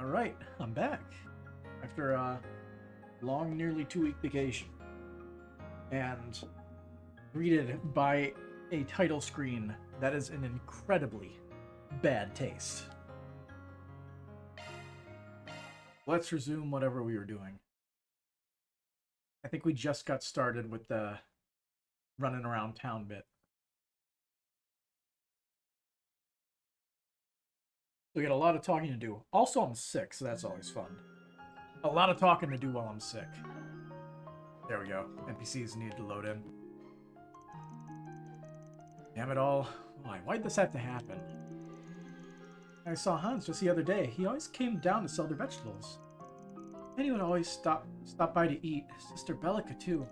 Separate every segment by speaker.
Speaker 1: Alright, I'm back. After a long, nearly 2-week vacation. And greeted by a title screen that is in incredibly bad taste. Let's resume whatever we were doing. I think we just got started with the running around town bit. We got a lot of talking to do. Also, I'm sick, so that's always fun. A lot of talking to do while I'm sick. There we go. NPCs needed to load in. Damn it all. Why'd this have to happen? I saw Hans just the other day. He always came down to sell their vegetables. And he would always stop by to eat. Sister Bellica, too.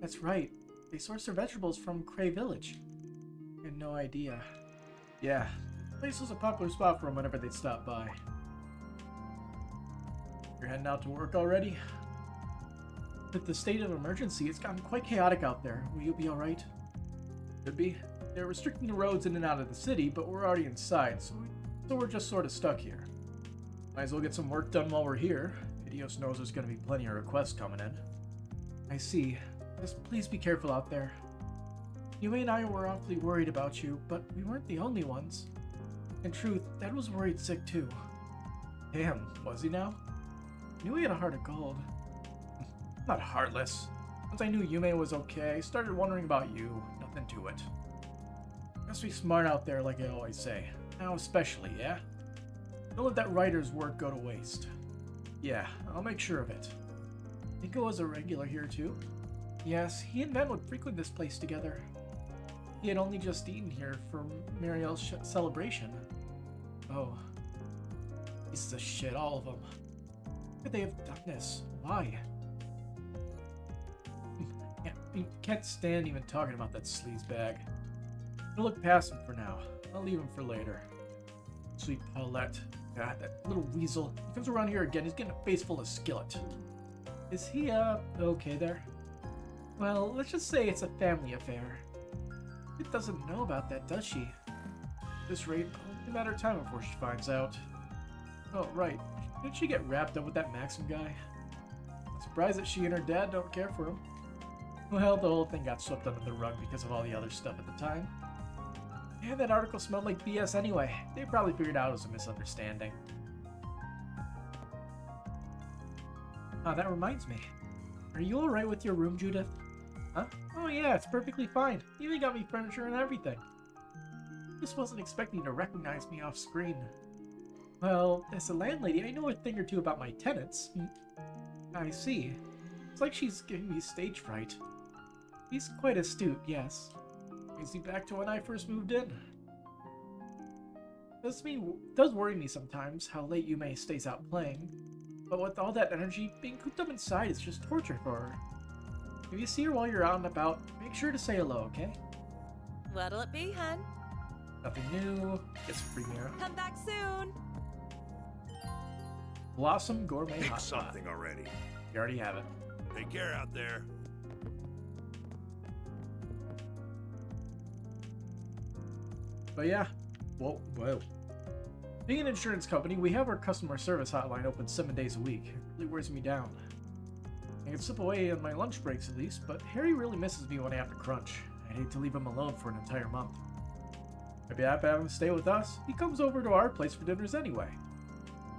Speaker 1: That's right. They source their vegetables from Cray Village. I had no idea. Yeah, the place was a popular spot for them whenever they'd stop by. You're heading out to work already? With the state of emergency, it's gotten quite chaotic out there. Will you be alright? Could be. They're restricting the roads in and out of the city, but we're already inside, so we're just sort of stuck here. Might as well get some work done while we're here. Idios knows there's going to be plenty of requests coming in. I see. Just please be careful out there. You and I were awfully worried about you, but we weren't the only ones. In truth, Dad was worried sick too. Damn, was he now? I knew he had a heart of gold. Not heartless. Once I knew Yume was okay, I started wondering about you. Nothing to it. Must be smart out there, like I always say. Now especially, yeah? Don't let that writer's work go to waste. Yeah, I'll make sure of it. Nico was a regular here too? Yes, he and Ben would frequent this place together. He had only just eaten here for Muriel's celebration. Oh. Pieces of shit, all of them. Why could they have done this? Why? I can't stand even talking about that sleazebag. I'll look past him for now. I'll leave him for later. Sweet Paulette. God, that little weasel. He comes around here again, he's getting a face full of skillet. Is he, okay there? Well, let's just say it's a family affair. It doesn't know about that, does she? At this rate, it'll only a matter of time before she finds out. Oh, right. Didn't she get wrapped up with that Maxim guy? I'm surprised that she and her dad don't care for him. Well, the whole thing got swept under the rug because of all the other stuff at the time. Yeah, that article smelled like BS anyway. They probably figured out it was a misunderstanding. Ah, that reminds me. Are you alright with your room, Judith? Huh? Oh yeah, it's perfectly fine. You even got me furniture and everything. Just wasn't expecting to recognize me off screen. Well, as a landlady, I know a thing or two about my tenants. I see. It's like she's giving me stage fright. He's quite astute, yes. Brings me back to when I first moved in. Does worry me sometimes how late Yume stays out playing. But with all that energy, being cooped up inside is just torture for her. If you see her while you're out and about, make sure to say hello, okay?
Speaker 2: What'll it be, hun?
Speaker 1: Nothing new. Get some free mirror.
Speaker 2: Come back soon.
Speaker 1: Blossom Gourmet
Speaker 3: Pick
Speaker 1: Hot Pot.
Speaker 3: something already.
Speaker 1: You already have it.
Speaker 3: Take care out there.
Speaker 1: But yeah, whoa. Being an insurance company, we have our customer service hotline open 7 days a week. It really wears me down. I can slip away on my lunch breaks at least, but Harry really misses me when I have to crunch. I'd hate to leave him alone for an entire month. If you have him stay with us, he comes over to our place for dinners anyway.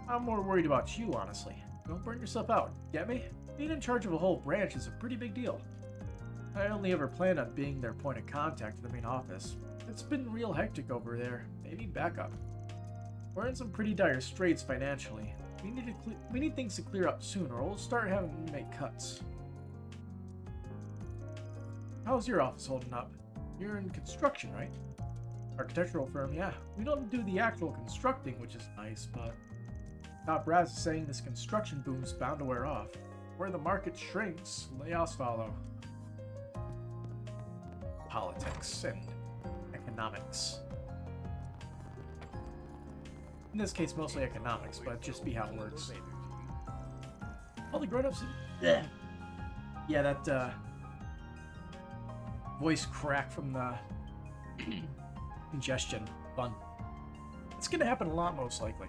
Speaker 1: I'm more worried about you, honestly. Don't burn yourself out, get me? Being in charge of a whole branch is a pretty big deal. I only ever planned on being their point of contact for the main office. It's been real hectic over there. They need backup. We're in some pretty dire straits financially. We need things to clear up soon, or we'll start having to make cuts. How's your office holding up? You're in construction, right? Architectural firm, yeah. We don't do the actual constructing, which is nice, but top brass is saying this construction boom's bound to wear off. Where the market shrinks, layoffs follow. Politics and economics. In this case, mostly economics, but just be how it works. All the grown-ups... Yeah, that, voice crack from the congestion. Fun. It's gonna happen a lot, most likely.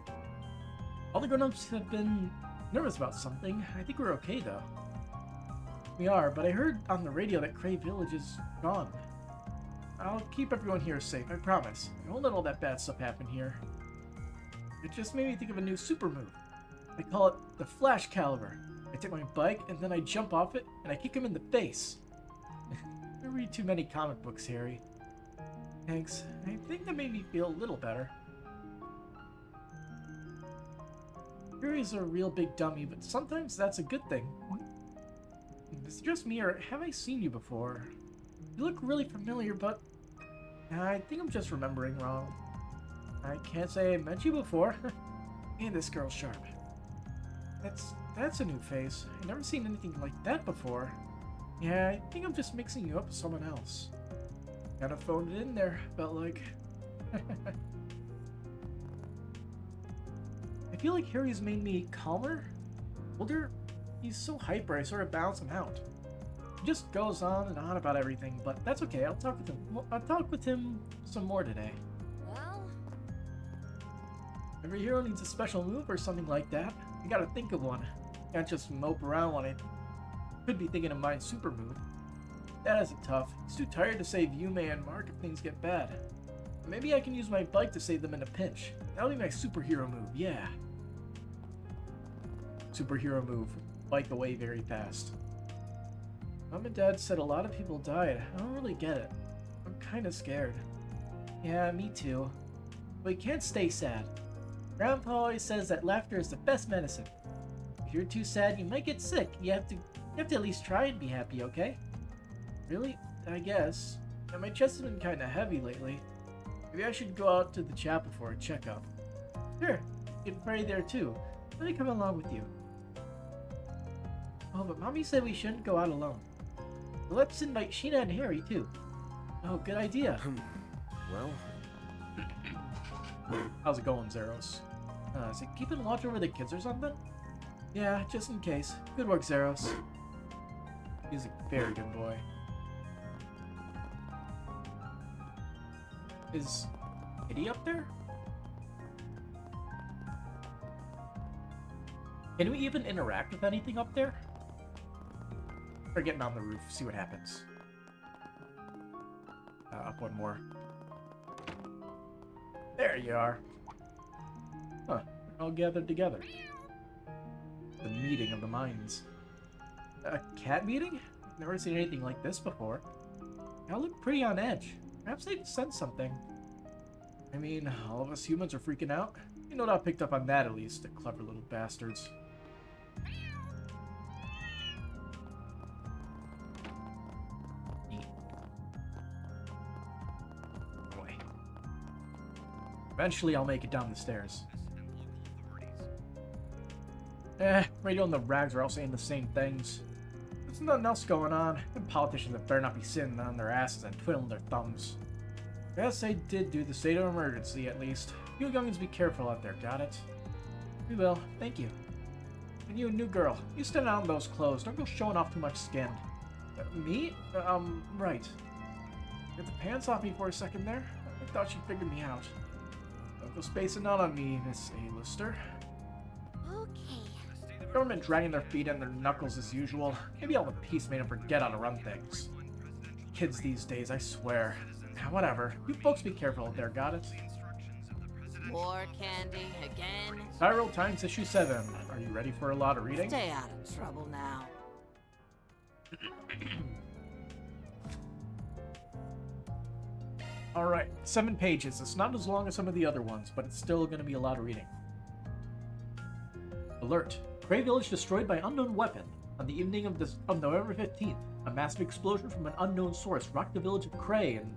Speaker 1: All the grown-ups have been nervous about something. I think we're okay, though. We are, but I heard on the radio that Cray Village is gone. I'll keep everyone here safe, I promise. I won't let all that bad stuff happen here. It just made me think of a new super move. I call it the Flash Caliber. I take my bike, and then I jump off it, and I kick him in the face. I read too many comic books, Harry. Thanks. I think that made me feel a little better. Harry's a real big dummy, but sometimes that's a good thing. Is it just me, or have I seen you before? You look really familiar, but I think I'm just remembering wrong. I can't say I met you before. And this girl's sharp. That's a new face. I've never seen anything like that before. Yeah, I think I'm just mixing you up with someone else. Kinda phoned it in there, felt like. I feel like Harry's made me calmer, older. He's so hyper, I sort of balance him out. He just goes on and on about everything, but that's okay. I'll talk with him some more today.
Speaker 2: Well,
Speaker 1: Every hero needs a special move or something like that. You gotta think of one. Can't just mope around when I could be thinking of my super move. That has it tough. He's too tired to save Yume and Mark if things get bad. Maybe I can use my bike to save them in a pinch. That'll be my superhero move, yeah. Superhero move. Bike away very fast. Mom and Dad said a lot of people died. I don't really get it. I'm kinda scared. Yeah, me too. But you can't stay sad. Grandpa always says that laughter is the best medicine. If you're too sad, you might get sick. You have to at least try and be happy, okay? Really? I guess. Yeah, my chest has been kinda heavy lately. Maybe I should go out to the chapel for a checkup. Sure, you can pray there too. Let me come along with you. Oh, but Mommy said we shouldn't go out alone. Well, let's invite Sheena and Harry too. Oh, good idea.
Speaker 4: Well,
Speaker 1: How's it going, Zeros? Is it keeping watch over the kids or something? Yeah, just in case. Good work, Zeros. He's a very good boy. Is Kitty up there? Can we even interact with anything up there? Or getting on the roof, see what happens. Up one more. There you are. Huh, we're all gathered together. The meeting of the minds. A cat meeting? Never seen anything like this before. Y'all look pretty on edge. Perhaps they sense something. I mean, all of us humans are freaking out. You know, I picked up on that at least, the clever little bastards. Boy. Eventually I'll make it down the stairs. Radio and the rags are all saying the same things. There's nothing else going on, and politicians that better not be sitting on their asses and twiddling their thumbs. Yes, they did do the state of emergency, at least. You youngins be careful out there, got it? We will, thank you. And you, new girl, you stand out in those clothes, don't go showing off too much skin. Me? Right. Get the pants off me for a second there. I thought she figured me out. Don't go spacing out on me, Miss A-lister.
Speaker 2: okay.
Speaker 1: Government dragging their feet and their knuckles as usual. Maybe all the peace made them forget how to run things. Kids these days, I swear. Whatever. You folks be careful out there, got it?
Speaker 2: More candy again?
Speaker 1: Spiral Times issue 7. Are you ready for a lot of reading?
Speaker 2: Stay out of trouble now.
Speaker 1: Alright, 7 pages. It's not as long as some of the other ones, but it's still going to be a lot of reading. Alert. Cray Village destroyed by unknown weapon. On the evening of November 15th, a massive explosion from an unknown source rocked the village of Cray in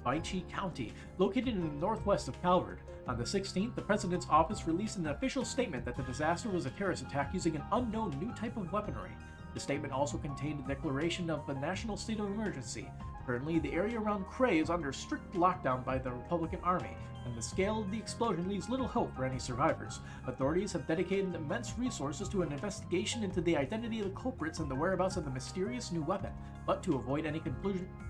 Speaker 1: Baichi County, located in the northwest of Calvert. On the 16th, the President's office released an official statement that the disaster was a terrorist attack using an unknown new type of weaponry. The statement also contained a declaration of a national state of emergency. Currently, the area around Cray is under strict lockdown by the Republican Army, and the scale of the explosion leaves little hope for any survivors. Authorities have dedicated immense resources to an investigation into the identity of the culprits and the whereabouts of the mysterious new weapon. But to avoid any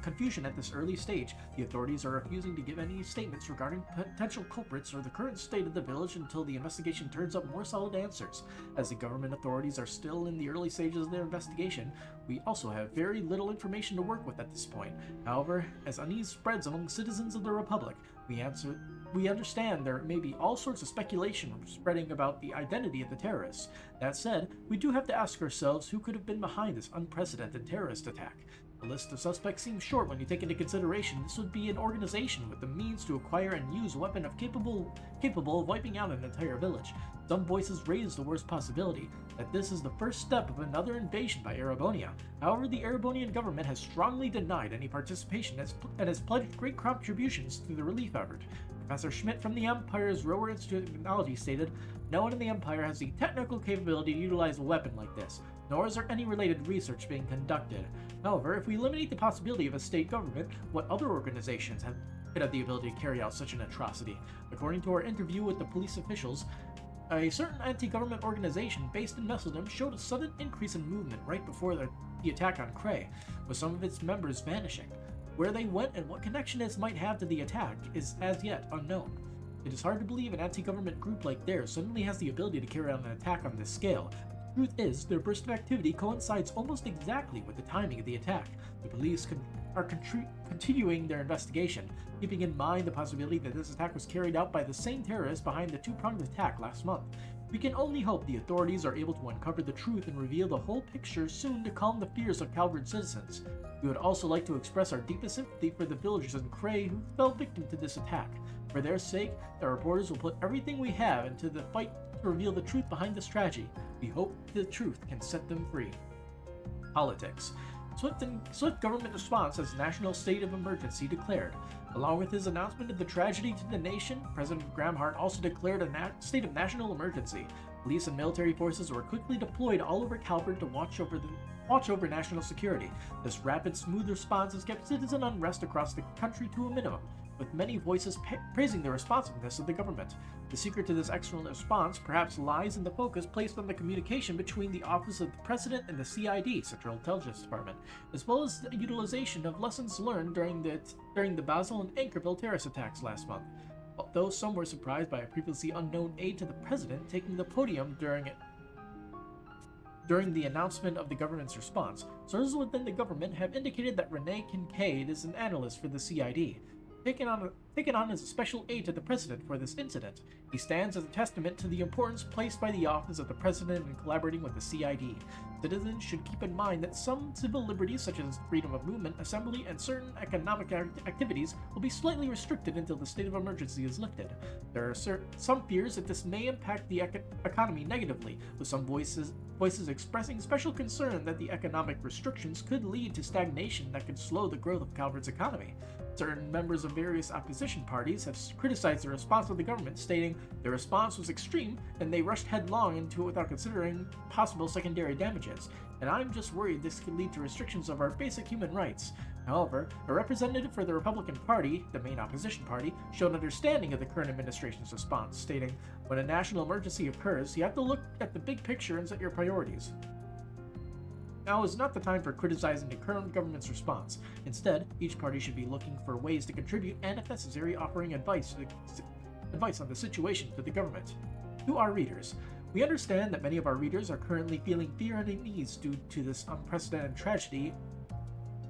Speaker 1: confusion at this early stage, the authorities are refusing to give any statements regarding potential culprits or the current state of the village until the investigation turns up more solid answers. As the government authorities are still in the early stages of their investigation, we also have very little information to work with at this point. However, as unease spreads among citizens of the Republic, we understand there may be all sorts of speculation spreading about the identity of the terrorists. That said, we do have to ask ourselves who could have been behind this unprecedented terrorist attack. The list of suspects seems short when you take into consideration this would be an organization with the means to acquire and use a weapon capable of wiping out an entire village. Some voices raise the worst possibility, that this is the first step of another invasion by Erebonia. However, the Erebonian government has strongly denied any participation and has pledged great contributions to the relief effort. Professor Schmidt from the Empire's Rower Institute of Technology stated, "No one in the Empire has the technical capability to utilize a weapon like this, nor is there any related research being conducted. However, if we eliminate the possibility of a state government, what other organizations could have the ability to carry out such an atrocity? According to our interview with the police officials, a certain anti-government organization based in Messeldom showed a sudden increase in movement right before the attack on Cray, with some of its members vanishing. Where they went and what connection this might have to the attack is as yet unknown. It is hard to believe an anti-government group like theirs suddenly has the ability to carry out an attack on this scale. The truth is, their burst of activity coincides almost exactly with the timing of the attack. The police are continuing their investigation, keeping in mind the possibility that this attack was carried out by the same terrorists behind the two-pronged attack last month. We can only hope the authorities are able to uncover the truth and reveal the whole picture soon to calm the fears of Calvard citizens. We would also like to express our deepest sympathy for the villagers in Cray who fell victim to this attack. For their sake, the reporters will put everything we have into the fight to reveal the truth behind this tragedy. We hope the truth can set them free." Politics. Swift government response as national state of emergency declared. Along with his announcement of the tragedy to the nation, President Graham Hart also declared a state of national emergency. Police and military forces were quickly deployed all over Calvert to watch over national security. This rapid, smooth response has kept citizen unrest across the country to a minimum, with many voices praising the responsiveness of the government. The secret to this excellent response perhaps lies in the focus placed on the communication between the Office of the President and the CID, Central Intelligence Department, as well as the utilization of lessons learned during the Basel and Anchorville terrorist attacks last month. Although some were surprised by a previously unknown aide to the President taking the podium during the announcement of the government's response, sources within the government have indicated that Renee Kincaid is an analyst for the CID, taken on as a special aide to the President for this incident. He stands as a testament to the importance placed by the Office of the President in collaborating with the CID. Citizens should keep in mind that some civil liberties such as freedom of movement, assembly, and certain economic activities will be slightly restricted until the state of emergency is lifted. There are some fears that this may impact the economy negatively, with some voices expressing special concern that the economic restrictions could lead to stagnation that could slow the growth of Calvert's economy. Certain members of various opposition parties have criticized the response of the government, stating the response was extreme and they rushed headlong into it without considering possible secondary damages, and I'm just worried this could lead to restrictions of our basic human rights. However, a representative for the Republican Party, the main opposition party, showed understanding of the current administration's response, stating, "When a national emergency occurs, you have to look at the big picture and set your priorities. Now is not the time for criticizing the current government's response. Instead, each party should be looking for ways to contribute and, if necessary, offering advice on the situation to the government." To our readers, we understand that many of our readers are currently feeling fear and unease due to this unprecedented tragedy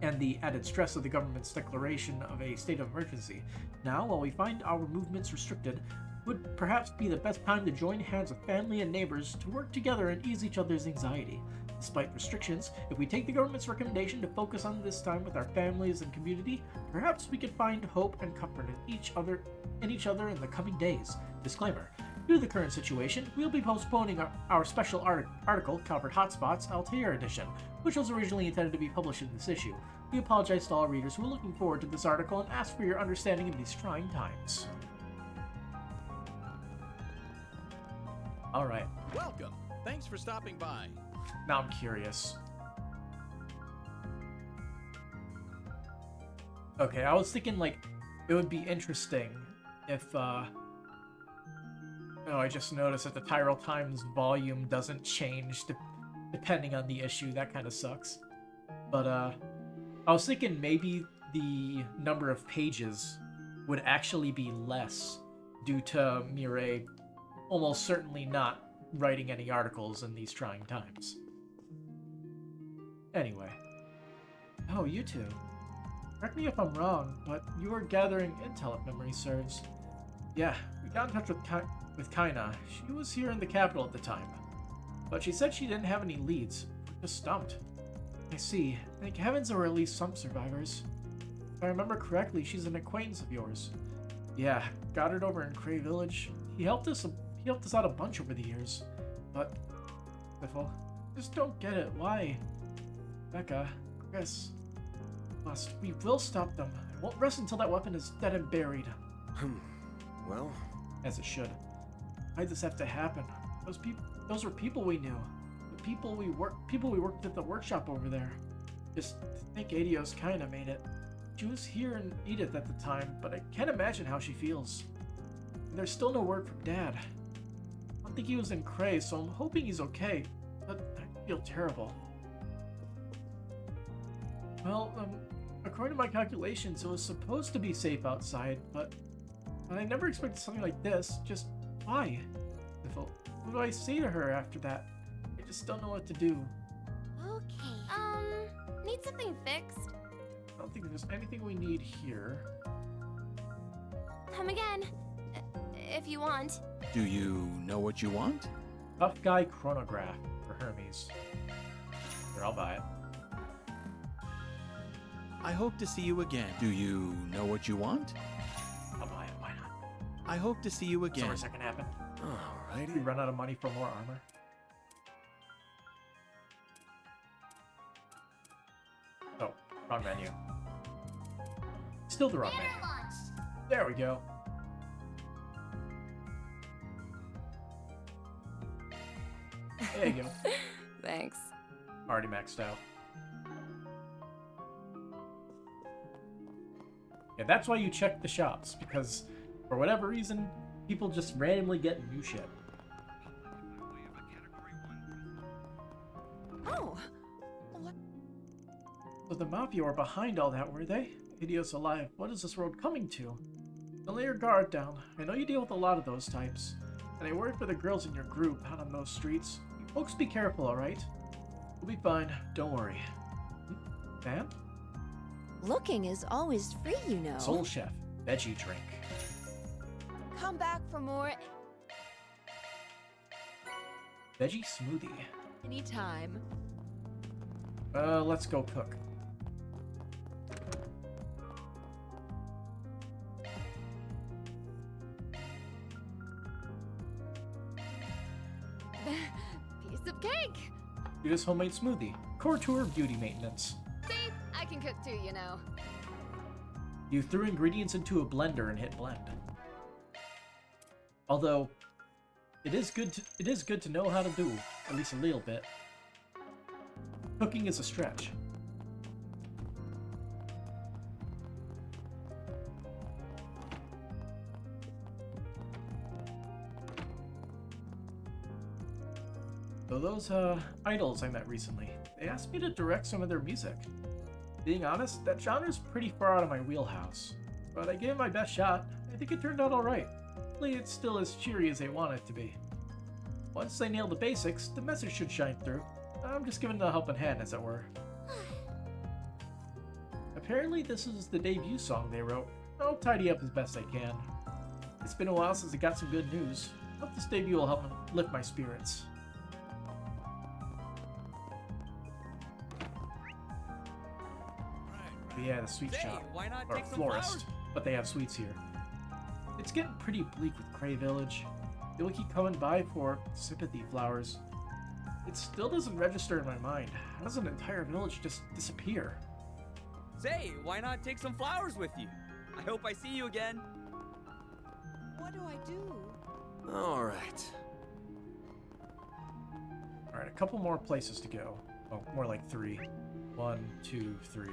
Speaker 1: and the added stress of the government's declaration of a state of emergency. Now, while we find our movements restricted, would perhaps be the best time to join hands with family and neighbors to work together and ease each other's anxiety. Despite restrictions, if we take the government's recommendation to focus on this time with our families and community, perhaps we could find hope and comfort in each other in the coming days. Disclaimer: due to the current situation, we'll be postponing our special article, Calvert Hotspots Altair Edition, which was originally intended to be published in this issue. We apologize to all readers who are looking forward to this article and ask for your understanding of these trying times. Alright,
Speaker 4: Welcome. Thanks for stopping by.
Speaker 1: now I'm curious. Okay, I was thinking, like, it would be interesting if, Oh, I just noticed that the Tyrell Times volume doesn't change depending on the issue. That kind of sucks. But, I was thinking maybe the number of pages would actually be less due to Mireille almost certainly not writing any articles in these trying times. Anyway. Oh, you two. Correct me if I'm wrong, but you were gathering intel if memory serves. Yeah, we got in touch with Kaina. She was here in the capital at the time. But she said she didn't have any leads. We're just stumped. I see. Thank heavens there were at least some survivors. If I remember correctly, she's an acquaintance of yours. Yeah, Goddard over in Cray Village. He helped us out a bunch over the years. But, Biffle, just don't get it. Why? Becca, Chris, we will stop them. I won't rest until that weapon is dead and buried.
Speaker 5: Well,
Speaker 1: as it should. Why'd this have to happen? Those were people we knew. The people we worked at the workshop over there. Just to think Adios kinda made it. She was here in Edith at the time, but I can't imagine how she feels. And there's still no word from Dad. I don't think he was in Cray, so I'm hoping he's okay. But I feel terrible. Well, according to my calculations, it was supposed to be safe outside, but I never expected something like this. Just why? What do I say to her after that? I just don't know what to do.
Speaker 2: Okay. Need something fixed?
Speaker 1: I don't think there's anything we need here.
Speaker 2: Come again, if you want.
Speaker 4: Do you know what you want?
Speaker 1: Tough guy chronograph for Hermes. Here, I'll buy it.
Speaker 4: I hope to see you again. Do you know what you want?
Speaker 1: I'll buy it, why not?
Speaker 4: I hope to see you
Speaker 1: That's the
Speaker 4: again.
Speaker 1: worst that can happen.
Speaker 5: alrighty.
Speaker 1: We run out of money for more armor. Oh, wrong menu. Still the wrong menu. There we go. There you go.
Speaker 2: Thanks.
Speaker 1: Already maxed out. Yeah, that's why you check the shops, because for whatever reason, people just randomly get new shit.
Speaker 2: Oh, what?
Speaker 1: So the Mafia were behind all that, were they? Idiots alive, what is this road coming to? Don't lay your guard down. I know you deal with a lot of those types. And I worry for the girls in your group out on those streets. You folks be careful, alright? We'll be fine, don't worry. Van?
Speaker 6: Looking is always free, you know.
Speaker 1: Soul Chef, veggie drink.
Speaker 6: Come back for more
Speaker 1: Veggie smoothie.
Speaker 6: anytime.
Speaker 1: Let's go cook.
Speaker 6: Piece of cake.
Speaker 1: Do this homemade smoothie. Core tour beauty maintenance.
Speaker 6: See, I can cook too, you know.
Speaker 1: You threw ingredients into a blender and hit blend. Although, it is good to know how to do, at least a little bit. Cooking is a stretch. So those idols I met recently, they asked me to direct some of their music. Being honest, that genre's pretty far out of my wheelhouse. But I gave it my best shot. I think it turned out alright. Hopefully it's still as cheery as they want it to be. Once they nail the basics, the message should shine through. I'm just giving it a helping hand, as it were. Apparently this is the debut song they wrote. I'll tidy up as best I can. It's been a while since I got some good news. Hope this debut will help lift my spirits. But yeah, the sweet shop.
Speaker 7: Why not
Speaker 1: Or
Speaker 7: take some
Speaker 1: florist.
Speaker 7: flowers?
Speaker 1: But they have sweets here. It's getting pretty bleak with Cray Village. They'll keep coming by for sympathy flowers. It still doesn't register in my mind. How does an entire village just disappear?
Speaker 7: Say, why not take some flowers with you? I hope I see you again.
Speaker 6: What do I do?
Speaker 5: Alright.
Speaker 1: Alright, a couple more places to go. Oh, more like 3. 1, 2, 3.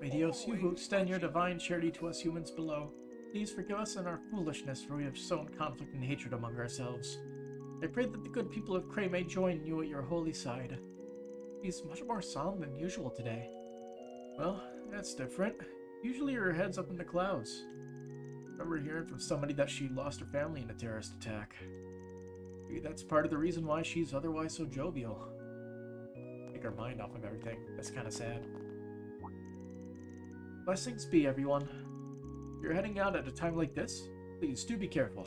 Speaker 1: May Dios, you who extend your divine charity to us humans below, please forgive us in our foolishness, for we have sown conflict and hatred among ourselves. I pray that the good people of Cray may join you at your holy side. He's much more solemn than usual today. Well, that's different. Usually her head's up in the clouds. I remember hearing from somebody that she lost her family in a terrorist attack. Maybe that's part of the reason why she's otherwise so jovial. Take her mind off of everything. That's kind of sad. Blessings be, everyone. If you're heading out at a time like this, please do be careful.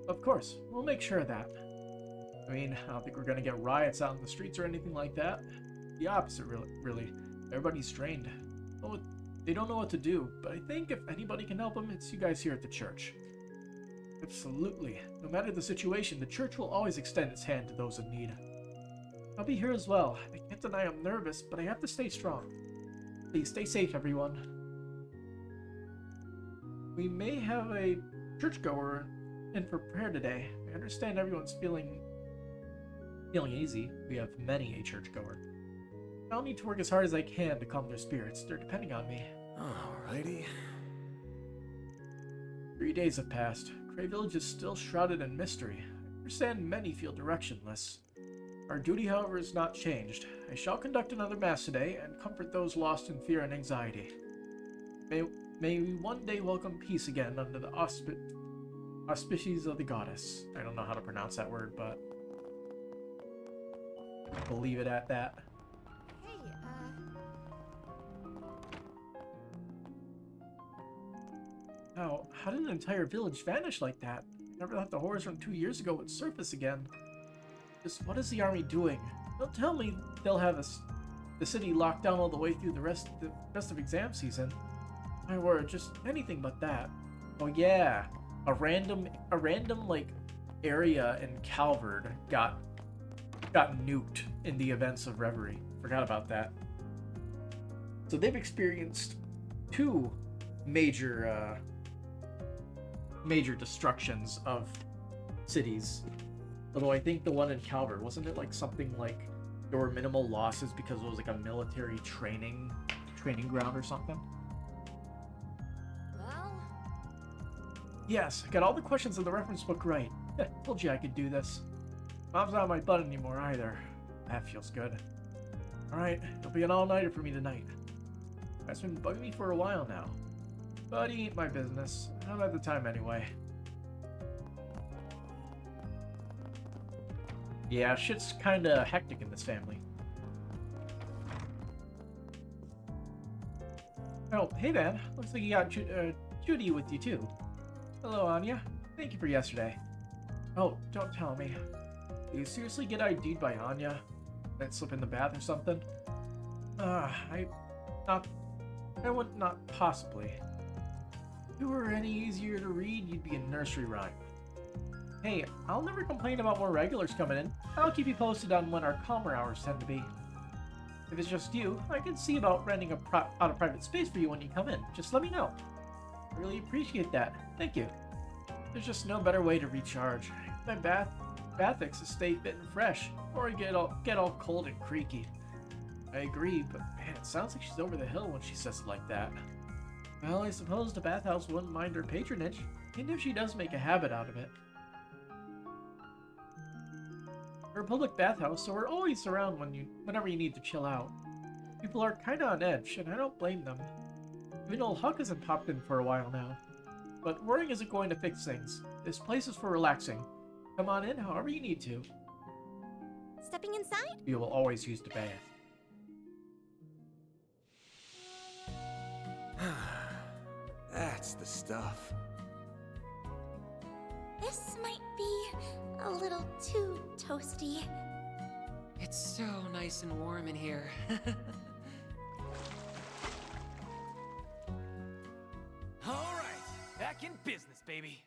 Speaker 1: Of course, we'll make sure of that. I mean, I don't think we're gonna get riots out in the streets or anything like that. The opposite, really. Everybody's strained. Oh, they don't know what to do, but I think if anybody can help them, it's you guys here at the church. Absolutely. No matter the situation, the church will always extend its hand to those in need. I'll be here as well. I can't deny I'm nervous, but I have to stay strong. Please stay safe, everyone. We may have a churchgoer in for prayer today. I understand everyone's feeling easy. We have many a churchgoer. I'll need to work as hard as I can to calm their spirits. They're depending on me.
Speaker 5: Alrighty.
Speaker 1: 3 days have passed. Cray Village is still shrouded in mystery. I understand many feel directionless. Our duty, however, is not changed. I shall conduct another mass today and comfort those lost in fear and anxiety. May we one day welcome peace again under the auspices of the goddess. I don't know how to pronounce that word, but we'll leave it at that.
Speaker 6: Hey,
Speaker 1: How did an entire village vanish like that? I never thought the horrors from 2 years ago would surface again. Just what is the army doing? Don't tell me they'll have the city locked down all the way through the rest of exam season. My word, just anything but that. Oh yeah, a random like area in Calvard got nuked in the events of Reverie. Forgot about that. So they've experienced 2 major destructions of cities. Although I think the one in Calvert, wasn't it like something like there were minimal losses because it was like a military training ground or something?
Speaker 6: well,
Speaker 1: Yes, I got all the questions in the reference book right. Told you I could do this. Mom's not on my butt anymore either. That feels good. Alright, it'll be an all-nighter for me tonight. That's been bugging me for a while now. But he ain't my business. I don't have the time anyway. Yeah, shit's kinda hectic in this family. Oh, hey man. Looks like you got Judy with you too. Hello, Anya. Thank you for yesterday. Oh, don't tell me. Do you seriously get ID'd by Anya? Might slip in the bath or something? I would not possibly. If you were any easier to read, you'd be a nursery rhyme. Hey, I'll never complain about more regulars coming in. I'll keep you posted on when our calmer hours tend to be. If it's just you, I can see about renting out a private space for you when you come in. Just let me know. I really appreciate that. Thank you. There's just no better way to recharge. My bath fix is stay fit and fresh, or I get all cold and creaky. I agree, but man, it sounds like she's over the hill when she says it like that. Well, I suppose the bathhouse wouldn't mind her patronage, even if she does make a habit out of it. We're a public bathhouse, so we're always around whenever you need to chill out. People are kinda on edge, and I don't blame them. Even old Huck hasn't popped in for a while now. But worrying isn't going to fix things. This place is for relaxing. Come on in however you need to.
Speaker 2: Stepping inside?
Speaker 1: You will always use the bath.
Speaker 5: That's the stuff.
Speaker 2: This might be a little too toasty.
Speaker 8: It's so nice and warm in here.
Speaker 7: All right, back in business, baby.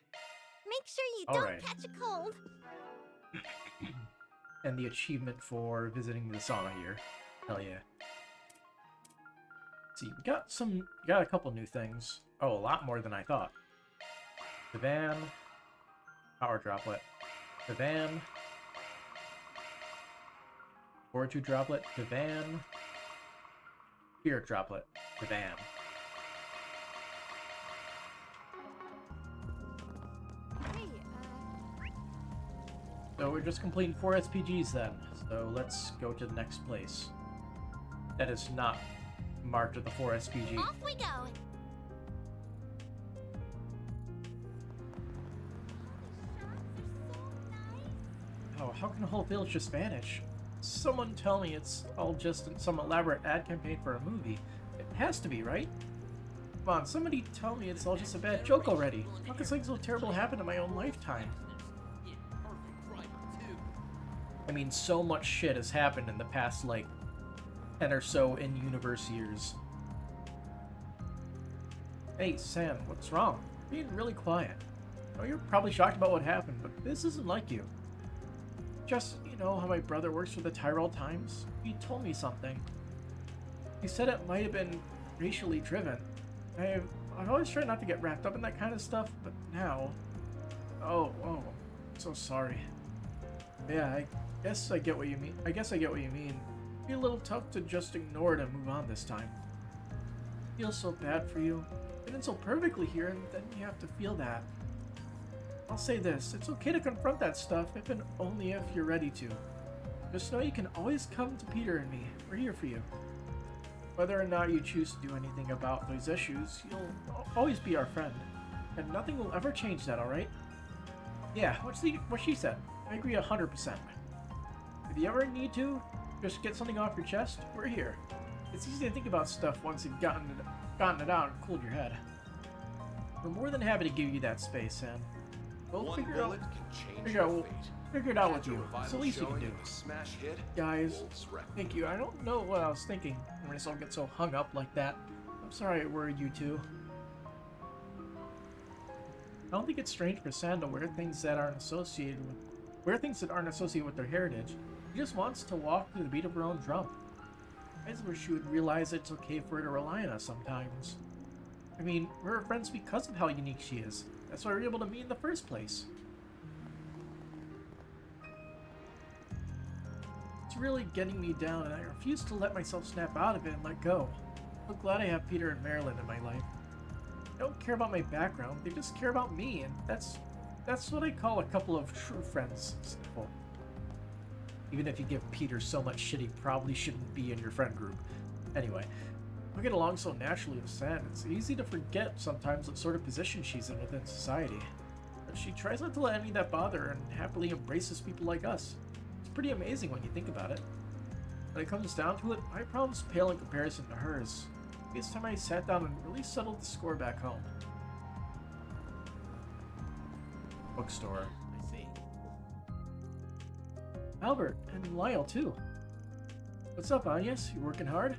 Speaker 2: Make sure you
Speaker 1: All
Speaker 2: don't
Speaker 1: right.
Speaker 2: catch a cold.
Speaker 1: And the achievement for visiting the sauna here. Hell yeah. See, we got a couple new things. Oh, a lot more than I thought. The van, power droplet, the van, fortitude droplet, the van, spirit droplet. Bam.
Speaker 6: Hey,
Speaker 1: So we're just completing 4 SPGs then. So let's go to the next place. That is not marked with the 4 SPG.
Speaker 2: Off we go.
Speaker 1: Oh, how can a whole village just vanish? Someone tell me it's all just some elaborate ad campaign for a movie. It has to be, right? Come on, somebody tell me it's all just a bad joke already. How could something so terrible happen in my own lifetime? I mean, so much shit has happened in the past, like, 10 or so in-universe years. Hey, Sam, what's wrong? You're being really quiet. I know you're probably shocked about what happened, but this isn't like you. Just, you know how my brother works for the Tyrell Times? He told me something. He said it might have been racially driven. I've always tried not to get wrapped up in that kind of stuff, but now... Oh, I'm so sorry. Yeah, I guess I get what you mean. It'd be a little tough to just ignore it and move on this time. I feel so bad for you. It did so perfectly here, and then you have to feel that. I'll say this, it's okay to confront that stuff, if and only if you're ready to. Just know you can always come to Peter and me. We're here for you. Whether or not you choose to do anything about those issues, you'll always be our friend. And nothing will ever change that, alright? Yeah, what she said. I agree 100%. If you ever need to, just get something off your chest, we're here. It's easy to think about stuff once you've gotten it out and cooled your head. We're more than happy to give you that space, Sam. We'll figure it out with you. It's the least you can do. Guys, thank you. I don't know what I was thinking when I saw him get so hung up like that. I'm sorry I worried you two. I don't think it's strange for Sam to wear things that aren't associated with their heritage. He just wants to walk to the beat of her own drum. I just wish she would realize it's okay for her to rely on us sometimes. I mean, we're her friends because of how unique she is. That's why we're able to meet in the first place. It's really getting me down, and I refuse to let myself snap out of it and let go. I'm glad I have Peter and Marilyn in my life. They don't care about my background, they just care about me, and that's what I call a couple of true friends. Simple. Even if you give Peter so much shit, he probably shouldn't be in your friend group. Anyway, we get along so naturally with Sam, it's easy to forget sometimes what sort of position she's in within society. But she tries not to let any of that bother her and happily embraces people like us. It's pretty amazing when you think about it. When it comes down to it, my problems pale in comparison to hers. This time I sat down and really settled the score back home. Bookstore.
Speaker 4: I see.
Speaker 1: Albert, and Lyle too. What's up, Agnes? You working hard?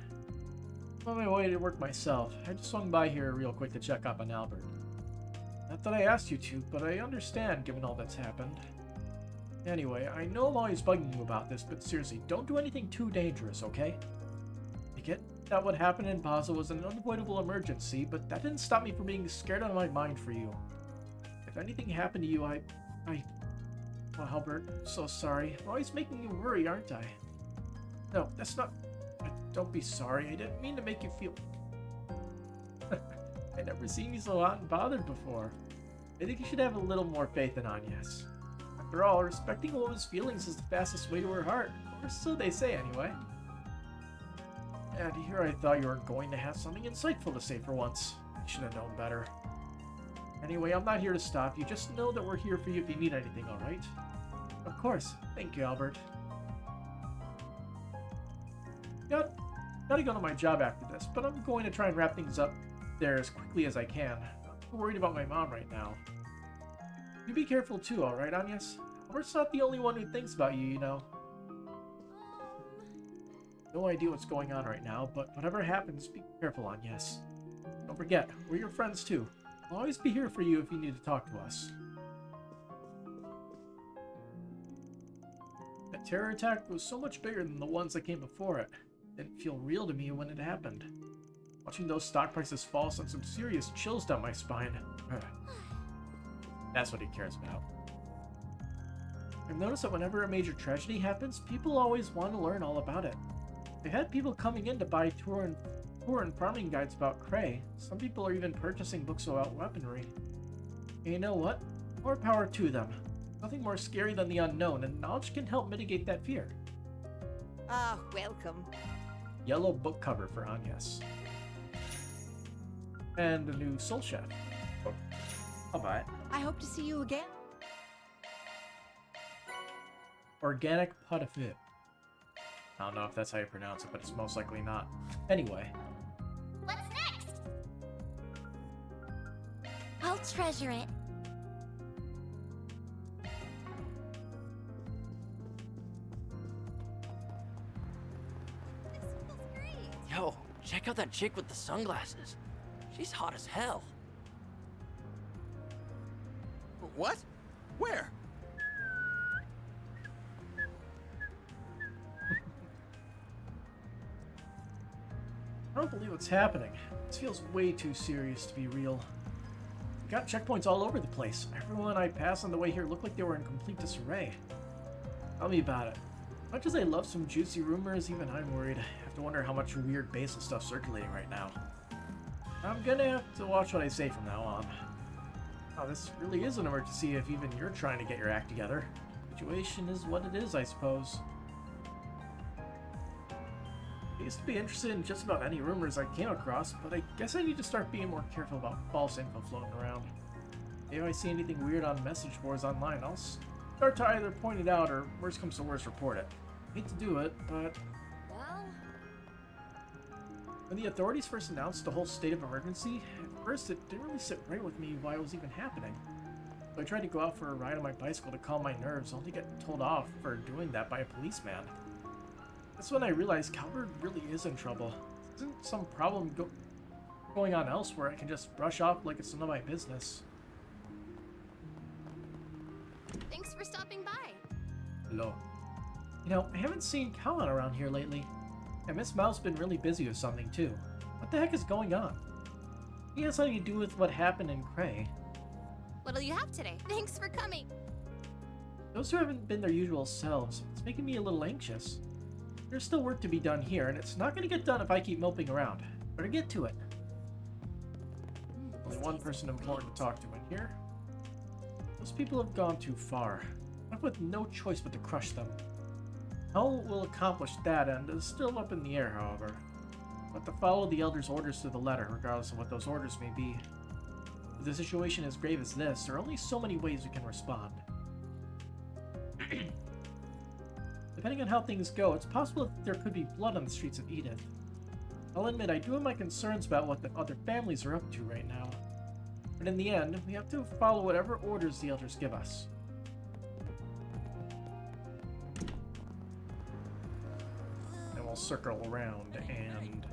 Speaker 1: I'm on my way to work myself. I just swung by here real quick to check up on Albert. Not that I asked you to, but I understand given all that's happened. Anyway, I know I'm always bugging you about this, but seriously, don't do anything too dangerous, okay? I get that what happened in Basel was an unavoidable emergency, but that didn't stop me from being scared out of my mind for you. If anything happened to you, well, Albert, I'm so sorry. I'm always making you worry, aren't I? No, that's not... Don't be sorry. I didn't mean to make you feel... I've never seen you so hot and bothered before. I think you should have a little more faith in Agnes. After all, respecting a woman's feelings is the fastest way to her heart. Or so they say, anyway. And here I thought you were going to have something insightful to say for once. I should have known better. Anyway, I'm not here to stop you. Just know that we're here for you if you need anything, alright? Of course. Thank you, Albert. Gotta go to my job after this, but I'm going to try and wrap things up there as quickly as I can. I'm worried about my mom right now. You be careful too, alright, Agnes? Albert's not the only one who thinks about you, you know. No idea what's going on right now, but whatever happens, be careful, Agnes. Don't forget, we're your friends too. I'll always be here for you if you need to talk to us. That terror attack was so much bigger than the ones that came before it. It didn't feel real to me when it happened. Watching those stock prices fall sent some serious chills down my spine. That's what he cares about. I've noticed that whenever a major tragedy happens, people always want to learn all about it. I've had people coming in to buy tour and tour and farming guides about Cray. Some people are even purchasing books about weaponry. And you know what? More power to them. Nothing more scary than the unknown, and knowledge can help mitigate that fear.
Speaker 6: Ah, welcome.
Speaker 1: Yellow book cover for Agnes. And a new Soul Chef book. I'll buy it.
Speaker 6: I hope to see you again.
Speaker 1: Organic pot de feu. I don't know if that's how you pronounce it, but it's most likely not. Anyway.
Speaker 2: What's next? I'll treasure it.
Speaker 6: This feels great.
Speaker 9: Yo, check out that chick with the sunglasses. She's hot as hell.
Speaker 4: What? Where?
Speaker 1: I don't believe what's happening. This feels way too serious to be real. Got checkpoints all over the place. Everyone I passed on the way here looked like they were in complete disarray. Tell me about it. Much as I love some juicy rumors, even I'm worried. I have to wonder how much weird basal stuff's circulating right now. I'm gonna have to watch what I say from now on. Oh, this really is an emergency if even you're trying to get your act together. Situation is what it is, I suppose. I used to be interested in just about any rumors I came across, but I guess I need to start being more careful about false info floating around. If I see anything weird on message boards online, I'll start to either point it out or, worst comes to worst, report it. Hate to do it, but
Speaker 6: Well,
Speaker 1: when the authorities first announced the whole state of emergency, at first it didn't really sit right with me why it was even happening. So I tried to go out for a ride on my bicycle to calm my nerves, only to get told off for doing that by a policeman. That's when I realized Calvert really is in trouble. Isn't some problem going on elsewhere I can just brush off like it's none of my business.
Speaker 6: thanks for stopping by.
Speaker 1: Hello. You know, I haven't seen Callan around here lately. And Miss Mouse's been really busy with something too. What the heck is going on? It has something to do with what happened in Cray.
Speaker 2: What'll you have today? Thanks for coming.
Speaker 1: Those who haven't been their usual selves, it's making me a little anxious. There's still work to be done here, and it's not going to get done if I keep moping around. Better get to it. Only one person important to talk to in here. Those people have gone too far. Left with no choice but to crush them. How we'll accomplish that end is still up in the air, however. But to follow the Elder's orders to the letter, regardless of what those orders may be. With a situation as grave as this, there are only so many ways we can respond. Depending on how things go, it's possible that there could be blood on the streets of Edith. I'll admit I do have my concerns about what the other families are up to right now. But in the end, we have to follow whatever orders the elders give us. And we'll circle around and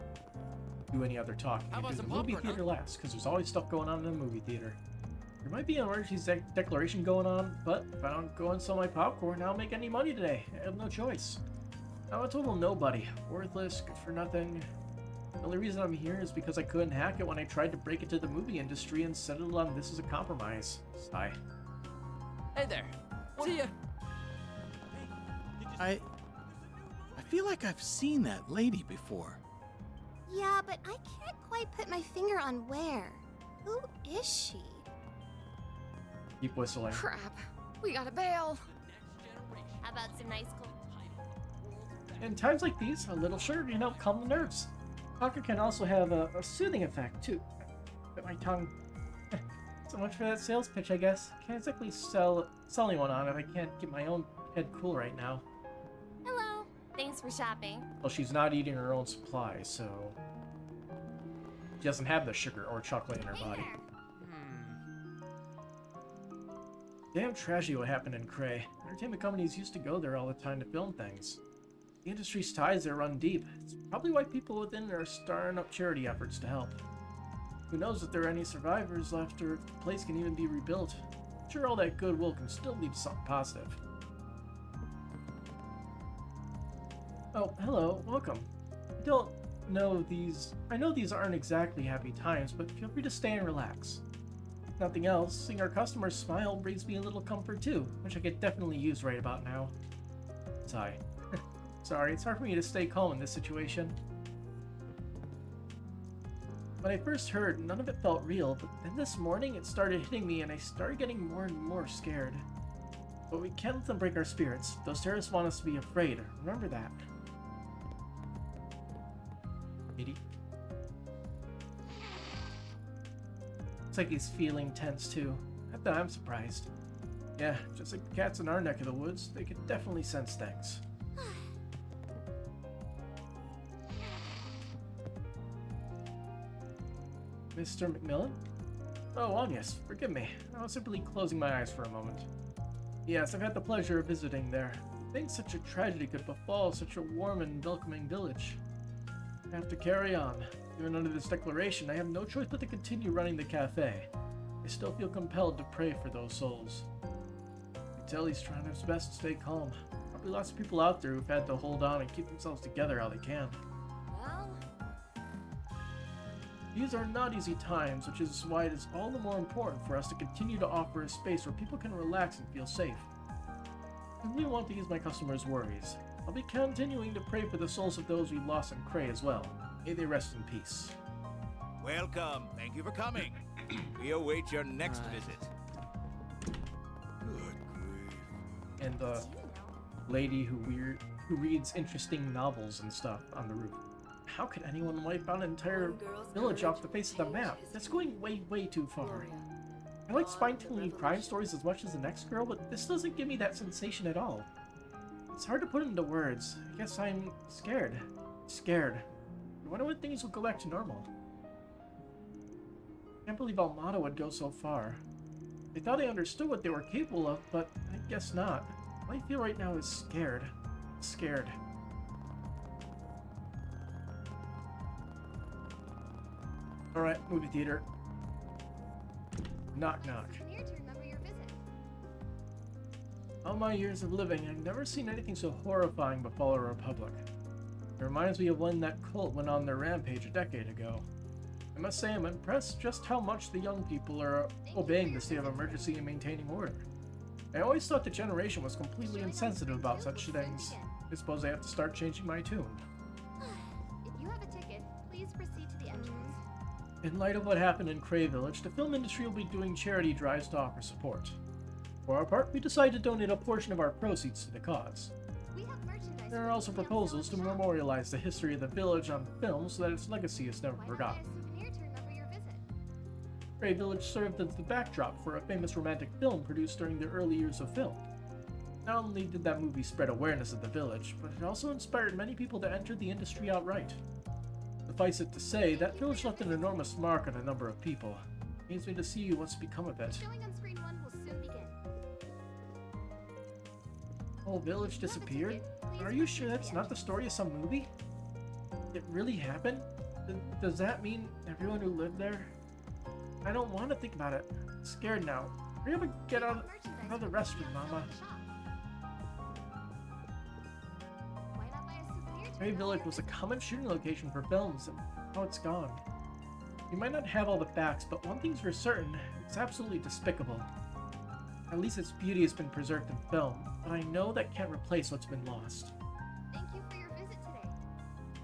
Speaker 1: do any other talking.
Speaker 9: How about
Speaker 1: And do
Speaker 9: some
Speaker 1: the movie
Speaker 9: popcorn,
Speaker 1: theater last, because there's always stuff going on in the movie theater. There might be an emergency declaration going on, but if I don't go and sell my popcorn, I'll make any money today. I have no choice. I'm a total nobody. Worthless, good for nothing. The only reason I'm here is because I couldn't hack it when I tried to break into the movie industry and settled on this as a compromise. Sigh.
Speaker 9: Hey there. See ya.
Speaker 4: I feel like I've seen that lady before.
Speaker 2: Yeah, but I can't quite put my finger on where. Who is she?
Speaker 1: Keep whistling.
Speaker 6: Crap. We gotta bail.
Speaker 2: How about some nice cold?
Speaker 1: In times like these, a little sugar can help calm the nerves. Vodka can also have a soothing effect, too. Bit my tongue. So much for that sales pitch, I guess. Can't exactly sell anyone on if I can't get my own head cool right now.
Speaker 2: Hello. Thanks for shopping.
Speaker 1: Well, she's not eating her own supply, so she doesn't have the sugar or chocolate in her body. Damn tragedy what happened in Cray. Entertainment companies used to go there all the time to film things. The industry's ties there run deep. It's probably why people within there are starting up charity efforts to help. Who knows if there are any survivors left or if the place can even be rebuilt. I'm sure all that goodwill can still lead to something positive. Oh, hello, welcome. I know these aren't exactly happy times, but feel free to stay and relax. If nothing else, seeing our customers smile brings me a little comfort too, which I could definitely use right about now. Sigh. Sorry, it's hard for me to stay calm in this situation. When I first heard, none of it felt real, but then this morning it started hitting me and I started getting more and more scared. But we can't let them break our spirits. Those terrorists want us to be afraid. Remember that. 80. Looks like he's feeling tense too. Not that I'm surprised. Yeah, just like the cats in our neck of the woods, they could definitely sense things. Mr. McMillan? Oh, Agnes, forgive me. I was simply closing my eyes for a moment. Yes, I've had the pleasure of visiting there. I think such a tragedy could befall such a warm and welcoming village. I have to carry on. Even under this declaration, I have no choice but to continue running the cafe. I still feel compelled to pray for those souls. I can tell he's trying his best to stay calm. Probably lots of people out there who've had to hold on and keep themselves together how they can.
Speaker 6: Well,
Speaker 1: These are not easy times, which is why it is all the more important for us to continue to offer a space where people can relax and feel safe. I really want to ease my customers' worries. I'll be continuing to pray for the souls of those we lost in Cray as well. May they rest in peace.
Speaker 3: Welcome. Thank you for coming. We await your next visit.
Speaker 5: Good grief.
Speaker 1: And the lady who reads interesting novels and stuff on the roof. How could anyone wipe out an entire village off the face of the map? That's going way, way too far. I like spine-tingling crime stories as much as the next girl, but this doesn't give me that sensation at all. It's hard to put into words. I guess I'm scared. Scared. I wonder when things will go back to normal. I can't believe Almada would go so far. I thought I understood what they were capable of, but I guess not. All I feel right now is scared. Scared. Alright, movie theater. Knock knock.
Speaker 6: come here to remember your visit.
Speaker 1: All my years of living, I've never seen anything so horrifying befall a republic. It reminds me of when that cult went on their rampage a decade ago. I must say I'm impressed just how much the young people are obeying the state of emergency and maintaining order. I always thought the generation was completely insensitive about such things. I suppose I have to start changing my tune.
Speaker 6: If you have a ticket, please proceed to the entrance.
Speaker 1: In light of what happened in Cray Village, the film industry will be doing charity drives to offer support. For our part, we decided to donate a portion of our proceeds to the cause.
Speaker 6: We have merchandise.
Speaker 1: There are also proposals to memorialize the history of the village on film so that its legacy is never
Speaker 6: Why not buy
Speaker 1: forgotten.
Speaker 6: a souvenir to remember your visit?
Speaker 1: Cray Village served as the backdrop for a famous romantic film produced during the early years of film. Not only did that movie spread awareness of the village, but it also inspired many people to enter the industry outright. Suffice it to say, that village left an enormous mark on a number of people. It pains me to see what's become of it.
Speaker 6: Showing on screen 1 will soon begin.
Speaker 1: The whole village disappeared? Are you sure that's not the story of some movie? It really happened? Does that mean everyone who lived there? I don't want to think about it. I'm scared now. Hurry up and get out of the restroom, Mama.
Speaker 6: Why not buy a souvenir to
Speaker 1: Cray
Speaker 6: remember
Speaker 1: Village
Speaker 6: your
Speaker 1: was a
Speaker 6: visit?
Speaker 1: common shooting location for films, and now it's gone. You might not have all the facts, but one thing's for certain, it's absolutely despicable. At least its beauty has been preserved in film, but I know that can't replace what's been lost.
Speaker 6: Thank you for your visit today.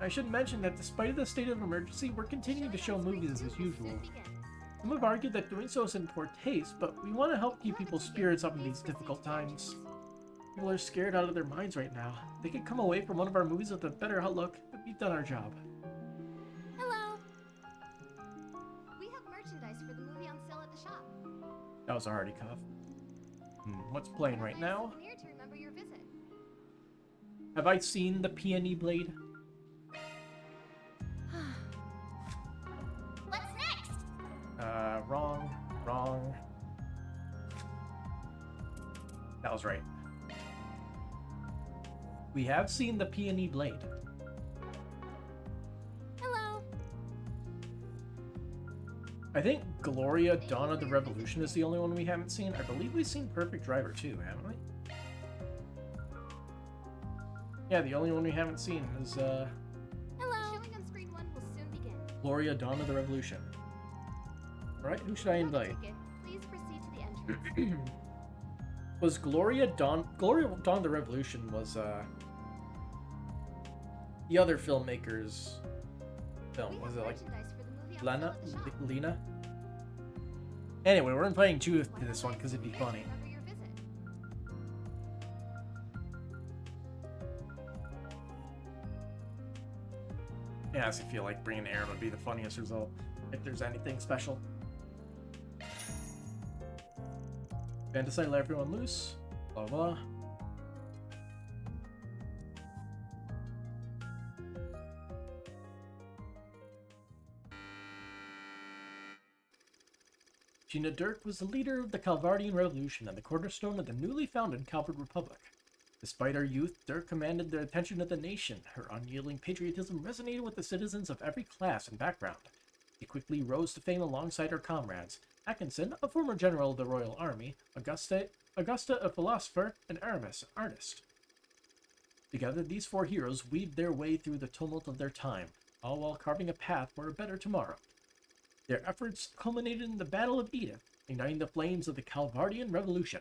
Speaker 1: I should mention that despite the state of emergency, we're continuing to show movies as usual. Some have argued that doing so is in poor taste, but we want to help keep people's spirits up in these difficult times. People are scared out of their minds right now. They could come away from one of our movies with a better outlook, but we've done our job.
Speaker 6: Hello. We have merchandise for the movie on sale at the shop.
Speaker 1: That was a hardy cough. What's playing right now?
Speaker 6: Souvenir to remember your visit.
Speaker 1: Have I seen the Peony Blade?
Speaker 6: What's next?
Speaker 1: Wrong. That was right. We have seen the Peony Blade.
Speaker 6: Hello.
Speaker 1: I think Gloria Dawn of the Revolution is the only one we haven't seen. I believe we've seen Perfect Driver too, haven't we? Yeah, the only one we haven't seen is
Speaker 6: Hello. Showing on screen 1 will soon begin.
Speaker 1: Gloria Dawn of the Revolution. Alright, who should I invite?
Speaker 6: Ticket. Please proceed to the entrance.
Speaker 1: Was Gloria Dawn of the Revolution was the other filmmaker's film.
Speaker 6: We
Speaker 1: Was
Speaker 6: have
Speaker 1: it like
Speaker 6: merchandise for the movie
Speaker 1: Lena. Anyway, we're playing Judith to this one because it'd be funny.
Speaker 6: Cover your visit.
Speaker 1: Yeah, I honestly feel like bringing Aaron would be the funniest result, if there's anything special. And decide to let everyone loose. Blah blah. Gina Dirk was the leader of the Calvardian Revolution and the cornerstone of the newly founded Calvard Republic. Despite her youth, Dirk commanded the attention of the nation. Her unyielding patriotism resonated with the citizens of every class and background. She quickly rose to fame alongside her comrades, Atkinson, a former general of the Royal Army, Augusta, a philosopher, and Aramis, an artist. Together, these four heroes weaved their way through the tumult of their time, all while carving a path for a better tomorrow. Their efforts culminated in the Battle of Edith, igniting the flames of the Calvardian Revolution.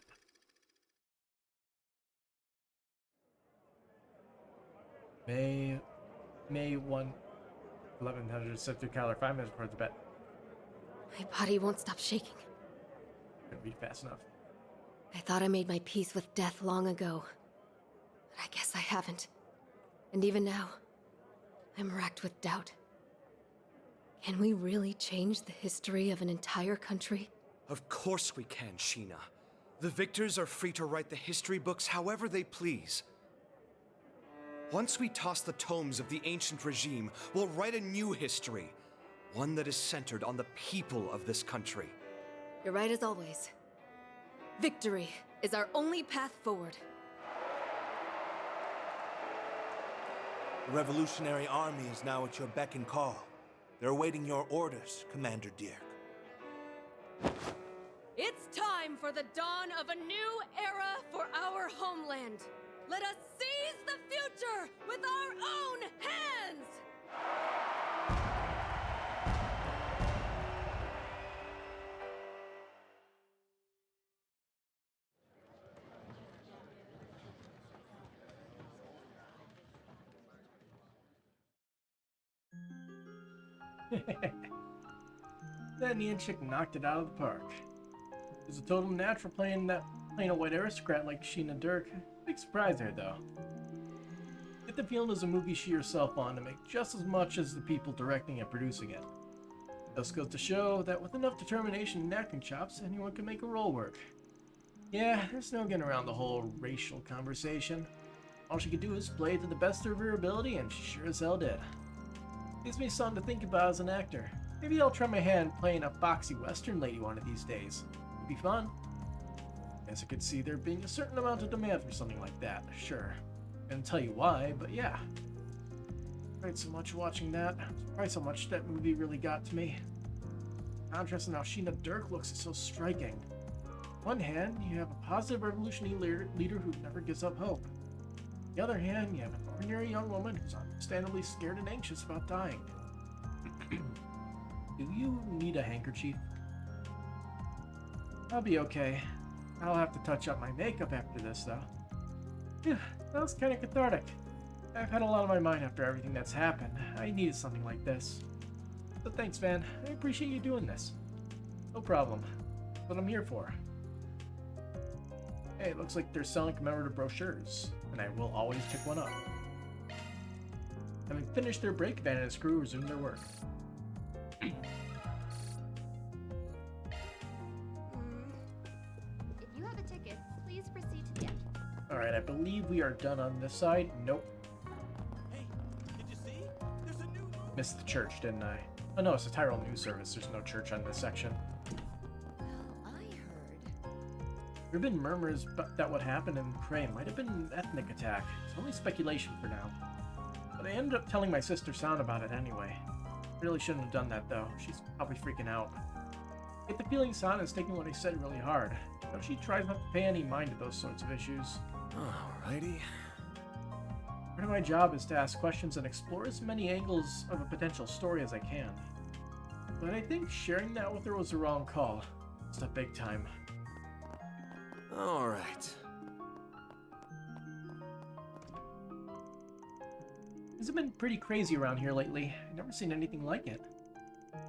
Speaker 1: May 1, 1100, set through Calor, 5 minutes before the bet.
Speaker 10: My body won't stop shaking.
Speaker 1: Couldn't read fast enough.
Speaker 10: I thought I made my peace with death long ago. But I guess I haven't. And even now, I'm racked with doubt. Can we really change the history of an entire country?
Speaker 5: Of course we can, Sheena. The victors are free to write the history books however they please. Once we toss the tomes of the ancient regime, we'll write a new history. One that is centered on the people of this country.
Speaker 10: You're right as always. Victory is our only path forward.
Speaker 11: The Revolutionary Army is now at your beck and call. They're awaiting your orders, Commander Dirk.
Speaker 10: It's time for the dawn of a new era for our homeland. Let us seize the future with our own hands!
Speaker 1: That Neon chick knocked it out of the park. It's a total natural playing a white aristocrat like Sheena Dirk. Big surprise there, though. Get the feeling as a movie she herself on to make just as much as the people directing and producing it. Thus goes to show that with enough determination and acting chops, anyone can make a role work. Yeah, there's no getting around the whole racial conversation. All she could do is play to the best of her ability, and she sure as hell did. Gives me something to think about as an actor. Maybe I'll try my hand playing a boxy western lady one of these days. It'd be fun. Guess I could see there being a certain amount of demand for something like that, sure. Can't tell you why, but yeah. Cried so much watching that. Surprised how much that movie really got to me. Contrast in how Sheena Dirk looks is so striking. On one hand, you have a positive revolutionary leader who never gives up hope. On the other hand, you have an ordinary young woman who's understandably scared and anxious about dying. Do you need a handkerchief? I'll be okay. I'll have to touch up my makeup after this, though. Phew, that was kind of cathartic. I've had a lot on my mind after everything that's happened. I needed something like this. But thanks, Van. I appreciate you doing this. No problem. That's what I'm here for. Hey, it looks like they're selling commemorative brochures, and I will always pick one up. Having finished their break, Van and his crew resumed their work.
Speaker 6: If you have a ticket, please proceed to the entrance.
Speaker 1: Alright, I believe we are done on this side. Nope.
Speaker 11: Hey, did you see? There's a new
Speaker 1: Missed the church, didn't I? Oh no, it's a Tyrell News Service. There's no church on this section.
Speaker 10: Well, I heard.
Speaker 1: There have been murmurs that what happened in Cray might have been an ethnic attack. It's only speculation for now. But I ended up telling my sister Sound about it anyway. Really shouldn't have done that though. She's probably freaking out. I get the feeling Sound is taking what I said really hard. Though she tries not to pay any mind to those sorts of issues.
Speaker 5: Alrighty.
Speaker 1: Part of my job is to ask questions and explore as many angles of a potential story as I can. But I think sharing that with her was the wrong call. It's a big time.
Speaker 5: Alright.
Speaker 1: It's been pretty crazy around here lately. I've never seen anything like it.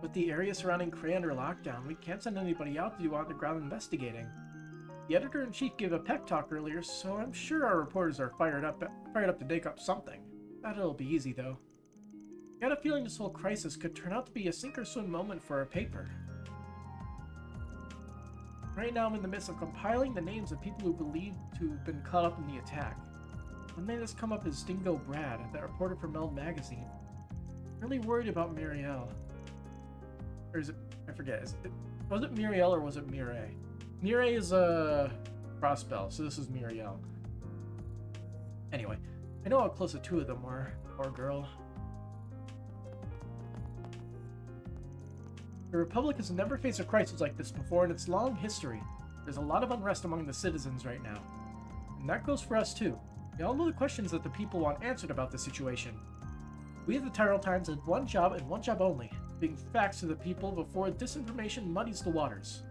Speaker 1: With the area surrounding Cray under lockdown, we can't send anybody out to do on-the-ground investigating. The editor-in-chief gave a pep talk earlier, so I'm sure our reporters are fired up to dig up something. Not it'll be easy, though. I got a feeling this whole crisis could turn out to be a sink-or-swim moment for our paper. Right now I'm in the midst of compiling the names of people who believed to have been caught up in the attack. One name that's come up is Dingo Brad, that reporter from Meld magazine. I'm really worried about Muriel. Or is it... I forget. Was it Muriel or was it Mireille? Mireille is a crossbell, so this is Muriel. Anyway, I know how close the two of them were. Poor girl. The Republic has never faced a crisis like this before in its long history. There's a lot of unrest among the citizens right now. And that goes for us too. We all know the questions that the people want answered about the situation. We at the Tyrell Times have one job and one job only, being facts to the people before disinformation muddies the waters.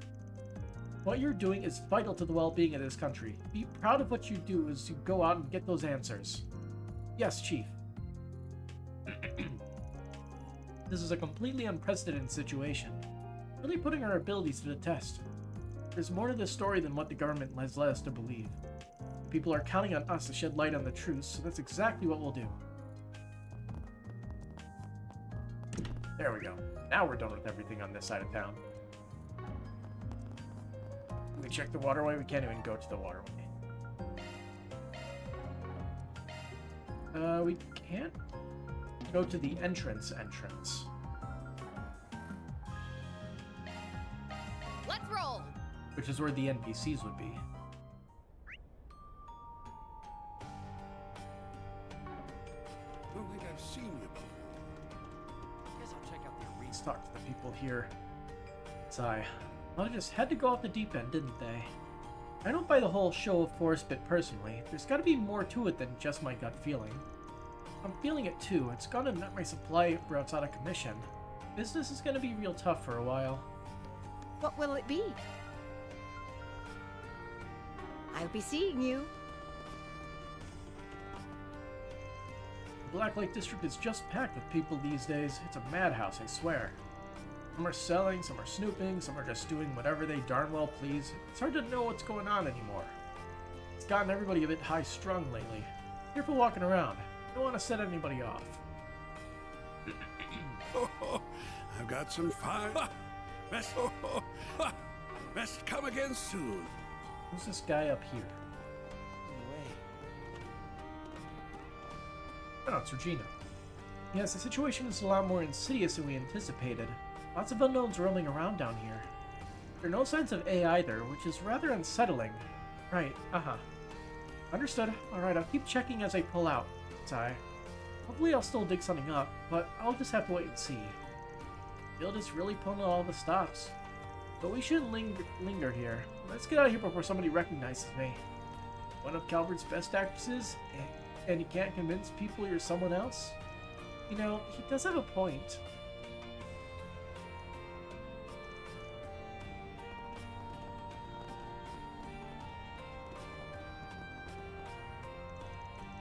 Speaker 1: What you're doing is vital to the well-being of this country. Be proud of what you do as you go out and get those answers. Yes, Chief. This is a completely unprecedented situation, really putting our abilities to the test. There's more to this story than what the government has led us to believe. People are counting on us to shed light on the truth, so that's exactly what we'll do. There we go. Now we're done with everything on this side of town. We check the waterway, we can't even go to the waterway. We can't go to the entrance.
Speaker 6: Let's roll!
Speaker 1: Which is where the NPCs would be.
Speaker 11: Don't think I've seen you before.
Speaker 7: Guess I'll check out the arena.
Speaker 1: Let's talk to the people here. Sigh. Well, they just had to go off the deep end, didn't they? I don't buy the whole show of force bit personally. There's gotta be more to it than just my gut feeling. I'm feeling it too. It's gonna nut my supply routes out of commission. Business is gonna be real tough for a while.
Speaker 12: What will it be? I'll be seeing you.
Speaker 1: The Blacklight District is just packed with people these days. It's a madhouse, I swear. Some are selling, some are snooping, some are just doing whatever they darn well please. It's hard to know what's going on anymore. It's gotten everybody a bit high-strung lately. Careful walking around. Don't want to set anybody off.
Speaker 11: I've got some fine. Best come again soon.
Speaker 1: Who's this guy up here? Oh, it's Regina. Yes, the situation is a lot more insidious than we anticipated. Lots of unknowns roaming around down here. There are no signs of AI either, which is rather unsettling. Right, Understood. Alright, I'll keep checking as I pull out. Sigh. Hopefully I'll still dig something up, but I'll just have to wait and see. Guild is really pulling out all the stops. But we shouldn't linger here. Let's get out of here before somebody recognizes me. One of Calvert's best actresses, and you can't convince people you're someone else? You know, he does have a point.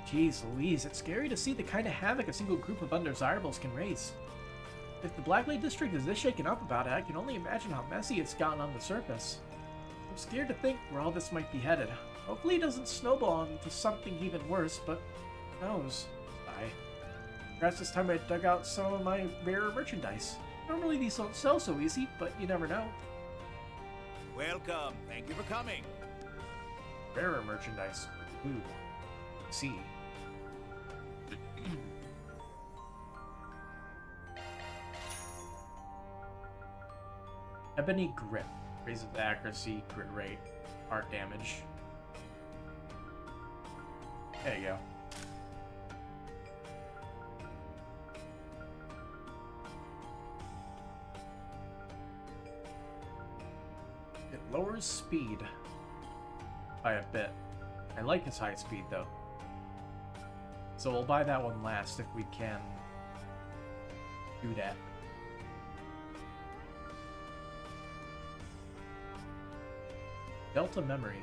Speaker 1: Jeez Louise, it's scary to see the kind of havoc a single group of undesirables can raise. If the Blacklight District is this shaken up about it, I can only imagine how messy it's gotten on the surface. I'm scared to think where all this might be headed. Hopefully it doesn't snowball into something even worse, but who knows? Perhaps this time I dug out some of my rarer merchandise. Normally these don't sell so easy, but you never know.
Speaker 3: Welcome. Thank you for coming.
Speaker 1: Rarer merchandise. Ooh. See. Ebony Grip. Raises the accuracy, crit rate, art damage. There you go. It lowers speed by a bit. I like his high speed though. So we'll buy that one last if we can do that. Delta Memory.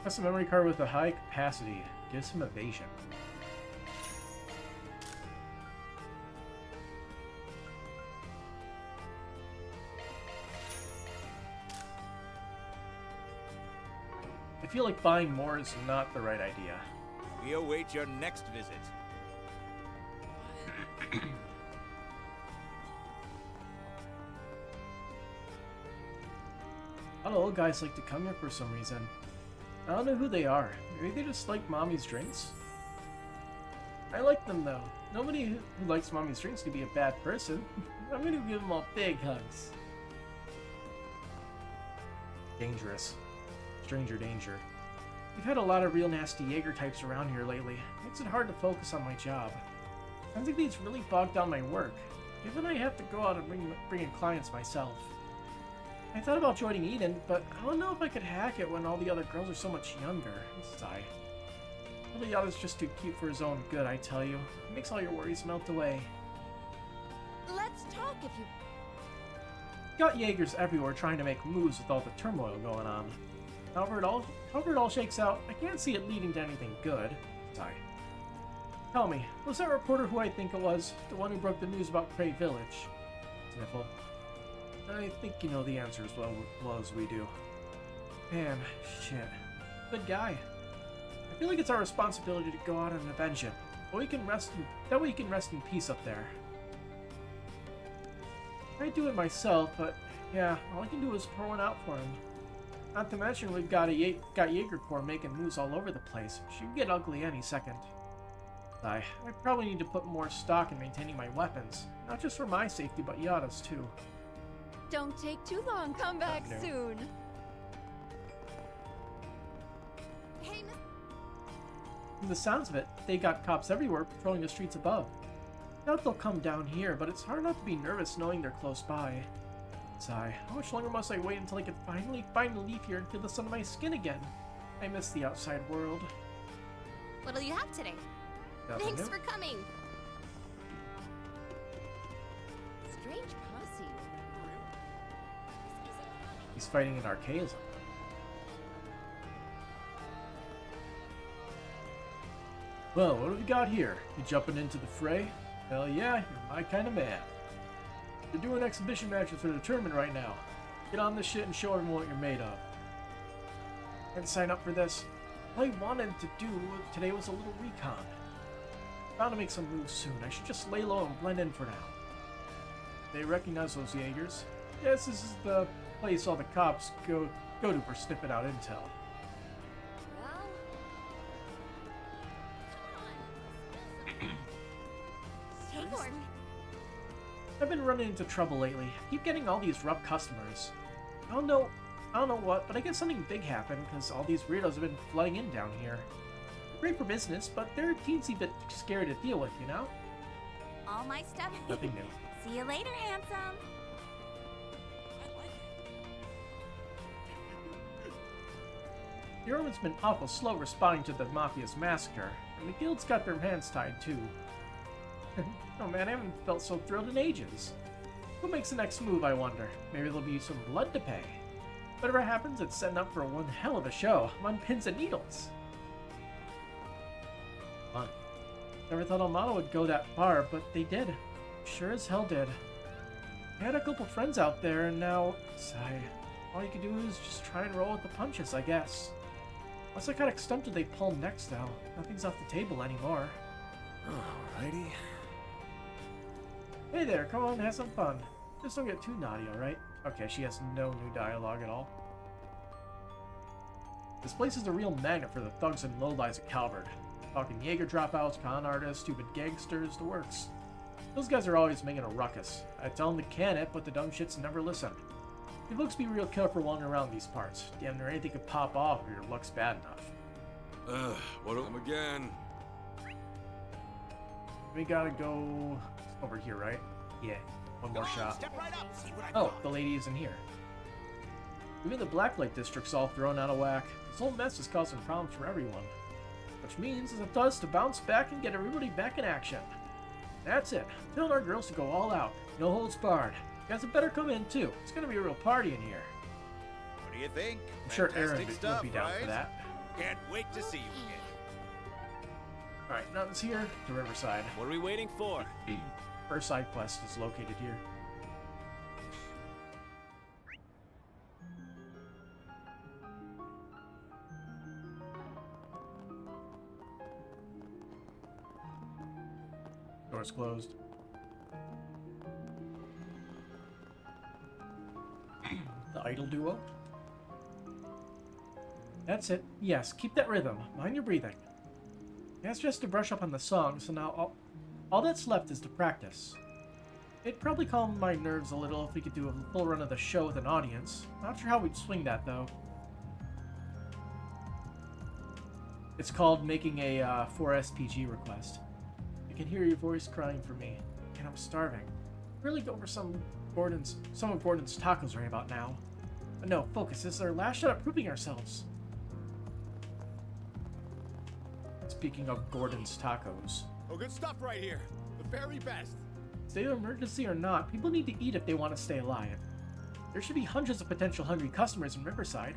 Speaker 1: That's a memory card with a high capacity. Gives him evasion. I feel like buying more is not the right idea.
Speaker 3: We await your next visit.
Speaker 1: A lot of old guys like to come here for some reason. I don't know who they are. Maybe they just like mommy's drinks? I like them though. Nobody who likes mommy's drinks could be a bad person. I'm gonna give them all big hugs. Dangerous. Stranger danger. We've had a lot of real nasty Jaeger types around here lately. Makes it hard to focus on my job. Sounds like these really bog down my work. Even I have to go out and bring in clients myself. I thought about joining Eden, but I don't know if I could hack it when all the other girls are so much younger. Sigh. Little Yada's just too cute for his own good, I tell you. It makes all your worries melt away.
Speaker 6: Let's talk if you...
Speaker 1: Got Jaegers everywhere trying to make moves with all the turmoil going on. However it all shakes out, I can't see it leading to anything good. Sigh. Tell me, was that reporter who I think it was? The one who broke the news about Prey Village? Sniffle. I think you know the answer as well as we do. Man, shit. Good guy. I feel like it's our responsibility to go out and avenge him. That way you can rest in peace up there. I'd do it myself, but yeah, all I can do is pour one out for him. Not to mention we've got Jaeger Corps making moves all over the place. She could get ugly any second. I probably need to put more stock in maintaining my weapons. Not just for my safety, but Yada's too.
Speaker 6: Don't take too long. Come back
Speaker 1: no.
Speaker 6: soon. Hey, Miss...
Speaker 1: From the sounds of it, they got cops everywhere patrolling the streets above. Doubt they'll come down here, but it's hard not to be nervous knowing they're close by. Sigh. How much longer must I wait until I can finally leave here and feel the sun on my skin again? I miss the outside world.
Speaker 2: What'll you have today?
Speaker 1: Nothing
Speaker 2: Thanks
Speaker 1: new.
Speaker 2: for coming.
Speaker 6: Strange posse.
Speaker 1: He's fighting an archaism. Well, what have we got here? You jumping into the fray? Hell yeah, you're my kind of man. They're doing exhibition matches for the tournament right now. Get on this shit and show everyone what you're made of. And sign up for this. All I wanted to do today was a little recon. Bound to make some moves soon. I should just lay low and blend in for now. They recognize those Jaegers. Yes, this is the place all the cops go to for sniffing out intel.
Speaker 6: Well... Come on. Hey, Gordon.
Speaker 1: I've been running into trouble lately. I keep getting all these rough customers. I don't know what, but I guess something big happened because all these weirdos have been flooding in down here. They're great for business, but they're a teensy bit scary to deal with, you know?
Speaker 6: All my stuff.
Speaker 1: Nothing new.
Speaker 6: See you later, handsome.
Speaker 1: The Orman's been awful slow responding to the Mafia's massacre, and the guild's got their hands tied too. Oh man, I haven't felt so thrilled in ages. What makes the next move, I wonder? Maybe there'll be some blood to pay. Whatever happens, it's setting up for one hell of a show. I'm on pins and needles. Fun. Never thought Almada would go that far, but they did. Sure as hell did. I had a couple friends out there, and now... Sigh. All you can do is just try and roll with the punches, I guess. What's the kind of stunt do they pull next, though? Nothing's off the table anymore.
Speaker 11: Alrighty.
Speaker 1: Hey there, come on, have some fun. Just don't get too naughty, alright? Okay, she has no new dialogue at all. This place is a real magnet for the thugs and lowlives of Calvert. Talking Jaeger dropouts, con artists, stupid gangsters, the works. Those guys are always making a ruckus. I tell them to can it, but the dumb shits never listen. Your looks be real careful wandering around these parts. Damn near anything could pop off if your luck's bad enough.
Speaker 4: What am again?
Speaker 1: We gotta go over here, right? Yeah, one more shot.
Speaker 3: Step right up. See what I
Speaker 1: Oh,
Speaker 3: got.
Speaker 1: the lady isn't here. Even the Blacklight District's all thrown out of whack. This whole mess is causing problems for everyone. Which means it's up to us to bounce back and get everybody back in action. That's it. Telling our girls to go all out. No holds barred. You guys had better come in too. It's gonna be a real party in here.
Speaker 3: What do you think?
Speaker 1: I'm sure Aaron
Speaker 3: Fantastic
Speaker 1: would
Speaker 3: stuff,
Speaker 1: be down for
Speaker 3: right?
Speaker 1: that.
Speaker 3: Can't wait to see you again.
Speaker 1: Alright, nothing's here to Riverside.
Speaker 7: What are we waiting for?
Speaker 1: First side quest is located here. Door's closed. The idol duo. That's it. Yes, keep that rhythm. Mind your breathing. That's just to brush up on the song, so now all that's left is to practice. It'd probably calm my nerves a little if we could do a full run of the show with an audience. Not sure how we'd swing that, though. It's called making a 4SPG request. I can hear your voice crying for me, and I'm starving. Really go for some of Gordon's tacos right about now. But no, focus. This is our last shot at proving ourselves. Speaking of Gordon's tacos.
Speaker 3: Oh, good stuff right here. The very best.
Speaker 1: State of emergency or not, people need to eat if they want to stay alive. There should be hundreds of potential hungry customers in Riverside.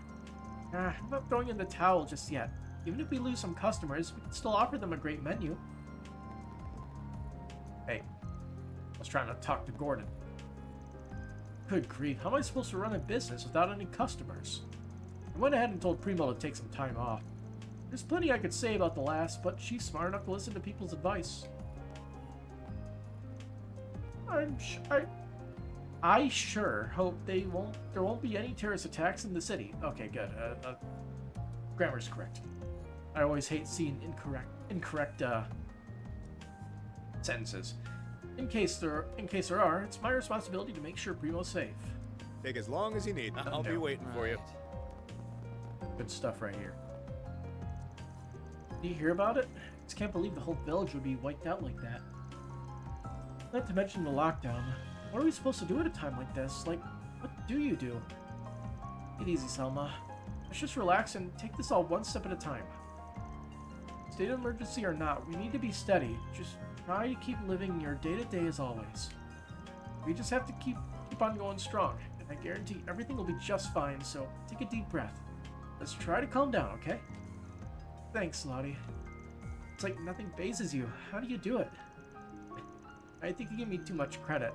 Speaker 1: I'm not throwing in the towel just yet. Even if we lose some customers, we can still offer them a great menu. Hey, I was trying to talk to Gordon. Good grief, how am I supposed to run a business without any customers? I went ahead and told Primo to take some time off. There's plenty I could say about the last, but she's smart enough to listen to people's advice. I sure hope there won't be any terrorist attacks in the city. Okay, good. Grammar's correct. I always hate seeing incorrect sentences. In case there are, it's my responsibility to make sure Primo's safe.
Speaker 3: Take as long as you need. I'll be waiting for you.
Speaker 1: Good stuff right here. Did you hear about it? Just can't believe the whole village would be wiped out like that. Not to mention the lockdown. What are we supposed to do at a time like this? Like, what do you do? Take it easy, Selma. Let's just relax and take this all one step at a time. State of emergency or not, we need to be steady. Just try to keep living your day-to-day as always. We just have to keep on going strong, and I guarantee everything will be just fine, so take a deep breath. Let's try to calm down, okay? Thanks, Lottie. It's like nothing phases you. How do you do it? I think you give me too much credit.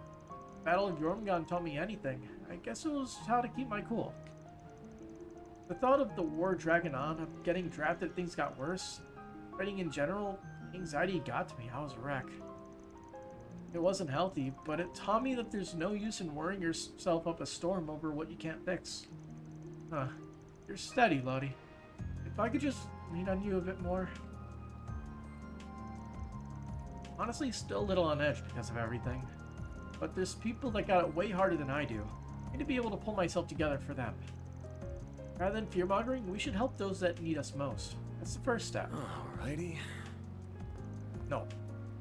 Speaker 1: Battle of Jormungand taught me anything. I guess it was how to keep my cool. The thought of the war dragging on, of getting drafted, things got worse. Fighting in general, anxiety got to me. I was a wreck. It wasn't healthy, but it taught me that there's no use in worrying yourself up a storm over what you can't fix. Huh. You're steady, Lottie. If I could just lean on you a bit more. Honestly, still a little on edge because of everything. But there's people that got it way harder than I do. I need to be able to pull myself together for them. Rather than fear-mongering, we should help those that need us most. That's the first step.
Speaker 5: Alrighty.
Speaker 1: No.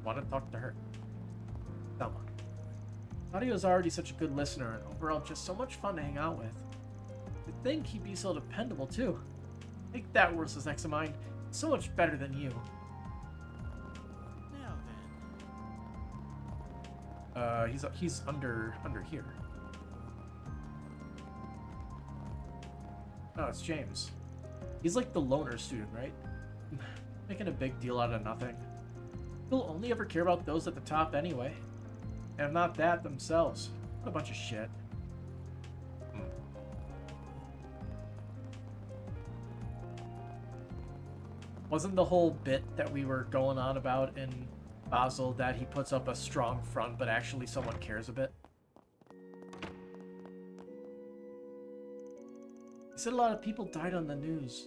Speaker 1: Want to talk to her. Selma. Claudio's already such a good listener and overall just so much fun to hang out with. To think he'd be so dependable too. Take that, worthless ex of mine. So much better than you.
Speaker 11: Now then.
Speaker 1: He's under here. Oh, it's James. He's like the loner student, right? Making a big deal out of nothing. He'll only ever care about those at the top anyway. And if not that, themselves. What a bunch of shit. Wasn't the whole bit that we were going on about in Basel that he puts up a strong front, but actually someone cares a bit? He said a lot of people died on the news.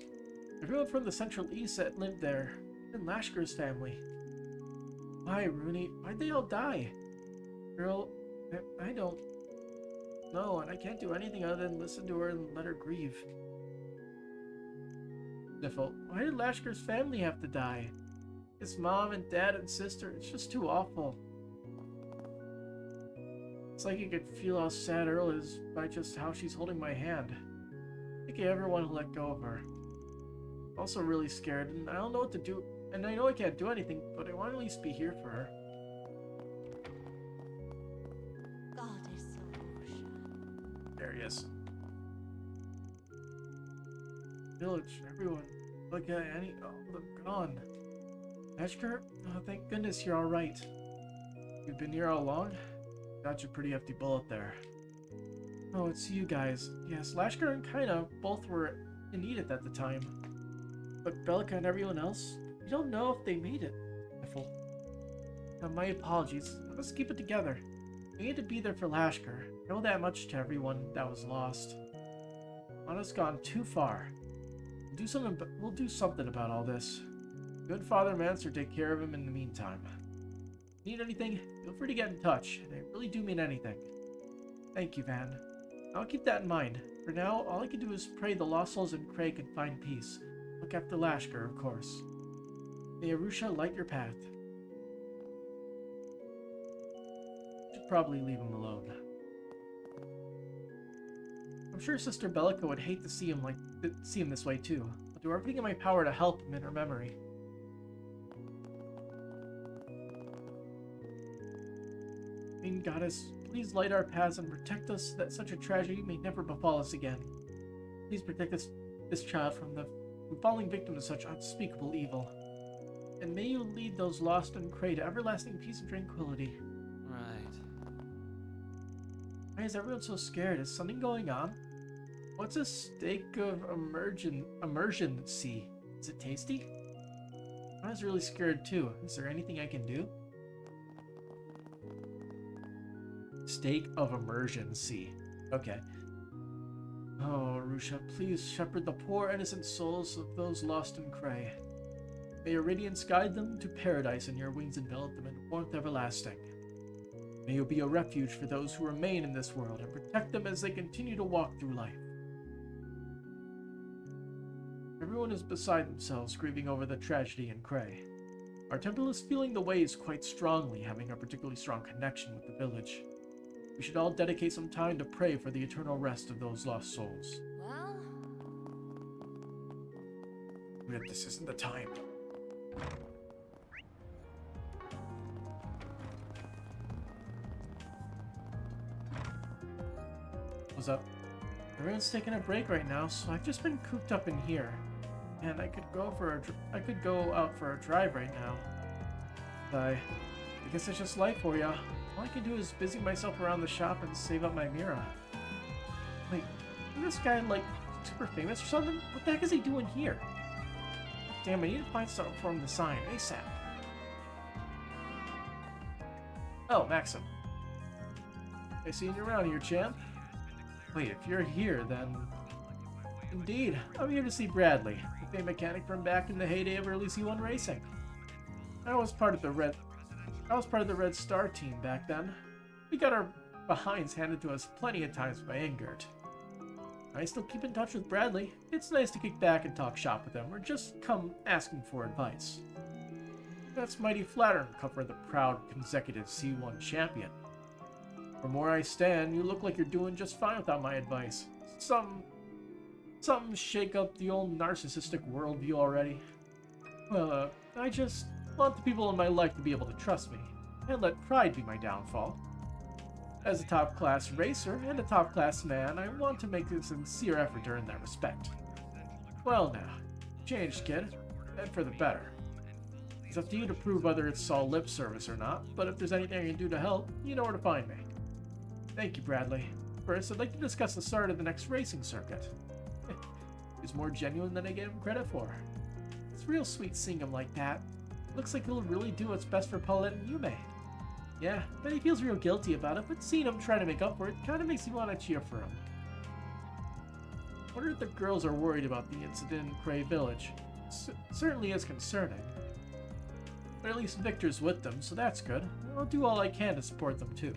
Speaker 1: Everyone from the Central East that lived there, even Lashker's family. Why, Rooney? Why'd they all die? Girl, I don't know, and I can't do anything other than listen to her and let her grieve. Sniffle. Why did Lashker's family have to die? His mom and dad and sister, it's just too awful. It's like you could feel how sad Earl is by just how she's holding my hand. I think I ever want to let go of her. I'm also really scared, and I don't know what to do, and I know I can't do anything, but I want to at least be here for her.
Speaker 6: God is so
Speaker 1: There he is. Village, everyone. Look at Annie. Oh, they're gone. Ashker? Oh, thank goodness you're alright. You've been here all along? Got you a pretty hefty bullet there. Oh, it's you guys. Yes, Lashker and Kaina both were in Edith at the time. But Bellica and everyone else? You don't know if they made it. My apologies. Let's keep it together. We need to be there for Lashkar. I owe that much to everyone that was lost. Anna's gone too far. We'll do something about all this. Good Father Manser take care of him in the meantime. Need anything? Feel free to get in touch. They really do mean anything. Thank you, Van. I'll keep that in mind. For now, all I can do is pray the lost souls in Cray can find peace. Look after Lashkar, of course. May Arusha light your path. Should probably leave him alone. I'm sure Sister Bellica would hate to see him this way too. I'll do everything in my power to help him in her memory. Queen Goddess, please light our paths and protect us so that such a tragedy may never befall us again. Please protect this child from falling victim to such unspeakable evil. And may you lead those lost in Cray to everlasting peace and tranquility.
Speaker 4: Right.
Speaker 1: Why is everyone so scared? Is something going on? What's a steak of immersion-sea? Is it tasty? I was really scared too. Is there anything I can do? Steak of immersion-sea. Okay. Oh, Arusha, please shepherd the poor innocent souls of those lost in Cray. May your radiance guide them to paradise and your wings envelop them in warmth everlasting. May you be a refuge for those who remain in this world and protect them as they continue to walk through life. Everyone is beside themselves, grieving over the tragedy in Cray. Our temple is feeling the waves quite strongly, having a particularly strong connection with the village. We should all dedicate some time to pray for the eternal rest of those lost souls.
Speaker 2: Well...
Speaker 1: This isn't the time. What's up? Everyone's taking a break right now, so I've just been cooped up in here. And I could go out for a drive right now. I guess it's just life for ya. All I can do is busy myself around the shop and save up my Mira. Wait, isn't this guy like super famous or something? What the heck is he doing here? Damn, I need to find something for him to sign ASAP. Oh, Maxim. I seen you around here, champ. Wait, if you're here, then... Indeed, I'm here to see Bradley, the famed mechanic from back in the heyday of early C1 racing. I was part of the Red Star team back then. We got our behinds handed to us plenty of times by Ingert. I still keep in touch with Bradley. It's nice to kick back and talk shop with him, or just come asking for advice. That's mighty flattering to cover the proud consecutive C1 champion. From where I stand, you look like you're doing just fine without my advice. Something shake up the old narcissistic worldview already. Well, I just want the people in my life to be able to trust me, and let pride be my downfall. As a top-class racer and a top-class man, I want to make a sincere effort to earn that respect. Well now, changed, kid, and for the better. It's up to you to prove whether it's all lip service or not, but if there's anything I can do to help, you know where to find me. Thank you, Bradley. First, I'd like to discuss the start of the next racing circuit. He's more genuine than I gave him credit for. It's real sweet seeing him like that. Looks like he'll really do what's best for Paulette and Yume. Yeah, but he feels real guilty about it, but seeing him try to make up for it kind of makes me want to cheer for him. I wonder if the girls are worried about the incident in Cray Village. Certainly is concerning. But at least Victor's with them, so that's good. I'll do all I can to support them too.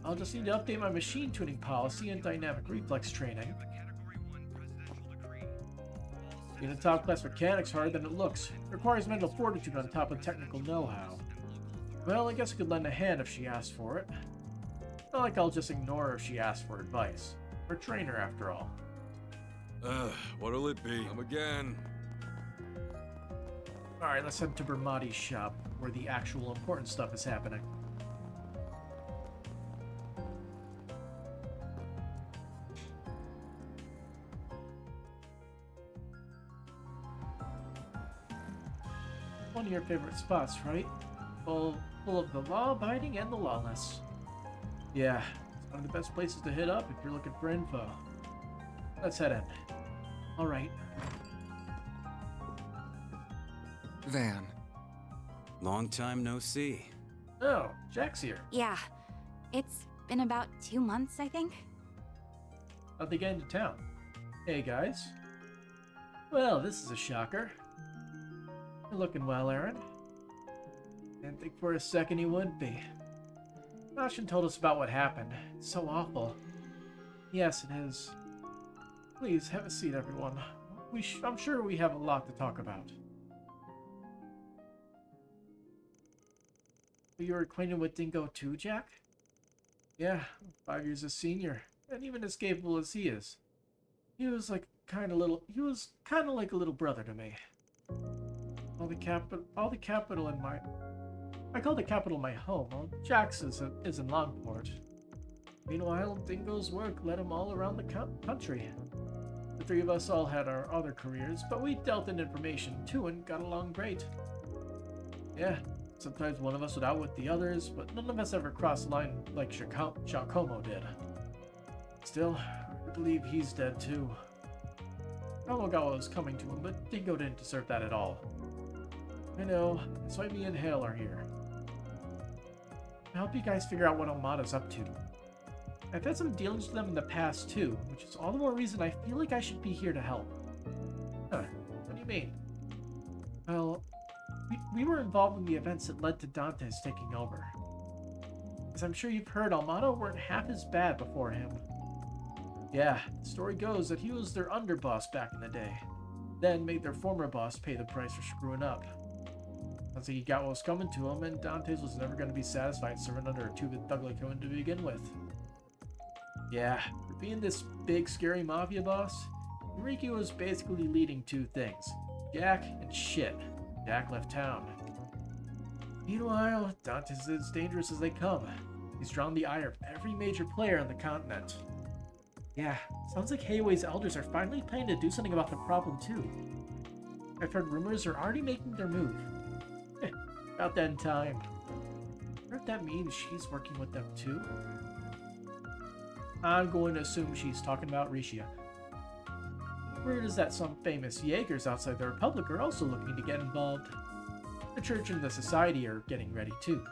Speaker 1: I'll just need to update my machine tuning policy and dynamic reflex training. Being a top-class mechanic's harder than it looks. It requires mental fortitude on top of technical know-how. Well, I guess I could lend a hand if she asked for it. Not like I'll just ignore her if she asks for advice. We're a trainer, after all.
Speaker 4: What'll it be? Come again.
Speaker 1: Alright, let's head to Bermati's shop, where the actual important stuff is happening. One of your favorite spots, right? Full of the law-abiding and the lawless. Yeah, it's one of the best places to hit up if you're looking for info. Let's head in. Alright.
Speaker 8: Van,
Speaker 4: Long time no see.
Speaker 1: Oh, Jack's here.
Speaker 6: Yeah. It's been about 2 months, I think.
Speaker 1: How'd they get into town? Hey, guys. Well, this is a shocker. You're looking well, Aaron. Didn't think for a second he would be. Sebastian told us about what happened. It's so awful. Yes, it is. Please, have a seat, everyone. I'm sure we have a lot to talk about. You're acquainted with Dingo too, Jack? Yeah, 5 years a senior, and even as capable as he is. He was like kind of like a little brother to me. I call the capital my home, while Jack's is in Longport. Meanwhile, Dingo's work led him all around the country. The three of us all had our other careers, but we dealt in information too and got along great. Yeah, sometimes one of us would outwit the others, but none of us ever crossed the line like Giacomo did. Still, I believe he's dead too. Kamigawa was coming to him, but Dingo didn't deserve that at all. I know, that's why me and Hale are here. To help you guys figure out what Almada's up to. I've had some dealings with them in the past too, which is all the more reason I feel like I should be here to help. Huh, what do you mean? Well, we were involved in the events that led to Dante's taking over. As I'm sure you've heard, Almada weren't half as bad before him. Yeah, the story goes that he was their underboss back in the day, then made their former boss pay the price for screwing up. Sounds like he got what was coming to him, and Dante's was never going to be satisfied serving under a two-bit thug like him to begin with. Yeah, for being this big, scary mafia boss, Enrique was basically leading two things: Jack and shit. Jack left town. Meanwhile, Dante's as dangerous as they come. He's drawn the ire of every major player on the continent. Yeah, sounds like Hayway's elders are finally planning to do something about the problem too. I've heard rumors are already making their move. About that in time. I wonder if that means she's working with them too? I'm going to assume she's talking about Rishia. Word is that some famous Jaegers outside the Republic are also looking to get involved. The church and the society are getting ready too.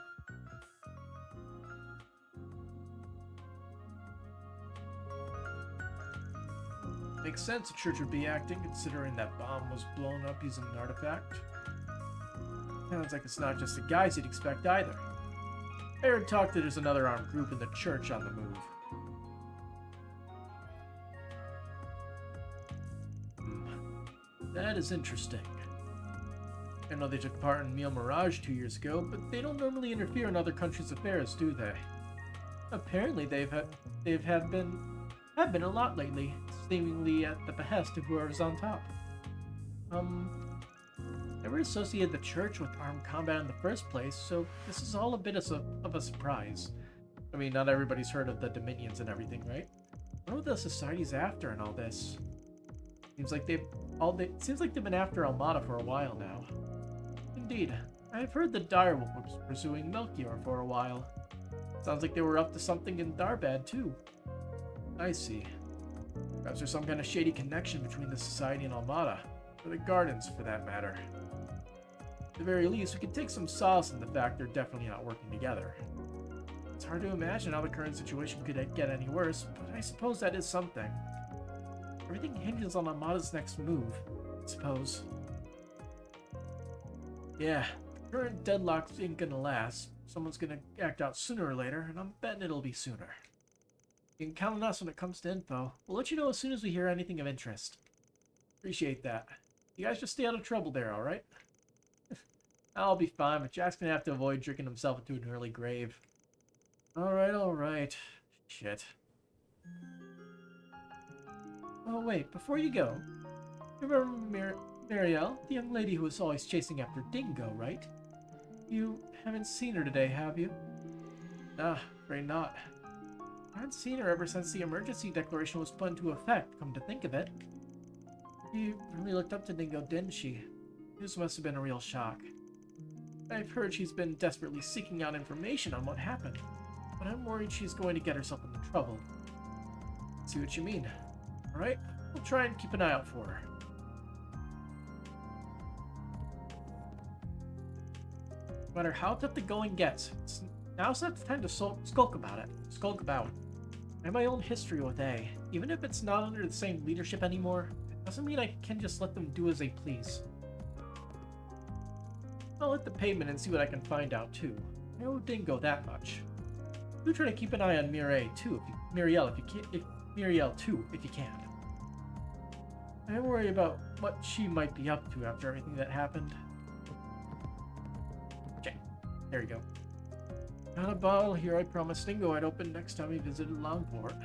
Speaker 1: Makes sense the church would be acting, considering that bomb was blown up using an artifact. Sounds like it's not just the guys you'd expect either. I heard talk that there's another armed group in the church on the move. That is interesting. I know they took part in Meal Mirage 2 years ago, but they don't normally interfere in other countries' affairs, do they? Apparently they've been a lot lately, seemingly at the behest of whoever's on top. Never associated the church with armed combat in the first place, so this is all a bit of a surprise. I mean, not everybody's heard of the Dominions and everything, right? What are the societies after in all this? Seems like they've been after Almada for a while now. Indeed, I've heard the Direwolf was pursuing Melchior for a while. Sounds like they were up to something in Darbad too. I see. Perhaps there's some kind of shady connection between the Society and Almada, or the Gardens for that matter. At the very least, we could take some solace in the fact they're definitely not working together. It's hard to imagine how the current situation could get any worse, but I suppose that is something. Everything hinges on Almada's next move, I suppose. Yeah, the current deadlock ain't gonna last. Someone's gonna act out sooner or later, and I'm betting it'll be sooner. You can count on us when it comes to info. We'll let you know as soon as we hear anything of interest. Appreciate that. You guys just stay out of trouble there, alright? I'll be fine, but Jack's gonna have to avoid drinking himself into an early grave. Alright. Shit. Oh wait, before you go, you remember Marielle, the young lady who was always chasing after Dingo, right? You haven't seen her today, have you? Afraid not. I haven't seen her ever since the emergency declaration was put into effect, come to think of it. She really looked up to Dingo, didn't she? This must have been a real shock. I've heard she's been desperately seeking out information on what happened, but I'm worried she's going to get herself into trouble. See what you mean. Alright, we'll try and keep an eye out for her. No matter how tough the going gets, now's not the time to skulk about it. I have my own history with A. Even if it's not under the same leadership anymore, it doesn't mean I can just let them do as they please. I'll hit the pavement and see what I can find out too. I know it didn't go that much. Do try to keep an eye on Muriel too, if you can. I worry about what she might be up to after everything that happened. Okay, there you go. Got a bottle here I promised Stingo I'd open next time he visited Longport.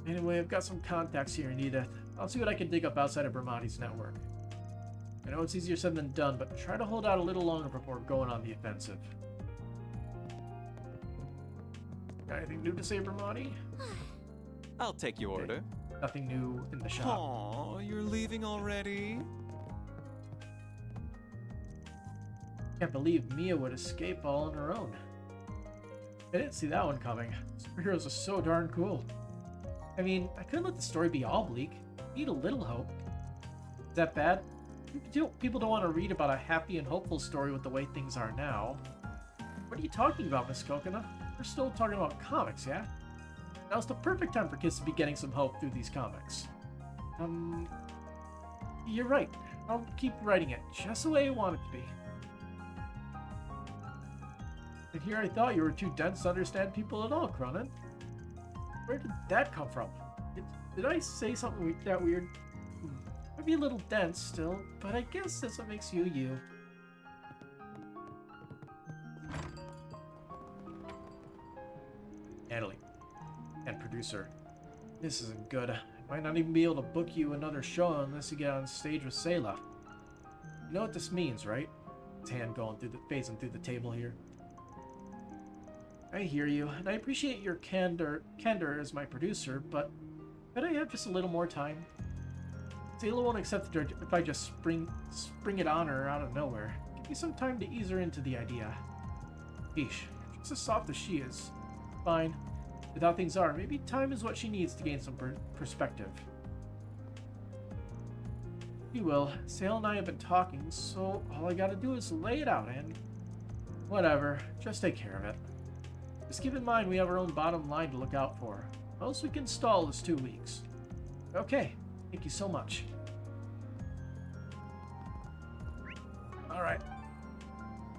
Speaker 1: Anyway, I've got some contacts here in Edith. I'll see what I can dig up outside of Bramati's network. I know it's easier said than done, but try to hold out a little longer before going on the offensive. Got anything new to say, Bramati?
Speaker 4: I'll take your order.
Speaker 1: Nothing new in the shop.
Speaker 4: Aw, you're leaving already?
Speaker 1: Can't believe Mia would escape all on her own. I didn't see that one coming. Superheroes are so darn cool. I mean, I couldn't let the story be all bleak. Need a little hope. Is that bad? People don't want to read about a happy and hopeful story with the way things are now. What are you talking about, Miss Coconut? We're still talking about comics, yeah? Now's the perfect time for kids to be getting some hope through these comics. You're right. I'll keep writing it just the way I want it to be. And here I thought you were too dense to understand people at all, Cronin. Where did that come from? Did I say something that weird? Might be a little dense still, but I guess that's what makes you you. Natalie. And producer. This isn't good. I might not even be able to book you another show unless you get on stage with Sayla. You know what this means, right? His hand phasing through the table here. I hear you, and I appreciate your candor as my producer, but could I have just a little more time? Sayla won't accept it if I just spring it on her out of nowhere. Give me some time to ease her into the idea. Yeesh, just as soft as she is. Fine. With how things are, maybe time is what she needs to gain some perspective. You will. Sayla and I have been talking, so all I gotta do is lay it out, and whatever, just take care of it. Just keep in mind we have our own bottom line to look out for. Most we can stall is 2 weeks. Okay, thank you so much. Alright.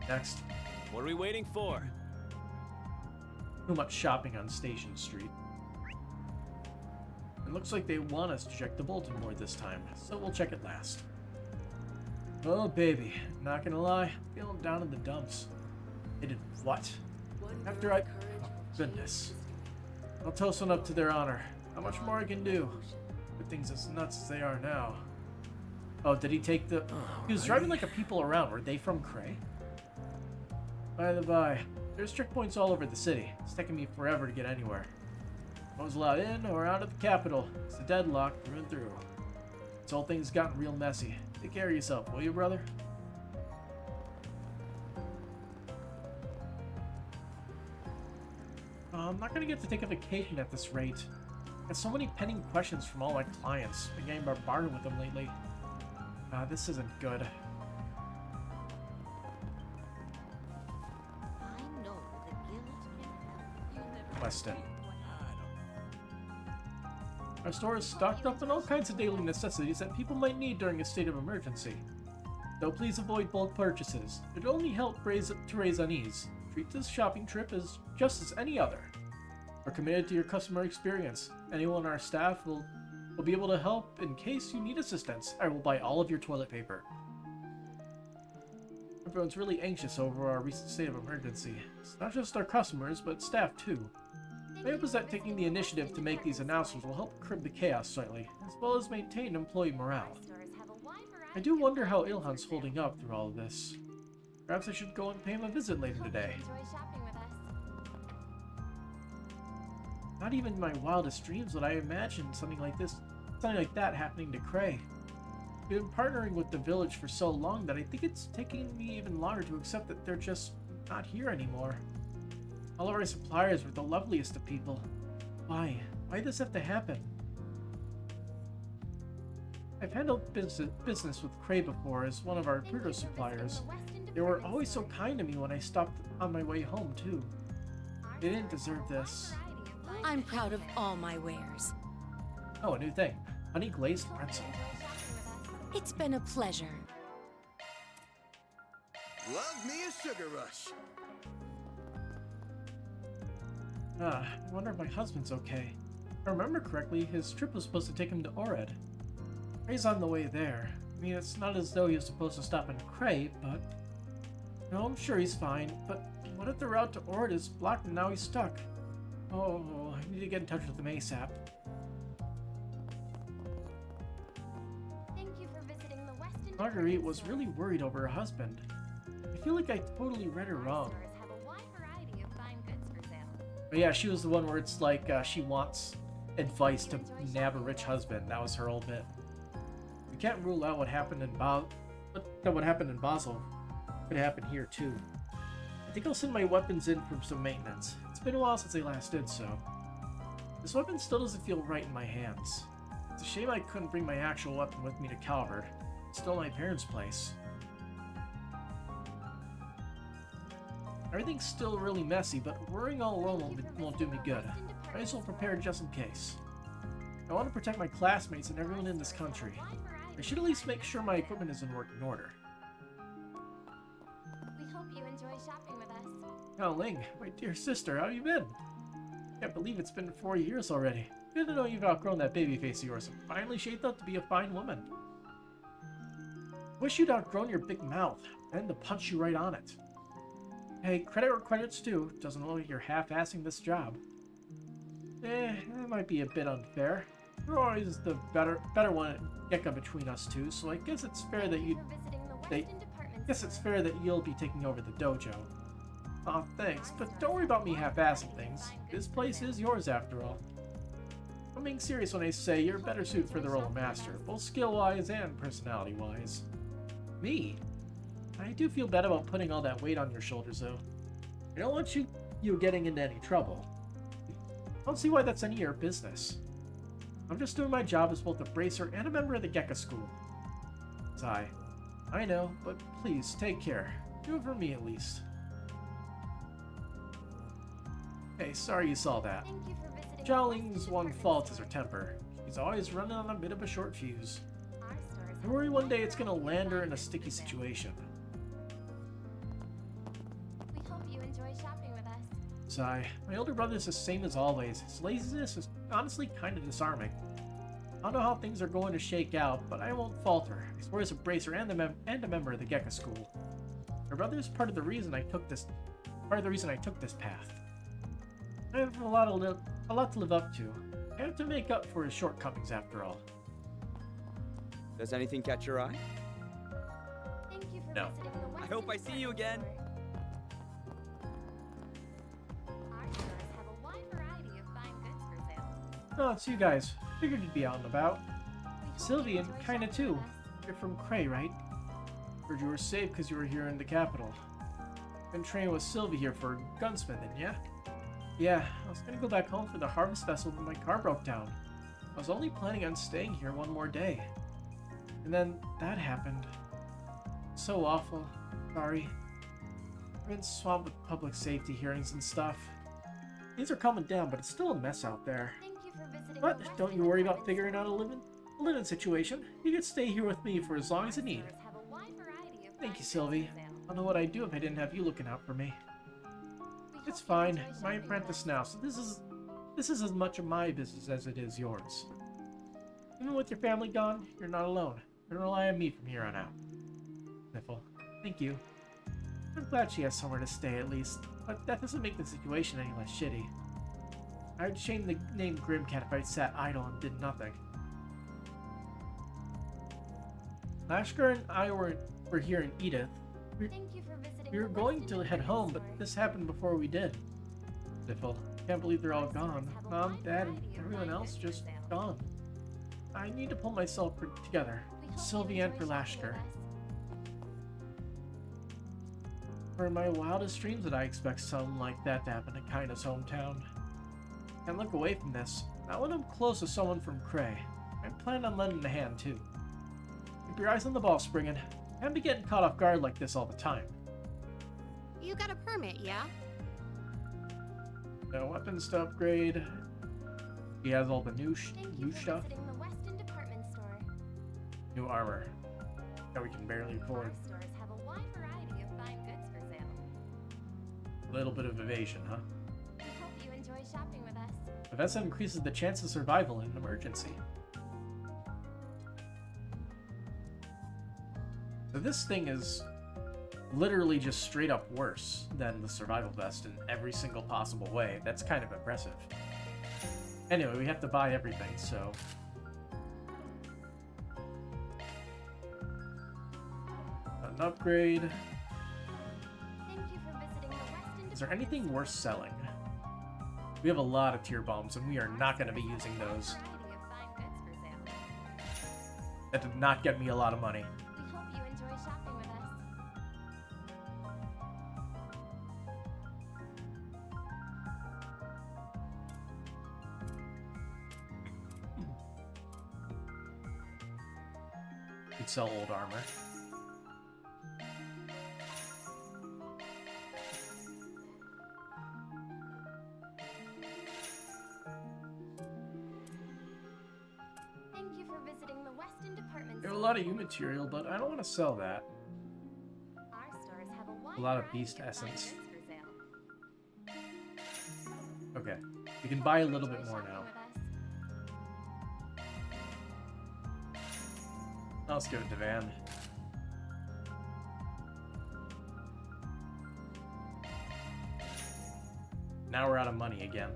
Speaker 1: Next.
Speaker 7: What are we waiting for?
Speaker 1: Too much shopping on Station Street. It looks like they want us to check the bulletin board this time, so we'll check it last. Oh baby, not gonna lie, feeling down in the dumps. They did what? After oh goodness. I'll toast one up to their honor. How much more I can do? With things as nuts as they are now. Oh, did he take the... He was driving like a people around. Were they from Cray? By the by, there's checkpoints all over the city. It's taking me forever to get anywhere. I was allowed in or out of the capital. It's a deadlock through and through. This whole thing's gotten real messy. Take care of yourself, will you, brother? I'm not gonna get to take a vacation at this rate. I got so many pending questions from all my clients. Been getting bombarded with them lately. This isn't good. Weston. Our store is stocked up on all kinds of daily necessities that people might need during a state of emergency. Though please avoid bulk purchases. It'll only help to raise unease. Treat this shopping trip as just as any other. We're committed to your customer experience. Anyone on our staff will be able to help in case you need assistance. I will buy all of your toilet paper. Everyone's really anxious over our recent state of emergency. It's not just our customers, but staff too. My hope is that taking the initiative to make these announcements will help curb the chaos slightly, as well as maintain employee morale. I do wonder how Ilhan's holding up through all of this. Perhaps I should go and pay him a visit later today. Not even in my wildest dreams would I imagine something like that happening to Cray. We've been partnering with the village for so long that I think it's taking me even longer to accept that they're just not here anymore. All of our suppliers were the loveliest of people. Why? Why does this have to happen? I've handled business with Cray before as one of our produce suppliers. They were always so kind to me when I stopped on my way home, too. They didn't deserve this.
Speaker 13: I'm proud of all my wares.
Speaker 1: Oh, a new thing. Honey glazed pretzel.
Speaker 13: It's been a pleasure.
Speaker 14: Love me a sugar rush.
Speaker 1: I wonder if my husband's okay. If I remember correctly, his trip was supposed to take him to Ored. Cray's on the way there. I mean, it's not as though he was supposed to stop in Cray, but... No, I'm sure he's fine, but what if the route to Ored is blocked and now he's stuck? Oh, I need to get in touch with him ASAP.
Speaker 6: Thank you for visiting the Weston
Speaker 1: Marguerite was really worried over her husband. I feel like I totally read her wrong.
Speaker 6: Have a wide variety of fine goods for sale.
Speaker 1: But yeah, she was the one where it's like she wants advice to nab a rich husband. That was her old bit. We can't rule out what happened in what happened in Basel could happen here too. I think I'll send my weapons in for some maintenance. It's been a while since I last did so. This weapon still doesn't feel right in my hands. It's a shame I couldn't bring my actual weapon with me to Calvert. It's still my parents' place. Everything's still really messy, but worrying all alone won't do me good. Might as well prepare just in case. I want to protect my classmates and everyone in this country. I should at least make sure my equipment is in working order.
Speaker 6: We hope you enjoy shopping with us.
Speaker 1: Oh, Ling, my dear sister, how have you been? Can't believe it's been 4 years already. Good to know you've outgrown that baby face of yours and finally shaped up to be a fine woman. Wish you'd outgrown your big mouth, and to punch you right on it. Hey, credit where credit's due. Doesn't look like you're half-assing this job. That might be a bit unfair. You're always the better one at Gekka between us two, so I guess it's fair that you'll be taking over the dojo. Aw, thanks, but don't worry about me half-assing things. This place is yours after all. I'm being serious when I say you're better suited for the role of master, both skill-wise and personality-wise. Me? I do feel bad about putting all that weight on your shoulders, though. I don't want you getting into any trouble. I don't see why that's any of your business. I'm just doing my job as both a bracer and a member of the Gekka School. Sigh. I know, but please, take care. Do it for me, at least. Hey, sorry you saw that.
Speaker 6: Thank you for visiting
Speaker 1: Zhao Ling's one fault is her temper. She's always running on a bit of a short fuse. I worry one day it's gonna land her in a sticky situation.
Speaker 6: We hope you enjoy shopping with us.
Speaker 1: Sigh. My older brother's the same as always. His laziness is honestly kind of disarming. I don't know how things are going to shake out, but I won't falter. I swear as a bracer and a member of the Gekka School. My brother's part of the reason I took this path. I have a lot to live up to. I have to make up for his shortcomings after all.
Speaker 7: Does anything catch your eye?
Speaker 6: Thank you for
Speaker 1: No.
Speaker 6: visiting the
Speaker 7: I
Speaker 6: Weston
Speaker 7: hope I see you again.
Speaker 6: Our stores have a wide variety of fine goods for sale.
Speaker 1: Oh, it's you guys. Figured you'd be out and about.
Speaker 6: We hope
Speaker 1: Sylvie
Speaker 6: you
Speaker 1: and
Speaker 6: enjoy
Speaker 1: kinda
Speaker 6: shopping
Speaker 1: too.
Speaker 6: with us.
Speaker 1: You're from Cray, right? Heard you were safe because you were here in the capital. Been training with Sylvie here for gunsmithing, yeah? Yeah, I was gonna go back home for the harvest festival, but my car broke down. I was only planning on staying here one more day. And then that happened. So awful. Sorry. I've been swamped with public safety hearings and stuff. Things are calming down, but it's still a mess out there.
Speaker 6: Thank you for visiting
Speaker 1: But
Speaker 6: the
Speaker 1: don't
Speaker 6: Weston
Speaker 1: you worry about
Speaker 6: Department
Speaker 1: figuring out a living situation. You can stay here with me for as long as you need.
Speaker 6: stores have a wide variety of
Speaker 1: Thank
Speaker 6: fine
Speaker 1: you,
Speaker 6: goods
Speaker 1: Sylvie.
Speaker 6: for sale.
Speaker 1: I don't know what I'd do if I didn't have you looking out for me.
Speaker 6: We
Speaker 1: It's
Speaker 6: hope you
Speaker 1: fine.
Speaker 6: enjoy
Speaker 1: I'm my
Speaker 6: shopping with
Speaker 1: apprentice
Speaker 6: us.
Speaker 1: now, so this is as much of my business as it is yours. Even with your family gone, you're not alone. You can rely on me from here on out. Sniffle. Thank you. I'm glad she has somewhere to stay at least, but that doesn't make the situation any less shitty. I'd shame the name Grimcat if I sat idle and did nothing. Lashkar and I were here in Edith.
Speaker 6: Thank you for visiting
Speaker 1: We were
Speaker 6: the
Speaker 1: going
Speaker 6: Weston
Speaker 1: to head
Speaker 6: Department
Speaker 1: home, but
Speaker 6: Store.
Speaker 1: this happened before we did. Sniffle. Can't believe they're all gone. Mom, Dad, and everyone else just gone. I need to pull myself together.
Speaker 6: We hope you
Speaker 1: Sylvie and
Speaker 6: enjoy
Speaker 1: for
Speaker 6: shopping with
Speaker 1: Lashkar.
Speaker 6: us.
Speaker 1: For my wildest dreams did I expect something like that to happen in Kaina's hometown. Can't look away from this. Not when I'm close to someone from Cray. I plan on lending a hand too. Keep your eyes on the ball, Springin. Can't be getting caught off guard like this all the time.
Speaker 2: You got a permit, yeah?
Speaker 1: No weapons to upgrade. He has all the new stuff.
Speaker 6: Visiting the Weston department store.
Speaker 1: New armor that we can barely afford.
Speaker 6: Our stores have a wide variety of fine goods for sale.
Speaker 1: A little bit of evasion, huh?
Speaker 6: We hope you enjoy shopping with us.
Speaker 1: But that increases the chance of survival in an emergency. So this thing is literally just straight up worse than the survival vest in every single possible way. That's kind of impressive. Anyway, we have to buy everything, so... An upgrade.
Speaker 6: Thank you for visiting the Weston.
Speaker 1: Is there anything worth selling? We have a lot of tier bombs, and we are not going to be using those.
Speaker 6: Variety of fine goods for sale.
Speaker 1: That did not get me a lot of money.
Speaker 6: We hope you enjoy shopping with us.
Speaker 1: Could sell old armor.
Speaker 6: Thank you for visiting the Weston department
Speaker 1: We have a
Speaker 6: store.
Speaker 1: lot of U material, but I don't want to sell that.
Speaker 6: Our stores have a wide
Speaker 1: A lot of
Speaker 6: variety
Speaker 1: beast
Speaker 6: fine
Speaker 1: essence.
Speaker 6: goods for sale.
Speaker 1: Okay. We can buy a little bit
Speaker 6: Enjoy
Speaker 1: more
Speaker 6: shopping
Speaker 1: now.
Speaker 6: with us.
Speaker 1: Let's give it to Van. Now we're out of money again.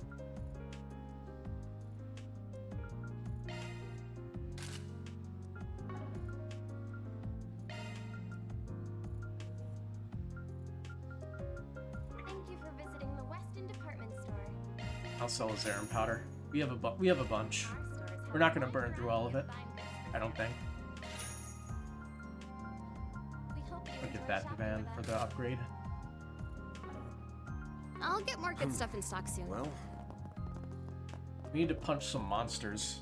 Speaker 6: Thank you for visiting the Weston department store.
Speaker 1: I'll sell a Zarin powder. We have a bunch.
Speaker 6: Our stores have
Speaker 1: We're not
Speaker 6: a
Speaker 1: gonna
Speaker 6: wide
Speaker 1: burn through all of
Speaker 6: variety
Speaker 1: it.
Speaker 6: fine goods for
Speaker 1: I don't think.
Speaker 6: We hope you
Speaker 1: I'll give
Speaker 6: enjoy
Speaker 1: that to
Speaker 6: shopping
Speaker 1: Van
Speaker 6: with
Speaker 1: for
Speaker 6: us.
Speaker 1: the upgrade.
Speaker 2: I'll get more good stuff in stock soon.
Speaker 11: Well,
Speaker 1: We need to punch some monsters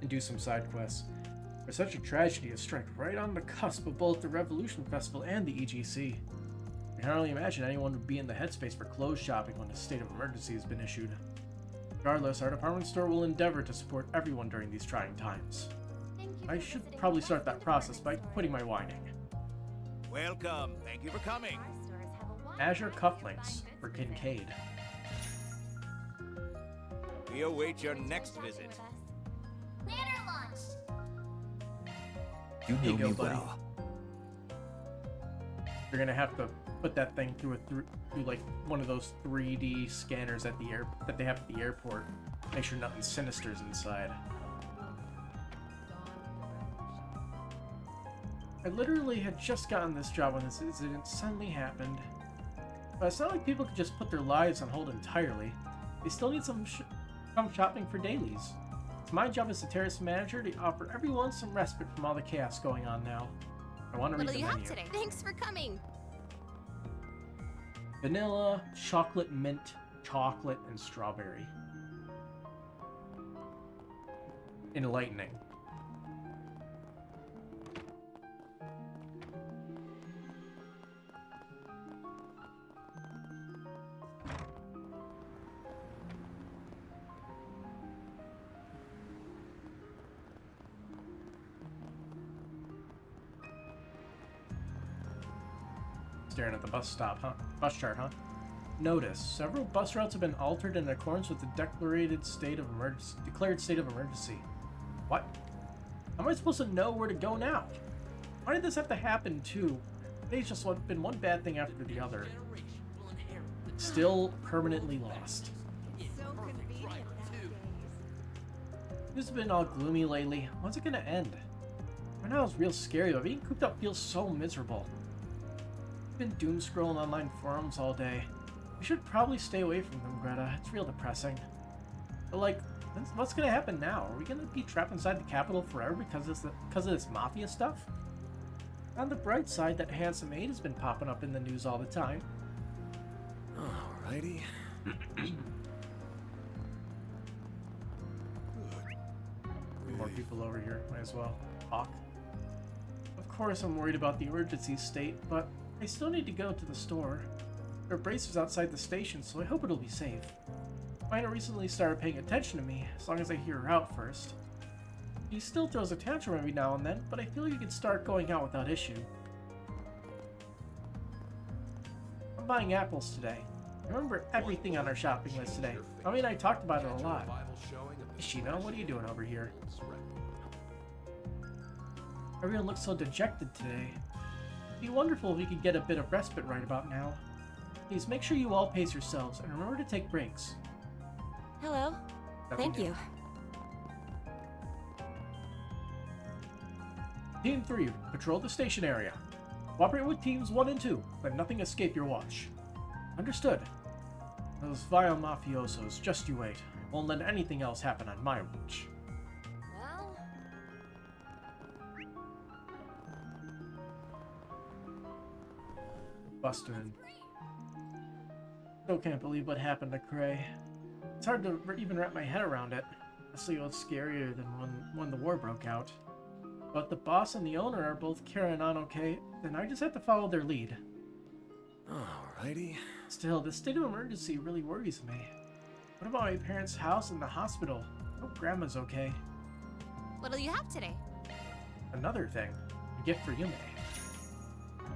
Speaker 1: and do some side quests. For such a tragedy has struck right on the cusp of both the Revolution Festival and the EGC. I can hardly imagine anyone would be in the headspace for clothes shopping when a state of emergency has been issued. Regardless, our department store will endeavor to support everyone during these trying times.
Speaker 6: Thank you
Speaker 1: I
Speaker 6: for
Speaker 1: should
Speaker 6: visiting
Speaker 1: probably
Speaker 6: the
Speaker 1: start that
Speaker 6: Weston
Speaker 1: process by
Speaker 6: department store.
Speaker 1: quitting my whining.
Speaker 3: Welcome. Thank you for coming.
Speaker 6: Our stores have a wide
Speaker 1: Azure
Speaker 6: variety of
Speaker 1: cufflinks
Speaker 6: fine
Speaker 1: for
Speaker 6: goods sale.
Speaker 1: Kincaid.
Speaker 3: We await your
Speaker 6: Enjoy
Speaker 3: next
Speaker 6: shopping
Speaker 3: visit.
Speaker 6: with us. Banner launch.
Speaker 4: You
Speaker 1: Here you
Speaker 4: know
Speaker 1: go,
Speaker 4: me
Speaker 1: buddy.
Speaker 4: well.
Speaker 1: You're gonna have to put that thing through like one of those 3D scanners at the that they have at the airport. Make sure nothing sinister's inside. I literally had just gotten this job when this incident suddenly happened. But it's not like people could just put their lives on hold entirely. They still need some come shopping for dailies. It's my job as the terrace manager to offer everyone some respite from all the chaos going on now. I want to read
Speaker 2: What'll
Speaker 1: the
Speaker 2: you
Speaker 1: menu.
Speaker 2: have today? Thanks for coming.
Speaker 1: Vanilla, chocolate mint, chocolate, and strawberry. Enlightening. Staring at the bus stop, huh? Bus chart, huh? Notice, several bus routes have been altered in accordance with the declared state of emergency. What? How am I supposed to know where to go now? Why did this have to happen too? Today's just been one bad thing after the other. Still permanently lost.
Speaker 12: So convenient nowadays.
Speaker 1: This has been all gloomy lately. When's it gonna end? Right now it's real scary, but being cooped up feels so miserable. I've been doom scrolling online forums all day. We should probably stay away from them, Greta. It's real depressing. But like, what's gonna happen now? Are we gonna be trapped inside the Capitol forever because of this mafia stuff? On the bright side, that handsome maid has been popping up in the news all the time.
Speaker 11: alrighty.
Speaker 1: More people over here, might as well talk. Of course I'm worried about the emergency state, but I still need to go to the store. There are bracers outside the station, so I hope it'll be safe. Mina recently started paying attention to me, as long as I hear her out first. She still throws a tantrum every now and then, but I feel like you can start going out without issue. I'm buying apples today. I remember everything on our shopping list today. Mommy and I talked about it a lot. Ishino, what are you doing over here? Everyone looks so dejected today. It'd be wonderful if we could get a bit of respite right about now. Please make sure you all pace yourselves, and remember to take breaks.
Speaker 10: Hello. Thank you.
Speaker 1: Team 3, patrol the station area. Cooperate with teams 1 and 2. Let nothing escape your watch. Understood. Those vile mafiosos, just you wait. I won't let anything else happen on my watch.
Speaker 2: Well...
Speaker 1: Busted. Still can't believe what happened to Cray. It's hard to even wrap my head around it. Honestly, it was scarier than when the war broke out. But the boss and the owner are both carrying on okay, then I just have to follow their lead.
Speaker 5: Alrighty.
Speaker 1: Still, this state of emergency really worries me. What about my parents' house and the hospital? I hope Grandma's okay.
Speaker 2: What'll you have today?
Speaker 1: Another thing. A gift for Yume.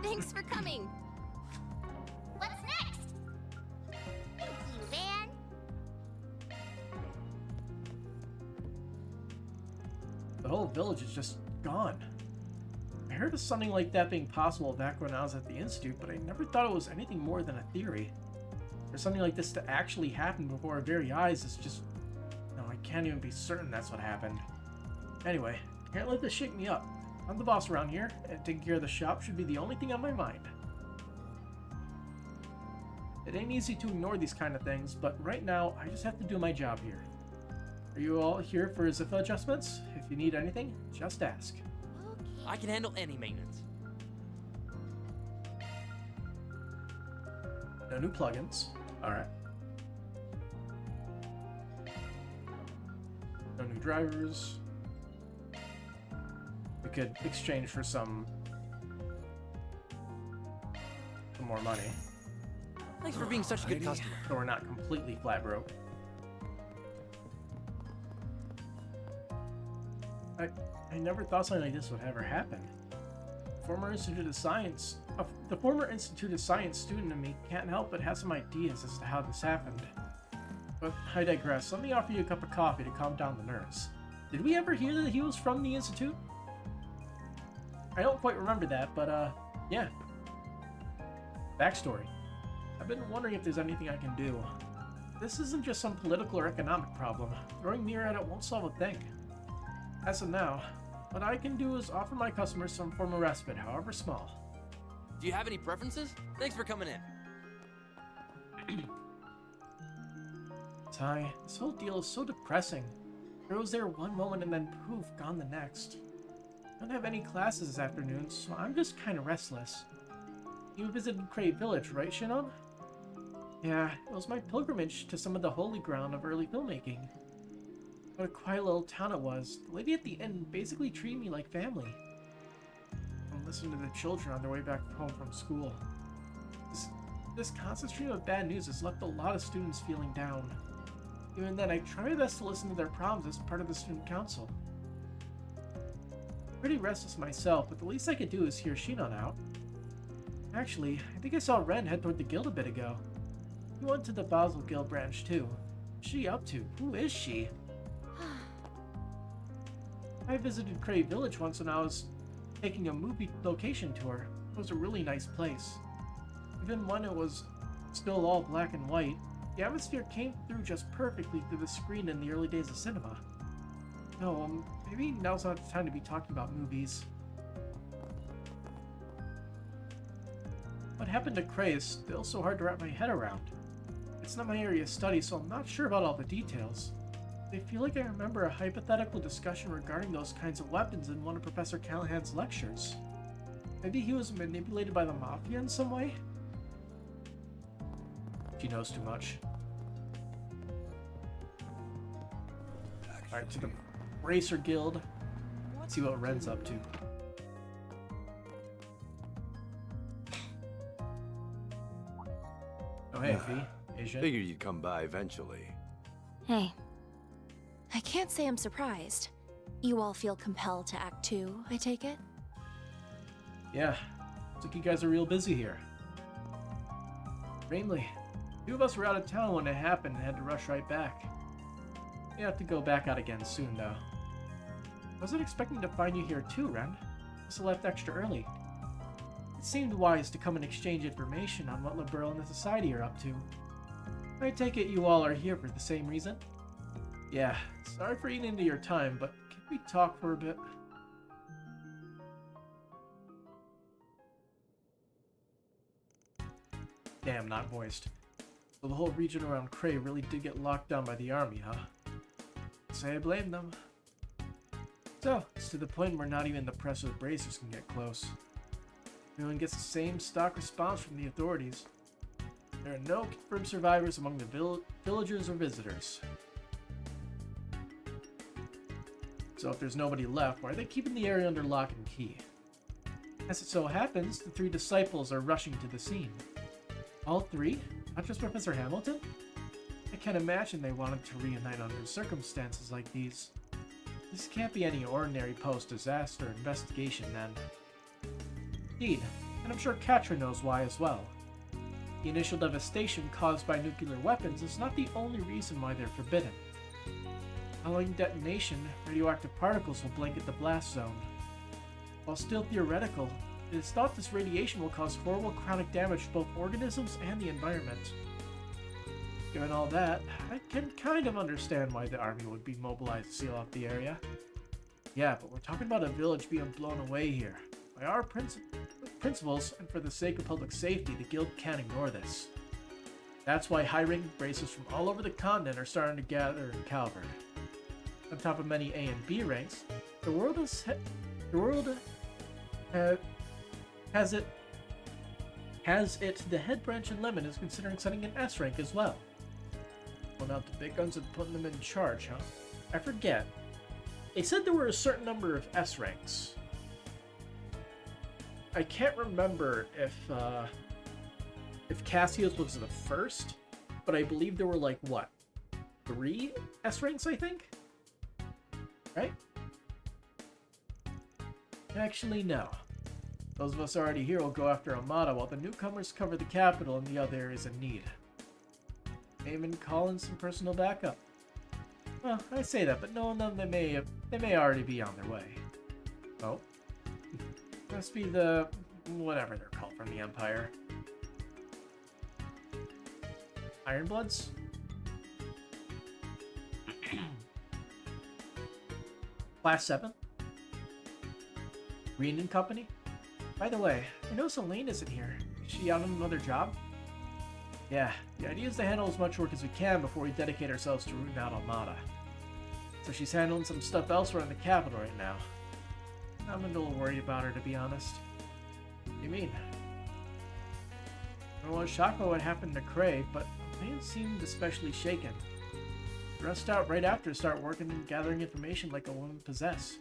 Speaker 2: Thanks for coming. What's next? Thank you, Van.
Speaker 1: The whole village is just gone. I heard of something like that being possible back when I was at the Institute, but I never thought it was anything more than a theory. For something like this to actually happen before our very eyes is just... No, I can't even be certain that's what happened. Anyway, can't let this shake me up. I'm the boss around here, and taking care of the shop should be the only thing on my mind. It ain't easy to ignore these kind of things, but right now, I just have to do my job here. Are you all here for Zipha adjustments? If you need anything, just ask.
Speaker 9: I can handle any maintenance.
Speaker 1: No new plugins. Alright. No new drivers. We could exchange for some more money.
Speaker 9: Thanks for being such a good customer.
Speaker 1: So we're not completely flat broke. I never thought something like this would ever happen. The former Institute of Science student in me can't help but have some ideas as to how this happened. But I digress. Let me offer you a cup of coffee to calm down the nerves. Did we ever hear that he was from the Institute? I don't quite remember that, but yeah. Backstory. I've been wondering if there's anything I can do. This isn't just some political or economic problem. Throwing mirror at it won't solve a thing. As of now, what I can do is offer my customers some form of respite, however small.
Speaker 9: Do you have any preferences? Thanks for coming in.
Speaker 1: Tai, this whole deal is so depressing. I was there one moment and then poof, gone the next. I don't have any classes this afternoon, so I'm just kind of restless. You visited Crave Village, right, Shinon? Yeah, it was my pilgrimage to some of the holy ground of early filmmaking. What a quiet little town it was. The lady at the inn basically treated me like family. And listened to the children on their way back home from school. This constant stream of bad news has left a lot of students feeling down. Even then, I try my best to listen to their problems as part of the student council. I'm pretty restless myself, but the least I could do is hear Shinon out. Actually, I think I saw Ren head toward the guild a bit ago. He went to the Basel Guild branch too. What's she up to? Who is she? I visited Crave Village once when I was taking a movie location tour. It was a really nice place. Even when it was still all black and white, the atmosphere came through just perfectly through the screen in the early days of cinema. No, maybe now's not the time to be talking about movies. What happened to Cray is still so hard to wrap my head around. It's not my area of study, so I'm not sure about all the details. I feel like I remember a hypothetical discussion regarding those kinds of weapons in one of Professor Callahan's lectures. Maybe he was manipulated by the Mafia in some way? She knows too much. Alright, to the Racer Guild. Let's see what Ren's up to. Oh, hey, V. Asian.
Speaker 15: Figured you'd come by eventually.
Speaker 13: Hey. I can't say I'm surprised. You all feel compelled to act too, I take it?
Speaker 1: Yeah. Looks like you guys are real busy here. Namely, two of us were out of town when it happened and had to rush right back. We have to go back out again soon, though. I wasn't expecting to find you here too, Ren. Just left extra early. It seemed wise to come and exchange information on what Liberal and the Society are up to. I take it you all are here for the same reason? Yeah, sorry for eating into your time, but can we talk for a bit? Damn, not voiced. So the whole region around Cray really did get locked down by the army, huh? Say I blame them. So, it's to the point where not even the press or bracers can get close. Everyone gets the same stock response from the authorities. There are no confirmed survivors among the villagers or visitors. So if there's nobody left, why are they keeping the area under lock and key? As it so happens, the three disciples are rushing to the scene. All three? Not just Professor Hamilton? I can't imagine they wanted to reunite under circumstances like these. This can't be any ordinary post-disaster investigation then. Indeed, and I'm sure Katra knows why as well. The initial devastation caused by nuclear weapons is not the only reason why they're forbidden. Following detonation, radioactive particles will blanket the blast zone. While still theoretical, it is thought this radiation will cause horrible chronic damage to both organisms and the environment. Given all that, I can kind of understand why the army would be mobilized to seal off the area. Yeah, but we're talking about a village being blown away here. By our principles, and for the sake of public safety, the guild can't ignore this. That's why high-ranking bracers from all over the continent are starting to gather in Calvert. On top of many A and B ranks, the world has it the head branch in Lemon is considering setting an S rank as well. Well, now the big guns and putting them in charge, huh? I forget. They said there were a certain number of S ranks. I can't remember if Cassio's was the first, but I believe there were like what, 3 S ranks, I think? Right? Actually, no. Those of us already here will go after Armada while the newcomers cover the capital and the other areas in need. Aim call in some personal backup. Well, I say that, but knowing them, they may already be on their way. Oh. Must be the whatever they're called from the Empire. Ironbloods? Class 7? Green and Company? By the way, I know Selene isn't here. Is she out on another job? Yeah, the idea is to handle as much work as we can before we dedicate ourselves to rooting out Armada. So she's handling some stuff elsewhere in the capital right now. I'm a little worried about her, to be honest. What do you mean? I was shocked by what happened to Cray, but they seemed especially shaken. Dressed out right after to start working and gathering information like a woman possessed.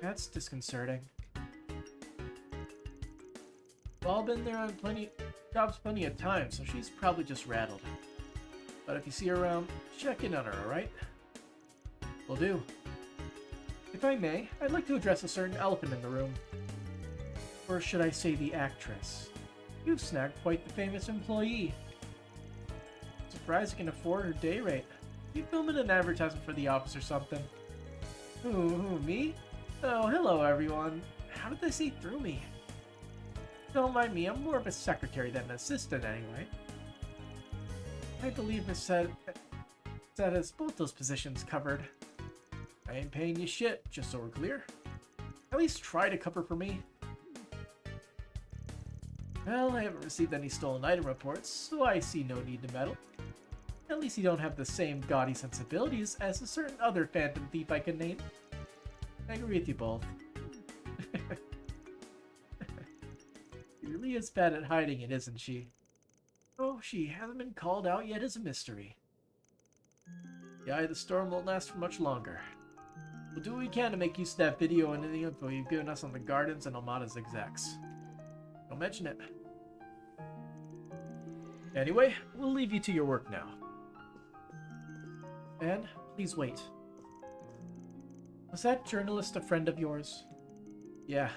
Speaker 1: That's disconcerting. We've all been there on jobs plenty of times, so she's probably just rattled. But if you see her around, check in on her, alright? Will do. If I may, I'd like to address a certain elephant in the room. Or should I say the actress? You've snagged quite the famous employee. Surprised you can afford her day rate. You filming an advertisement for the office or something? Who, me? Oh, hello everyone. How did they see through me? Don't mind me, I'm more of a secretary than an assistant anyway. I believe Miss Set has both those positions covered. I ain't paying you shit, just so we're clear. At least try to cover for me. Well, I haven't received any stolen item reports, so I see no need to meddle. At least you don't have the same gaudy sensibilities as a certain other phantom thief I can name. I agree with you both. She really is bad at hiding it, isn't she? Oh, she hasn't been called out yet as a mystery. The eye of the storm won't last for much longer. We'll do what we can to make use of that video and any info you've given us on the Gardens and Armada's execs. Don't mention it. Anyway, we'll leave you to your work now. And please wait. Was that journalist a friend of yours? Yeah,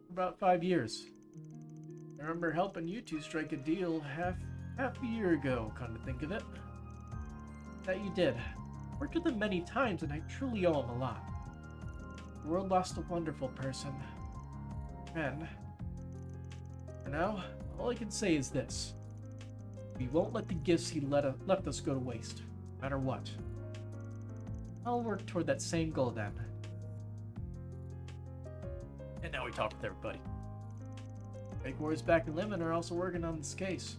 Speaker 1: for about 5 years. I remember helping you two strike a deal half a year ago, come to think of it. That you did. Worked with him many times, and I truly owe him a lot. The world lost a wonderful person. And for now, all I can say is this. We won't let the gifts he left us go to waste, no matter what. I'll work toward that same goal then. And now we talk with everybody. Fake Warriors back in Lemon are also working on this case.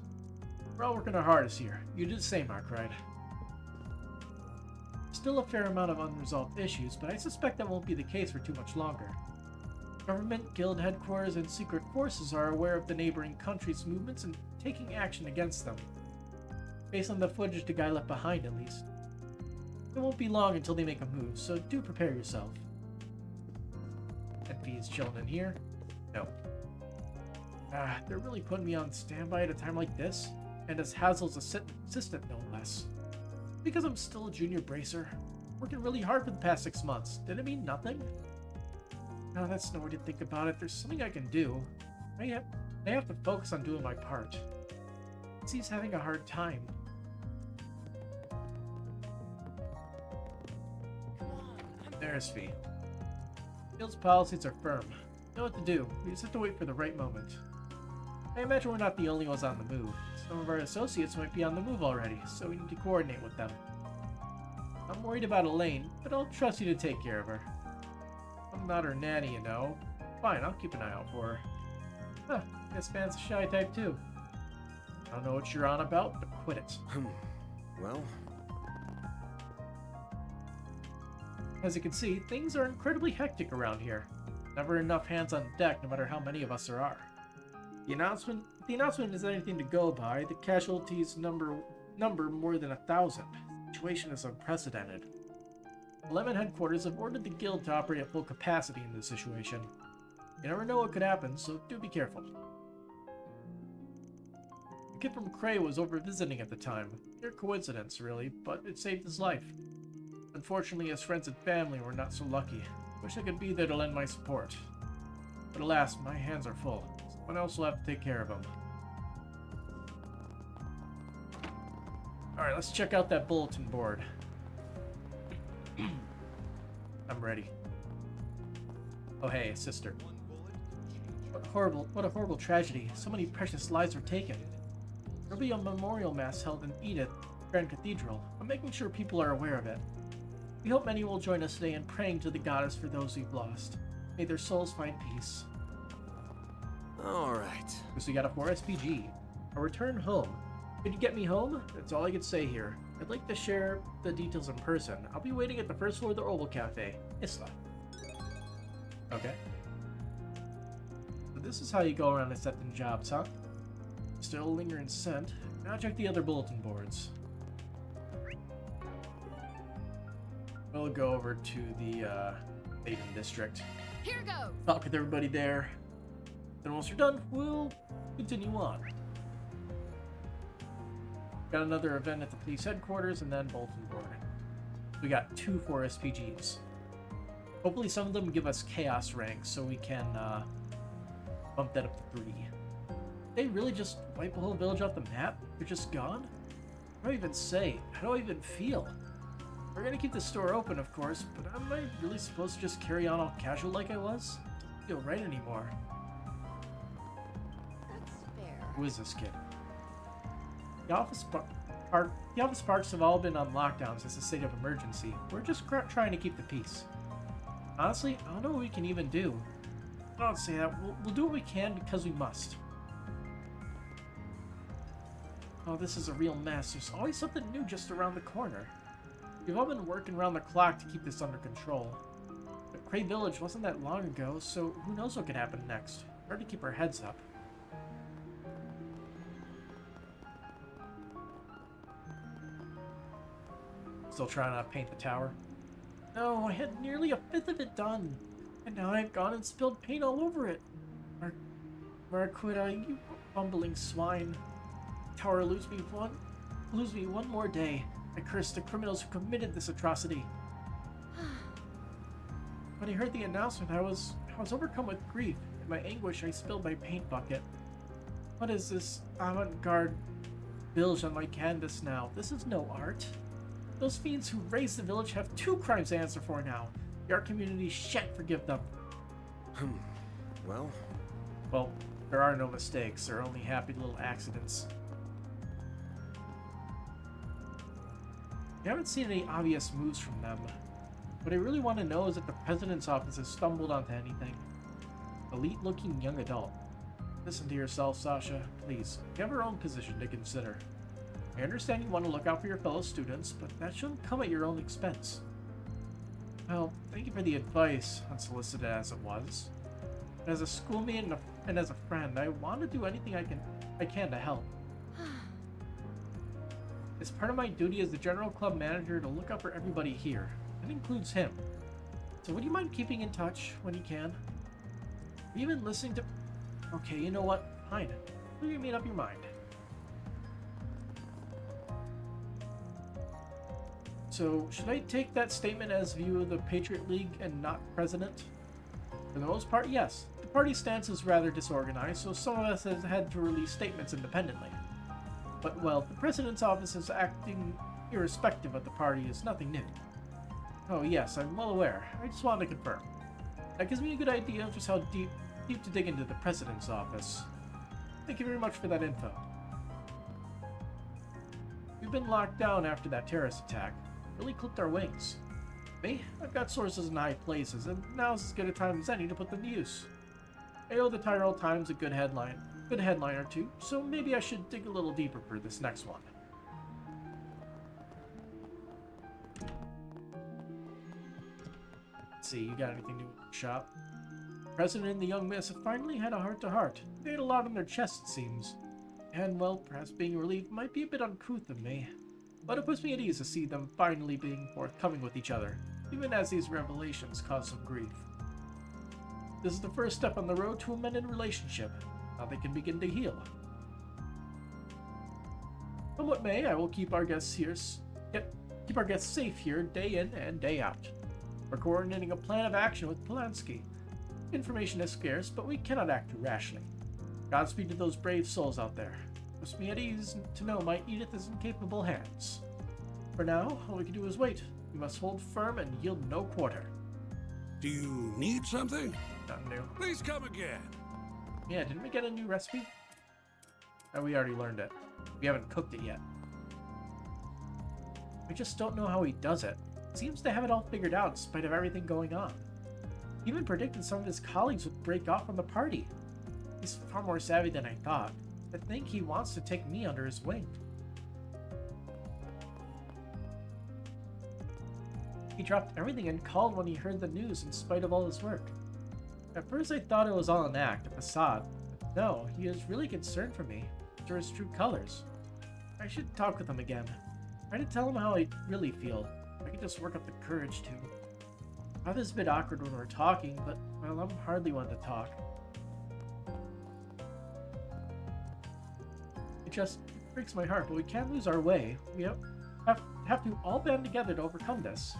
Speaker 1: We're all working our hardest here. You do the same, Arkwright. Still a fair amount of unresolved issues, but I suspect that won't be the case for too much longer. Government, guild headquarters, and secret forces are aware of the neighboring country's movements and taking action against them. Based on the footage the guy left behind, at least. It won't be long until they make a move, so do prepare yourself. FP is chilling in here? No. They're really putting me on standby at a time like this, and as Hazel's assistant, no less. Because I'm still a junior bracer, working really hard for the past 6 months. Did it mean nothing? No, that's no way to think about it. There's something I can do. I have to focus on doing my part. He's having a hard time. There's Fee. Guild's policies are firm. Know what to do. We just have to wait for the right moment. I imagine we're not the only ones on the move. Some of our associates might be on the move already, so we need to coordinate with them. I'm worried about Elaine, but I'll trust you to take care of her. I'm not her nanny, you know. Fine, I'll keep an eye out for her. Huh, guess Van's a shy type too. I don't know what you're on about, but quit it.
Speaker 5: Well...
Speaker 1: As you can see, things are incredibly hectic around here. Never enough hands on deck, no matter how many of us there are. If the announcement is anything to go by, the casualties number more than 1,000. The situation is unprecedented. Lemon headquarters have ordered the guild to operate at full capacity in this situation. You never know what could happen, so do be careful. The kid from Cray was over visiting at the time. Mere coincidence, really, but it saved his life. Unfortunately, his friends and family were not so lucky. Wish I could be there to lend my support. But alas, my hands are full. Someone else will have to take care of him. Alright, let's check out that bulletin board. I'm ready. Oh hey, sister. What a horrible tragedy. So many precious lives were taken. There'll be a memorial mass held in Edith, Grand Cathedral. I'm making sure people are aware of it. We hope many will join us today in praying to the goddess for those we've lost. May their souls find peace.
Speaker 5: Alright.
Speaker 1: So we got a 4 SPG. A return home. Could you get me home? That's all I could say here. I'd like to share the details in person. I'll be waiting at the first floor of the Oval Cafe. Isla. Okay. So this is how you go around accepting jobs, huh? Still a lingering scent. Now check the other bulletin boards. We'll go over to the Maiden District.
Speaker 6: Here goes.
Speaker 1: Talk with everybody there. Then once you're done, we'll continue on. Got another event at the police headquarters and then bulletin board. We got 2 4 SPGs. Hopefully some of them give us chaos ranks so we can bump that up to 3. They really just wipe a whole village off the map? They're just gone? What do I even say? How do I even feel? We're gonna keep the store open, of course, but am I really supposed to just carry on all casual like I was? Doesn't feel right anymore.
Speaker 6: That's fair.
Speaker 1: Who is this kid? The office parks have all been on lockdown since the state of emergency. We're just trying to keep the peace. Honestly, I don't know what we can even do. Don't say that. We'll do what we can because we must. Oh, this is a real mess. There's always something new just around the corner. We've all been working around the clock to keep this under control. But Cray Village wasn't that long ago, so who knows what could happen next. Hard to keep our heads up. Still trying to paint the tower? No, I had nearly 1/5 of it done. And now I've gone and spilled paint all over it. Marquita, you bumbling swine. tower lose me one more day. I curse the criminals who committed this atrocity. When I heard the announcement, I was overcome with grief. In my anguish, I spilled my paint bucket. What is this avant-garde bilge on my canvas now? This is no art. Those fiends who raised the village have 2 crimes to answer for now. The art community shan't forgive them.
Speaker 5: Well,
Speaker 1: there are no mistakes. There are only happy little accidents. I haven't seen any obvious moves from them. What I really want to know is if the president's office has stumbled onto anything. Elite-looking young adult. Listen to yourself, Sasha. Please, you have your own position to consider. I understand you want to look out for your fellow students, but that shouldn't come at your own expense. Well, thank you for the advice, unsolicited as it was. As a schoolmate and as a friend, I want to do anything I can to help. It's part of my duty as the general club manager to look out for everybody here. That includes him. So would you mind keeping in touch when you can? Even listening to... Okay, you know what? Fine. Will you made up your mind? So, should I take that statement as view of the Patriot League and not president? For the most part, yes. The party stance is rather disorganized, so some of us have had to release statements independently. But, well, the president's office is acting irrespective of the party is nothing new. Oh yes, I'm well aware. I just wanted to confirm. That gives me a good idea of just how deep to dig into the president's office. Thank you very much for that info. We've been locked down after that terrorist attack. Really clipped our wings. Me? I've got sources in high places, and now's as good a time as any to put them to use. I owe the Tyrell Times a good headline or two, so maybe I should dig a little deeper for this next one. Let's see, you got anything new in the shop? The President and the young miss have finally had a heart-to-heart. They had a lot on their chest, it seems. And, well, perhaps being relieved might be a bit uncouth of me. But it puts me at ease to see them finally being forthcoming with each other, even as these revelations cause some grief. This is the first step on the road to a mended relationship. Now they can begin to heal. Come what may, I will keep our guests safe here day in and day out. We're coordinating a plan of action with Polanski. Information is scarce, but we cannot act too rashly. Godspeed to those brave souls out there. Puts me at ease to know my Edith is in capable hands. For now, all we can do is wait. We must hold firm and yield no quarter.
Speaker 15: Do you need something?
Speaker 1: Nothing new.
Speaker 15: Please come again.
Speaker 1: Yeah, didn't we get a new recipe? Oh, we already learned it. We haven't cooked it yet. I just don't know how he does it. Seems to have it all figured out in spite of everything going on. He even predicted some of his colleagues would break off from the party. He's far more savvy than I thought. I think he wants to take me under his wing. He dropped everything and called when he heard the news in spite of all his work. At first I thought it was all an act, a facade. But no, he is really concerned for me. These are his true colors. I should talk with him again. Try to tell him how I really feel. I can just work up the courage to. I thought it's a bit awkward when we're talking, but, well, I'm hardly one to talk. It just breaks my heart, but we can't lose our way. We have to all band together to overcome this.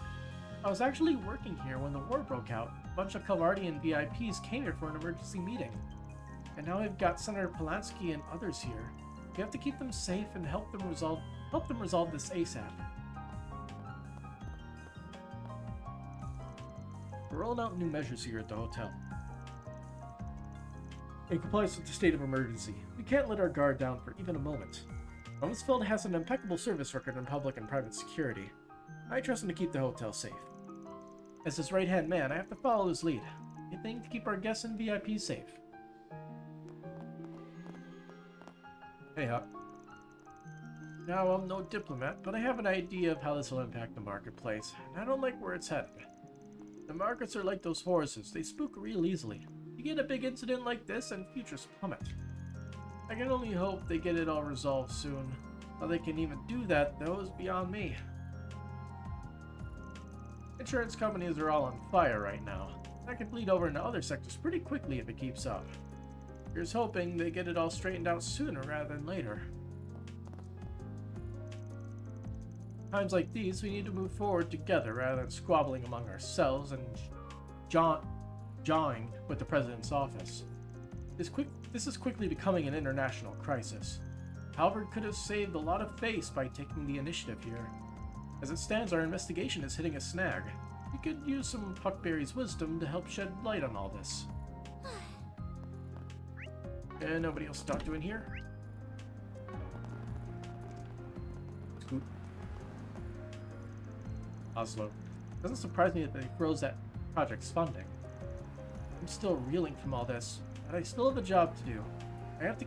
Speaker 1: I was actually working here when the war broke out. A bunch of Kalvardian VIPs came here for an emergency meeting. And now we've got Senator Polanski and others here. We have to keep them safe and help them resolve this ASAP. We're rolling out new measures here at the hotel. In compliance with the state of emergency, we can't let our guard down for even a moment. Rumsfeld has an impeccable service record in public and private security. I trust him to keep the hotel safe. As his right-hand man, I have to follow his lead. Anything to keep our guests and VIPs safe. Hey, Huck. Now, I'm no diplomat, but I have an idea of how this will impact the marketplace, and I don't like where it's headed. The markets are like those horses, they spook real easily. You get a big incident like this and futures plummet. I can only hope they get it all resolved soon. How they can even do that, though, is beyond me. Insurance companies are all on fire right now. That could bleed over into other sectors pretty quickly if it keeps up. Here's hoping they get it all straightened out sooner rather than later. Times like these, we need to move forward together rather than squabbling among ourselves and jawing with the President's office. This is quickly becoming an international crisis. Halvard could have saved a lot of face by taking the initiative here. As it stands, our investigation is hitting a snag. We could use some Puckberry's wisdom to help shed light on all this. And nobody else to talk to in here? Scoot. Oslo. Doesn't surprise me that they froze that project's funding. I'm still reeling from all this, but I still have a job to do. I have to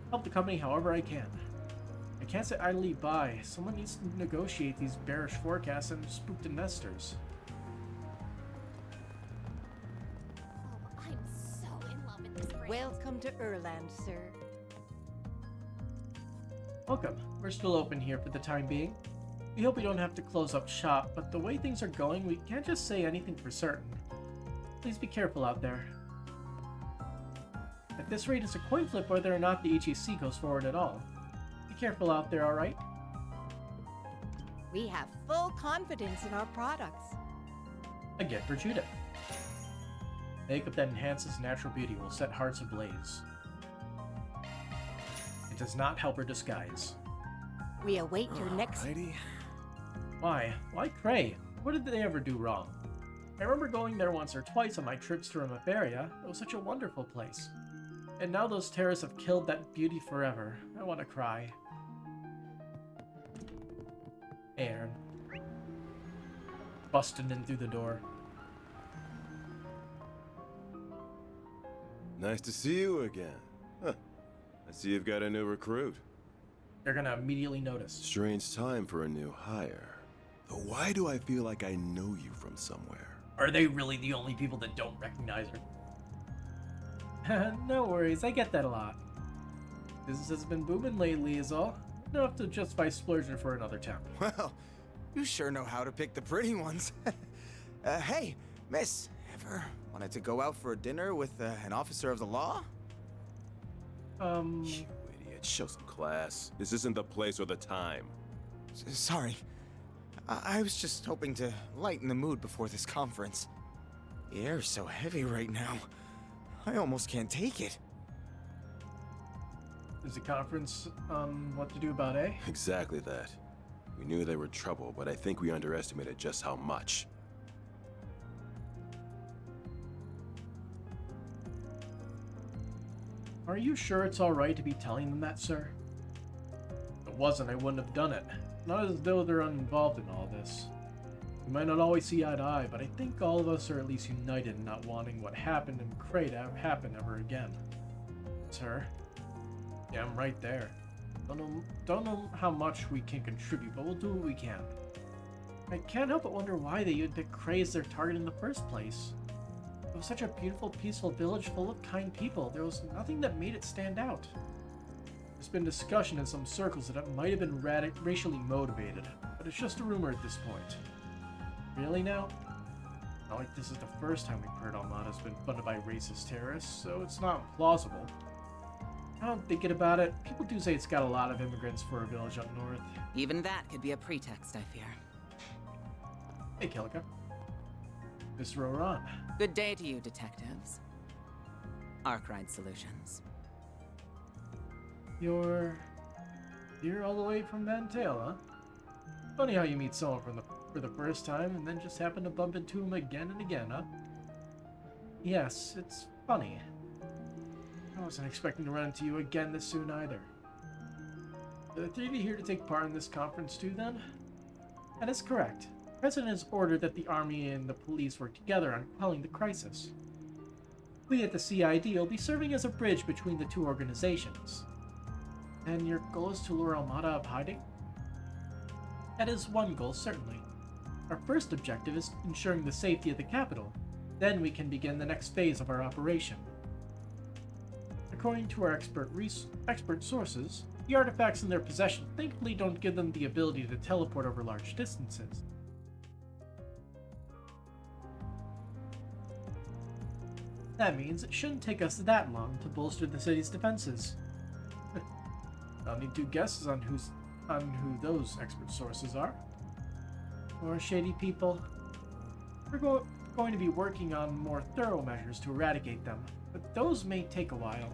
Speaker 1: help the company however I can. I can't sit idly by. Someone needs to negotiate these bearish forecasts and spooked investors.
Speaker 6: Oh, I'm so in love with this brand.
Speaker 12: Welcome to Erland, sir.
Speaker 1: Welcome. We're still open here for the time being. We hope we don't have to close up shop, but the way things are going, we can't just say anything for certain. Please be careful out there. At this rate, it's a coin flip whether or not the HEC goes forward at all. Be careful out there, alright?
Speaker 12: We have full confidence in our products.
Speaker 1: A gift for Judith. Makeup that enhances natural beauty will set hearts ablaze. It does not help her disguise.
Speaker 12: We await your next...
Speaker 1: Why? Why Cray? What did they ever do wrong? I remember going there once or twice on my trips to Rimaferia. It was such a wonderful place. And now those terrorists have killed that beauty forever. I want to cry. Aaron. Busting in through the door.
Speaker 16: Nice to see you again. Huh. I see you've got a new recruit.
Speaker 1: They're gonna immediately notice.
Speaker 16: Strange time for a new hire. Though why do I feel like I know you from somewhere?
Speaker 1: Are they really the only people that don't recognize her? No worries, I get that a lot. Business has been booming lately is all. Enough to justify splurging for another temp.
Speaker 3: Well, you sure know how to pick the pretty ones. Hey, miss, ever wanted to go out for a dinner with an officer of the law?
Speaker 16: You idiot, show some class. This isn't the place or the time.
Speaker 3: Sorry. I was just hoping to lighten the mood before this conference. The air's so heavy right now. I almost can't take it.
Speaker 1: Is the conference on what to do about A?
Speaker 16: Exactly that. We knew they were trouble, but I think we underestimated just how much.
Speaker 1: Are you sure it's alright to be telling them that, sir? If it wasn't, I wouldn't have done it. Not as though they're uninvolved in all this. We might not always see eye to eye, but I think all of us are at least united in not wanting what happened in Cray to happen ever again. Sir? Yeah, I'm right there. Don't know how much we can contribute, but we'll do what we can. I can't help but wonder why they would pick Cray as their target in the first place. It was such a beautiful, peaceful village full of kind people. There was nothing that made it stand out. There's been discussion in some circles that it might have been racially motivated, but it's just a rumor at this point. Really now? Not like this is the first time we've heard Almada's been funded by racist terrorists, so it's not plausible. Now I'm thinking about it, people do say it's got a lot of immigrants for a village up north.
Speaker 17: Even that could be a pretext, I fear.
Speaker 1: Hey, Kilika. Mr. Oran.
Speaker 17: Good day to you, detectives. Arkwright Solutions.
Speaker 1: You're all the way from Van Tail, huh? Funny how you meet someone for the first time and then just happen to bump into him again and again, huh? Yes, it's funny. I wasn't expecting to run into you again this soon either. Are the three of you here to take part in this conference too, then? That is correct. The President has ordered that the Army and the police work together on quelling the crisis. We at the CID will be serving as a bridge between the two organizations. And your goal is to lure Almada out of hiding? That is one goal, certainly. Our first objective is ensuring the safety of the capital. Then we can begin the next phase of our operation. According to our expert sources, the artifacts in their possession thankfully don't give them the ability to teleport over large distances. That means it shouldn't take us that long to bolster the city's defenses. I'll need two guesses on who those expert sources are. more shady people. We're going to be working on more thorough measures to eradicate them, but those may take a while.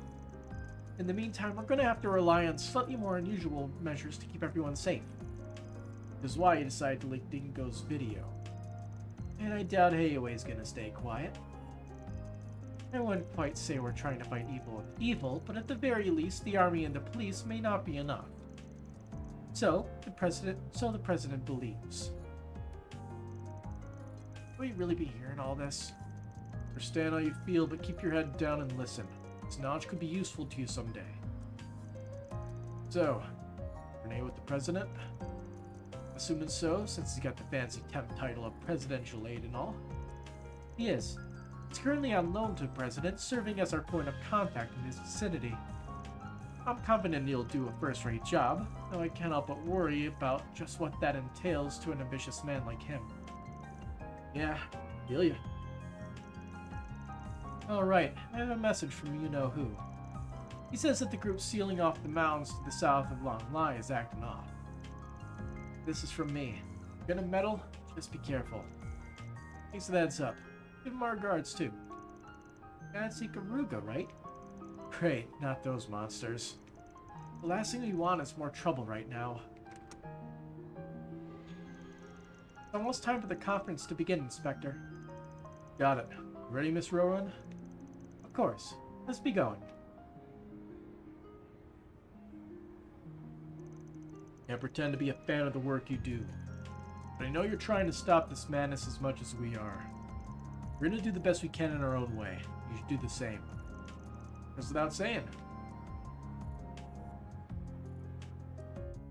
Speaker 1: In the meantime, we're going to have to rely on slightly more unusual measures to keep everyone safe. This is why I decided to leak Dingo's video. And I doubt Hayaway's going to stay quiet. I wouldn't quite say we're trying to fight evil with evil, but at the very least, the army and the police may not be enough. So the president believes. Will you really be hearing all this? Understand how you feel, but keep your head down and listen. This knowledge could be useful to you someday. So, Renee with the president? Assuming so, since he's got the fancy temp title of presidential aide and all. He is. He's currently on loan to the president, serving as our point of contact in his vicinity. I'm confident he'll do a first-rate job, though I can't help but worry about just what that entails to an ambitious man like him. Yeah, feel ya. Alright, I have a message from you-know-who. He says that the group sealing off the mountains to the south of Long Lai is acting off. This is from me. Gonna meddle? Just be careful. Thanks for the heads up. Give him our regards, too. Fancy Garuga, right? Great, not those monsters. The last thing we want is more trouble right now. It's almost time for the conference to begin, Inspector. Got it. Ready, Miss Rowan? Of course. Let's be going. Can't pretend to be a fan of the work you do. But I know you're trying to stop this madness as much as we are. We're gonna do the best we can in our own way. You should do the same. Goes without saying.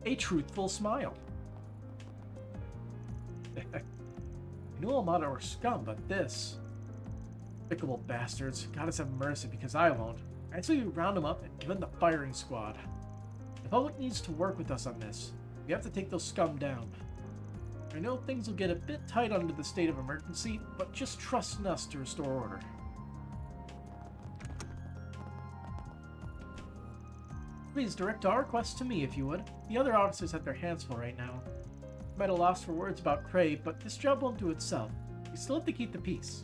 Speaker 1: A truthful smile. I knew Armada were scum, but this... Despicable bastards. God us have mercy, because I won't. I'd say we round them up and give them the firing squad. The public needs to work with us on this. We have to take those scum down. I know things will get a bit tight under the state of emergency, but just trust in us to restore order. Please direct our request to me, if you would. The other officers have their hands full right now. I'm at a loss for words about Cray, but this job won't do itself. We still have to keep the peace.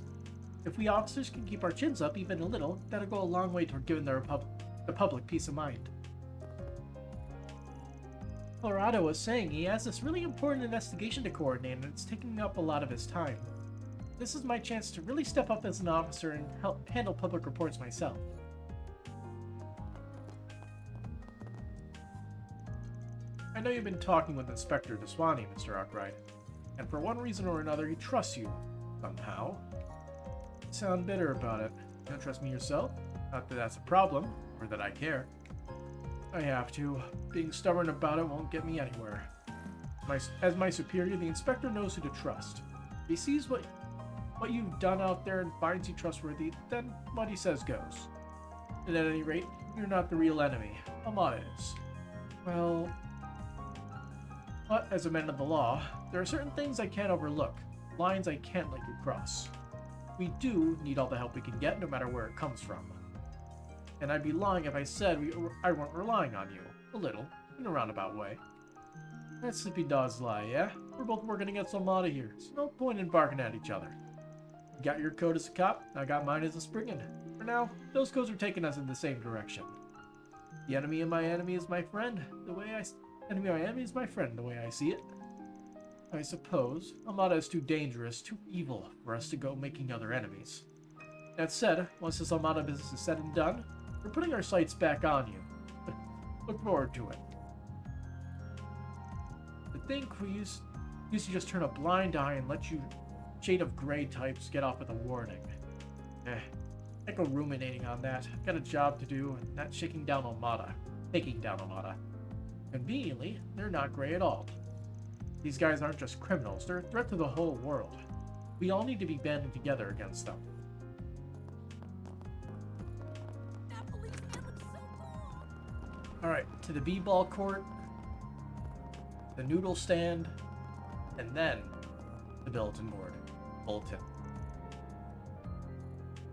Speaker 1: If we officers can keep our chins up even a little, that'll go a long way toward giving the public peace of mind. Colorado was saying he has this really important investigation to coordinate, and it's taking up a lot of his time. This is my chance to really step up as an officer and help handle public reports myself. I know you've been talking with Inspector Deswani, Mr. Arkwright, and for one reason or another he trusts you, somehow. You sound bitter about it. You don't trust me yourself? Not that that's a problem, or that I care. I have to. Being stubborn about it won't get me anywhere. As my superior, the inspector knows who to trust. If he sees what you've done out there and finds you trustworthy, then what he says goes. And at any rate, you're not the real enemy. Amada is. Well... But as a man of the law, there are certain things I can't overlook. Lines I can't let you cross. We do need all the help we can get, no matter where it comes from. And I'd be lying if I said I weren't relying on you. A little, in a roundabout way. That sleepy dog's lie, yeah? We're both working against Armada here, so no point in barking at each other. You got your code as a cop, I got mine as a Spriggan. For now, those codes are taking us in the same direction. The enemy of my enemy is my friend, the way I see it. I suppose Armada is too dangerous, too evil for us to go making other enemies. That said, once this Armada business is said and done, we're putting our sights back on you. Look forward to it. To think we used to just turn a blind eye and let you Shade of Grey types get off with a warning. I go ruminating on that. Got a job to do, and not taking down Armada. Conveniently, they're not Grey at all. These guys aren't just criminals, they're a threat to the whole world. We all need to be banding together against them. Alright, to the b-ball court, the noodle stand, and then the bulletin board.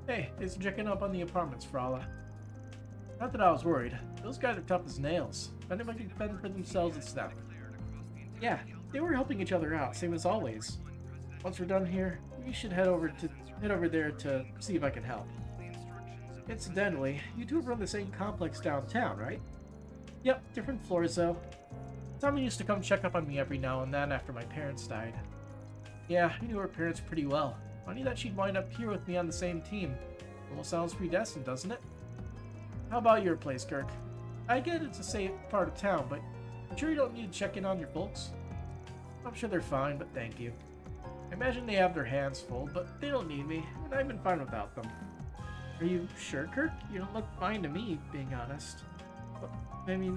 Speaker 1: Hey, thanks for checking up on the apartments, Frala. Not that I was worried. Those guys are tough as nails. If anybody can fend for themselves, it's them. Yeah, they were helping each other out, same as always. Once we're done here, we should head over there to see if I can help. Incidentally, you two run the same complex downtown, right? Yep, different floors though. Tommy used to come check up on me every now and then after my parents died. Yeah, I knew her parents pretty well. Funny that she'd wind up here with me on the same team. Almost sounds predestined, doesn't it? How about your place, Kirk? I get it's a safe part of town, but I'm sure you don't need to check in on your folks. I'm sure they're fine, but thank you. I imagine they have their hands full, but they don't need me, and I've been fine without them. Are you sure, Kirk? You don't look fine to me, being honest. But, I mean,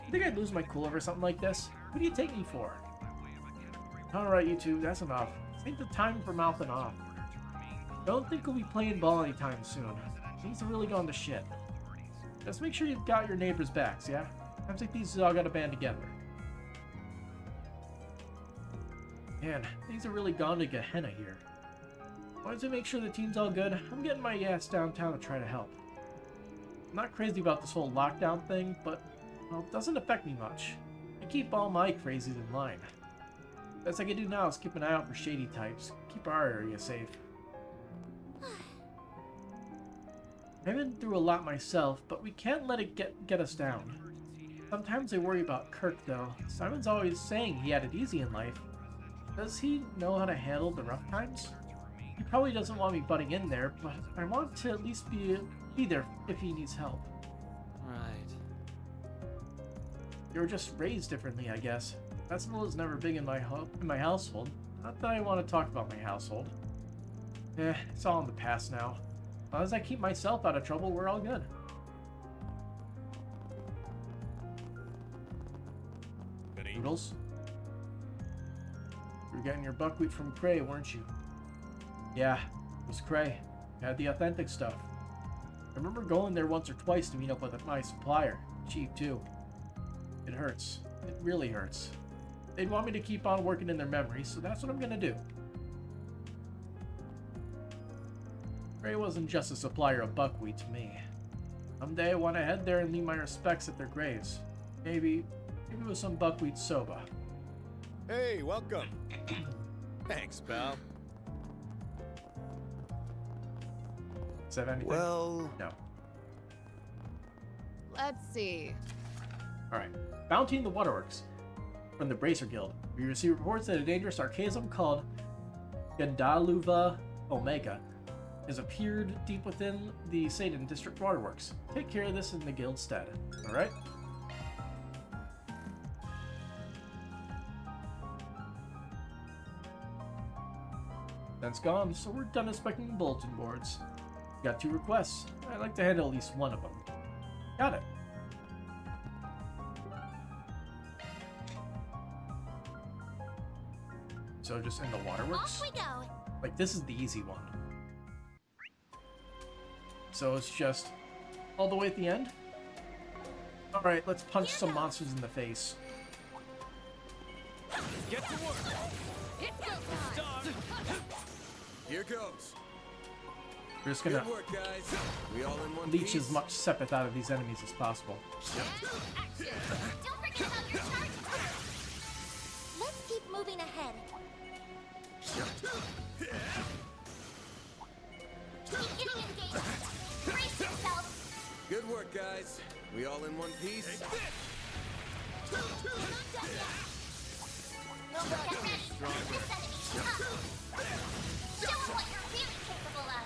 Speaker 1: you think I'd lose my cool over something like this? Who do you take me for? Alright, you two, that's enough. This ain't the time for mouthing off. Don't think we'll be playing ball anytime soon. Things are really going to shit. Just make sure you've got your neighbors' backs, yeah? Times like these all gotta band together. Man, things are really gone to Gehenna here. Wanted to make sure the team's all good. I'm getting my ass downtown to try to help. I'm not crazy about this whole lockdown thing, but, well, it doesn't affect me much. I keep all my crazies in line. Best I can do now is keep an eye out for shady types. Keep our area safe. I've been through a lot myself, but we can't let it get us down. Sometimes I worry about Kirk, though. Simon's always saying he had it easy in life. Does he know how to handle the rough times? He probably doesn't want me butting in there, but I want to at least be there if he needs help.
Speaker 9: Right.
Speaker 1: They were just raised differently, I guess. Festival is never big in my household. Not that I want to talk about my household. It's all in the past now. As long as I keep myself out of trouble, we're all good. Noodles? You were getting your buckwheat from Cray, weren't you? Yeah, it was Cray. You had the authentic stuff. I remember going there once or twice to meet up with my supplier. Cheap, too. It hurts. It really hurts. They'd want me to keep on working in their memories, so that's what I'm gonna do. Cray wasn't just a supplier of buckwheat to me. Someday I want to head there and leave my respects at their graves. Maybe with some buckwheat soba.
Speaker 3: Hey, welcome. Thanks, pal.
Speaker 1: Does that have anything?
Speaker 3: Well...
Speaker 1: No.
Speaker 6: Let's see.
Speaker 1: Alright. Bounty in the Waterworks. From the Bracer Guild. We receive reports that a dangerous archaism called Gandaluva Omega has appeared deep within the Satan District Waterworks. Take care of this in the guild's stead. Alright? That's gone, so we're done inspecting the bulletin boards. Got 2 requests. I'd like to handle at least one of them. Got it. So just in the waterworks?
Speaker 2: Off we go.
Speaker 1: Like, this is the easy one. So it's just all the way at the end? Alright, let's punch some monsters in the face.
Speaker 11: Get to work!
Speaker 14: Here goes.
Speaker 1: We're just gonna
Speaker 14: Good work, guys. We all in one
Speaker 1: leech
Speaker 14: piece?
Speaker 1: as much sepith out of these enemies as possible.
Speaker 2: Don't forget about your charge attack. Let's keep moving ahead. Keep getting engaged. Brace yourself.
Speaker 14: Good work, guys. We all in one piece?
Speaker 2: Not done yet. Get ready. This enemy's tough. Show them what you're really capable of.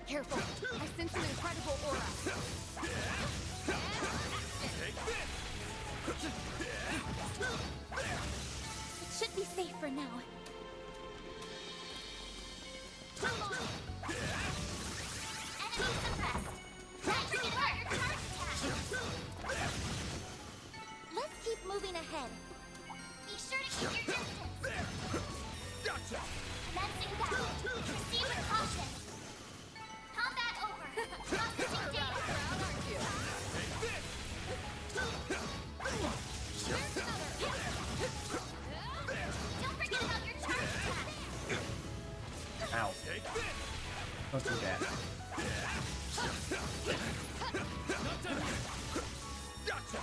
Speaker 6: Careful. I sense an incredible aura.
Speaker 2: It should be safe for now. Come on. Enemy suppressed. Try to get out your charge attack. Let's keep moving ahead. Be sure to keep your distance.
Speaker 14: Gotcha!
Speaker 2: Commencing battle. Proceed with caution. Combat over. Processing data. Don't forget about your charge attack.
Speaker 1: Ow. Don't do that.
Speaker 14: Gotcha!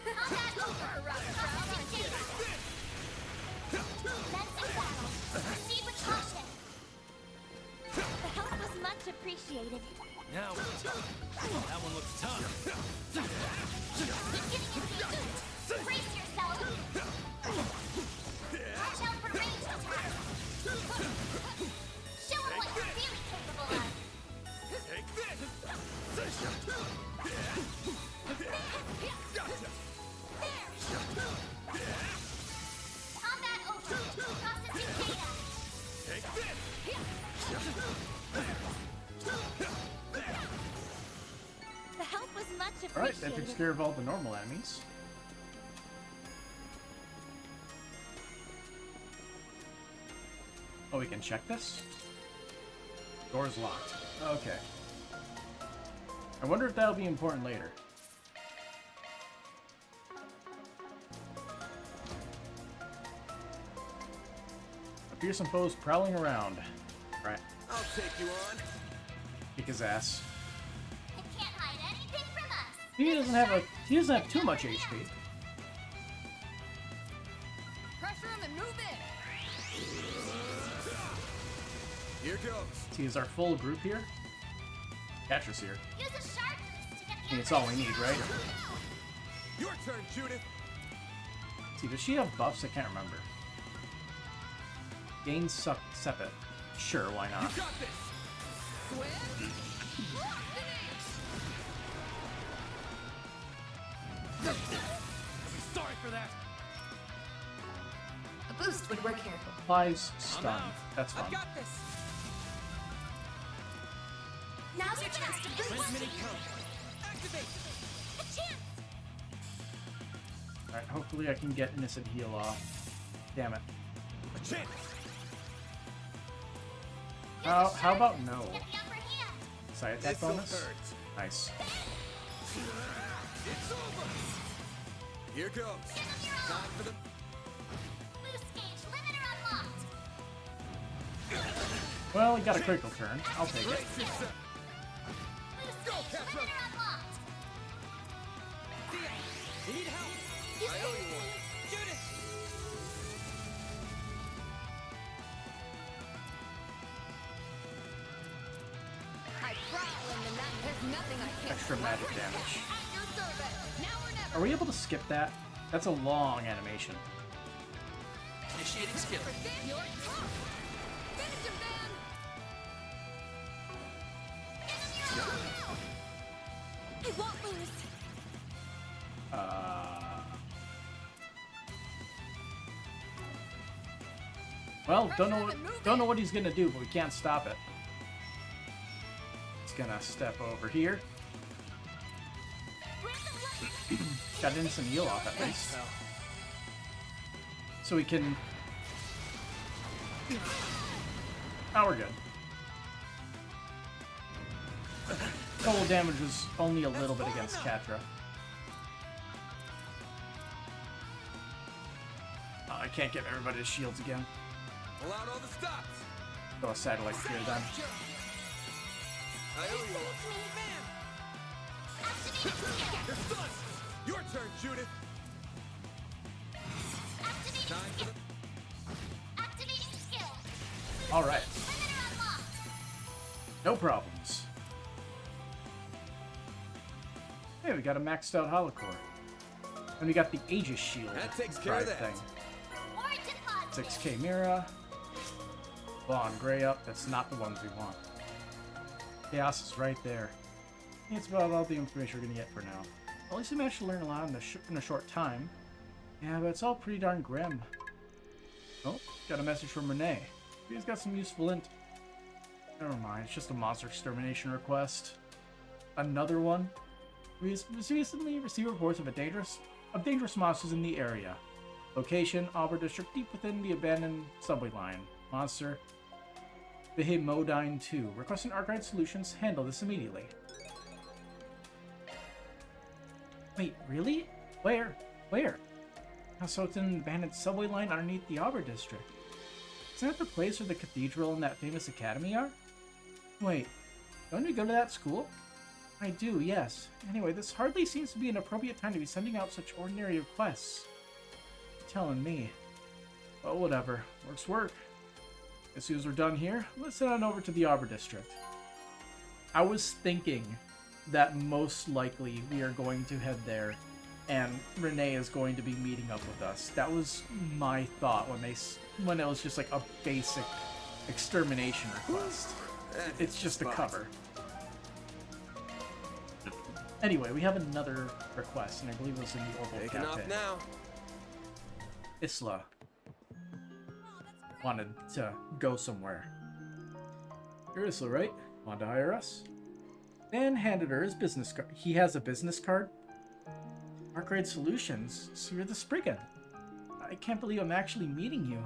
Speaker 2: Combat over, Processing data. Commencing battle. Proceed with caution. The help was much appreciated.
Speaker 7: Now we're tough. That one looks tough.
Speaker 2: Beginning engagement. Brace yourself. Watch out for ranged attacks. Show 'em what you're really capable of.
Speaker 14: Take this! Gotcha!
Speaker 2: Combat over. Processing data.
Speaker 14: Take this!
Speaker 2: The help was much appreciated.
Speaker 1: Alright, that takes care of all the normal enemies. Oh, we can check this? Door's locked. Okay. I wonder if that'll be important later. Appear some foes prowling around. Right.
Speaker 14: I'll take you on.
Speaker 1: Kick his ass.
Speaker 2: It can't hide anything from us.
Speaker 1: He doesn't have too much HP.
Speaker 6: Pressure him and move in.
Speaker 14: Here goes.
Speaker 1: See, is our full group here? Catra's here.
Speaker 2: Use a sharp boost to get
Speaker 1: I
Speaker 2: the
Speaker 1: mean, it's all we need, right?
Speaker 14: Your turn, Judith.
Speaker 1: See, does she have buffs? I can't remember. Gain Sepet. Sure, why not?
Speaker 14: You got this.
Speaker 7: I'll be sorry for that.
Speaker 10: A boost would work here.
Speaker 1: Applies stun. That's fine.
Speaker 7: I've got this.
Speaker 2: Now's your chance to boost.
Speaker 7: Transmitting code. Activate.
Speaker 2: A chance.
Speaker 1: Alright, hopefully I can get innocent heal off. Damn it.
Speaker 14: A chance.
Speaker 1: How about no?
Speaker 2: Get the upper hand.
Speaker 1: Side attack
Speaker 14: This'll
Speaker 1: bonus?
Speaker 14: hurt.
Speaker 1: Nice.
Speaker 14: It's over. Here goes. Time for the.
Speaker 2: Boost gauge limiter unlocked.
Speaker 1: Well, he got a critical turn. I'll take it.
Speaker 14: Brace yourself.
Speaker 2: Boost
Speaker 14: Go,
Speaker 2: gauge
Speaker 14: Capra.
Speaker 2: limiter unlocked.
Speaker 7: You need help.
Speaker 14: I owe you one.
Speaker 7: Judith.
Speaker 6: I prowl in the night. There's nothing I can't.
Speaker 1: Extra magic damage.
Speaker 6: At your service. Now or never.
Speaker 1: Are we able to skip that? That's a long animation.
Speaker 9: Initiating skill.
Speaker 6: You're tough. Finish him, man.
Speaker 2: It won't lose.
Speaker 1: Well, don't know what he's gonna do, but we can't stop it. He's gonna step over here. Got instant heal off at least. So we can. Now we're good. Total damage was only a little bit against Catra. I can't get everybody's shields again.
Speaker 14: Pull out all the stops.
Speaker 1: Go a satellite here then.
Speaker 14: I owe you one. They're stunned. Your turn, Judith. Time for the.
Speaker 2: Activating skill.
Speaker 1: All right,
Speaker 2: Limiter unlocked.
Speaker 1: no problems. Hey, we got a maxed out holocore. And we got the Aegis shield.
Speaker 14: That takes care of that.
Speaker 1: thing.
Speaker 2: Origin pod.
Speaker 1: 6k Mira. Vaughn Gray up. That's not the ones we want. Chaos is right there. It's about all the information we're gonna get for now. At least we managed to learn a lot in a short time. Yeah, but it's all pretty darn grim. Oh, got a message from Renee. She's got some useful int. Never mind, it's just a monster extermination request. Another one? We recently received reports of dangerous monsters in the area. Location, Auburn District, deep within the abandoned subway line. Monster, Behemodine 2. Requesting Archive Solutions, handle this immediately. Wait, really? Where? Where? So it's an abandoned subway line underneath the Auburn District. Isn't that the place where the cathedral and that famous academy are? Wait, don't we go to that school? I do, yes. Anyway, this hardly seems to be an appropriate time to be sending out such ordinary requests. You're telling me. Well, whatever. Work's work. As soon as we're done here, let's head on over to the Arbor District. I was thinking that most likely we are going to head there, and Renee is going to be meeting up with us. That was my thought when it was just like a basic extermination request. It's just a cover. Anyway, we have another request, and I believe it was in the Orbital
Speaker 9: Taking off
Speaker 14: Cafe.
Speaker 9: now.
Speaker 1: Isla wanted to go somewhere. You're Isla, right? Want to hire us? Dan handed her his business card. He has a business card? Arkwright Solutions, so you're the Spriggan. I can't believe I'm actually meeting you.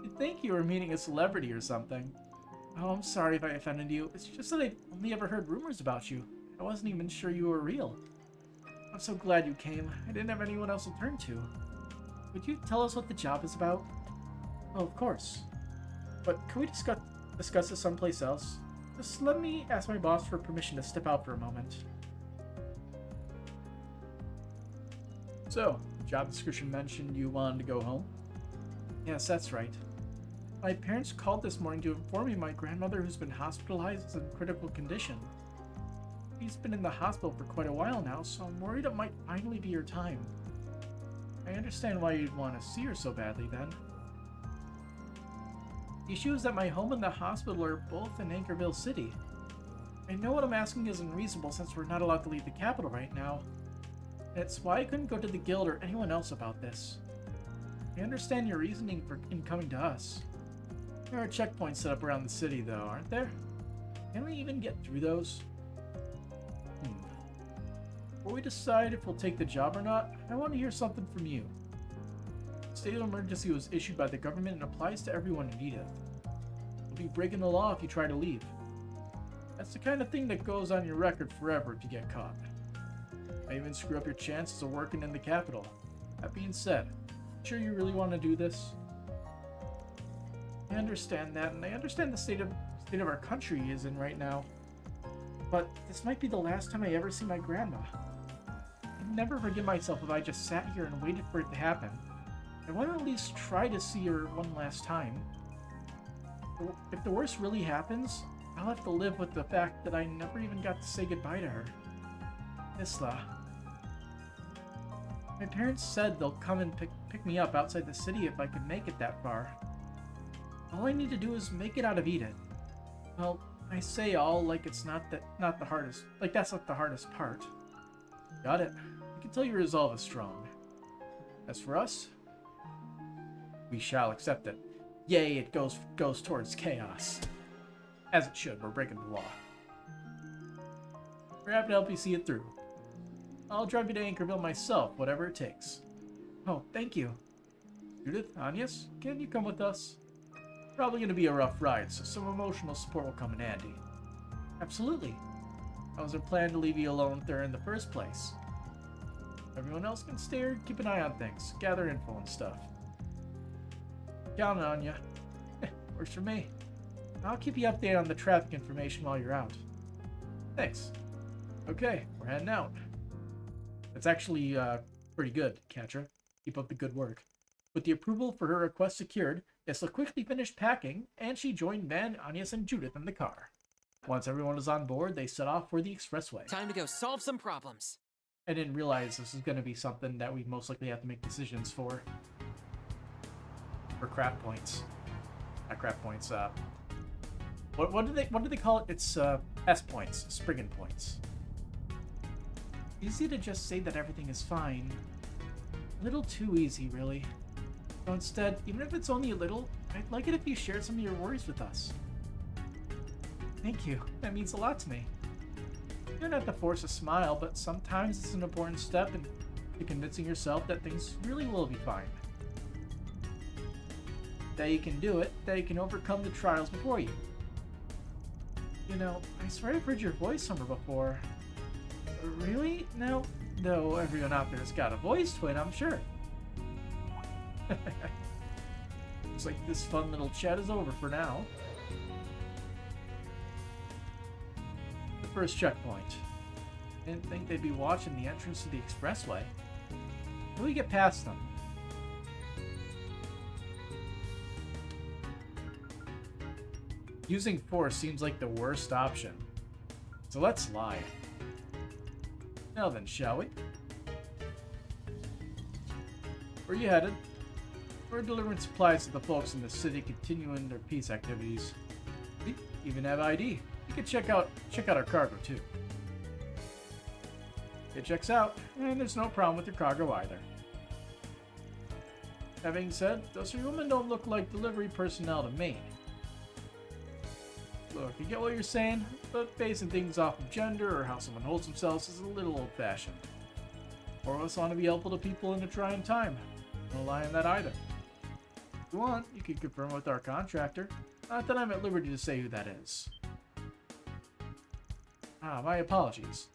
Speaker 1: You'd think you were meeting a celebrity or something. Oh, I'm sorry if I offended you. It's just that I've only ever heard rumors about you. I wasn't even sure you were real. I'm so glad you came. I didn't have anyone else to turn to. Would you tell us what the job is about? Oh, of course. But can we discuss this someplace else? Just let me ask my boss for permission to step out for a moment. So, job description mentioned you wanted to go home? Yes, that's right. My parents called this morning to inform me my grandmother, who's been hospitalized, is in critical condition. She's been in the hospital for quite a while now, so I'm worried it might finally be her time. I understand why you'd want to see her so badly then. The issue is that my home and the hospital are both in Anchorville City. I know what I'm asking isn't reasonable since we're not allowed to leave the capital right now. That's why I couldn't go to the guild or anyone else about this. I understand your reasoning in coming to us. There are checkpoints set up around the city though, aren't there? Can we even get through those? Before we decide if we'll take the job or not, I want to hear something from you. The state of emergency was issued by the government and applies to everyone in Edith. You'll be breaking the law if you try to leave. That's the kind of thing that goes on your record forever if you get caught. I even screw up your chances of working in the capital. That being said, sure you really want to do this? I understand that, and I understand the state of our country is in right now. But this might be the last time I ever see my grandma. I'd never forgive myself if I just sat here and waited for it to happen. I want to at least try to see her one last time. If the worst really happens, I'll have to live with the fact that I never even got to say goodbye to her. Isla. My parents said they'll come and pick me up outside the city if I can make it that far. All I need to do is make it out of Edith. Well, I say all like it's not the hardest. Like that's not the hardest part. Got it. I can tell your resolve is strong. As for us, we shall accept it. Yay, it goes towards chaos. As it should, we're breaking the law. We're happy to help you see it through. I'll drive you to Anchorville myself, whatever it takes. Oh, thank you. Judith, Agnes, can you come with us? Probably going to be a rough ride, so some emotional support will come in handy. Absolutely. I wasn't planning to leave you alone there in the first place. Everyone else can stay or keep an eye on things, gather info and stuff. Counting on ya. Works for me. I'll keep you updated on the traffic information while you're out. Thanks. Okay, we're heading out. That's actually pretty good, Katra. Keep up the good work. With the approval for her request secured, Isla quickly finished packing, and she joined Van, Agnes, and Judith in the car. Once everyone was on board, they set off for the expressway.
Speaker 8: Time to go solve some problems.
Speaker 1: I didn't realize this was going to be something that we most likely have to make decisions for. For crap points. Not crap points, what do they call it? It's S points, Spriggan points. Easy to just say that everything is fine. A little too easy, really. So instead, even if it's only a little, I'd like it if you shared some of your worries with us. Thank you. That means a lot to me. You don't have to force a smile, but sometimes it's an important step in convincing yourself that things really will be fine. That you can do it, that you can overcome the trials before you. You know, I swear I've heard your voice somewhere before. Really? No, everyone out there's got a voice twin, I'm sure. Looks like this fun little chat is over for now. The first checkpoint. Didn't think they'd be watching the entrance to the expressway. How do we get past them? Using force seems like the worst option. So let's lie. Now then, shall we? Where are you headed? We're delivering supplies to the folks in the city continuing their peace activities. We even have ID. You can check out our cargo too. It checks out, and there's no problem with your cargo either. That being said, those three women don't look like delivery personnel to me. Look, I get what you're saying, but basing things off of gender or how someone holds themselves is a little old-fashioned. Four of us want to be helpful to people in a trying time. No lie on that either. If you want, you can confirm with our contractor. Not that I'm at liberty to say who that is. Ah, my apologies.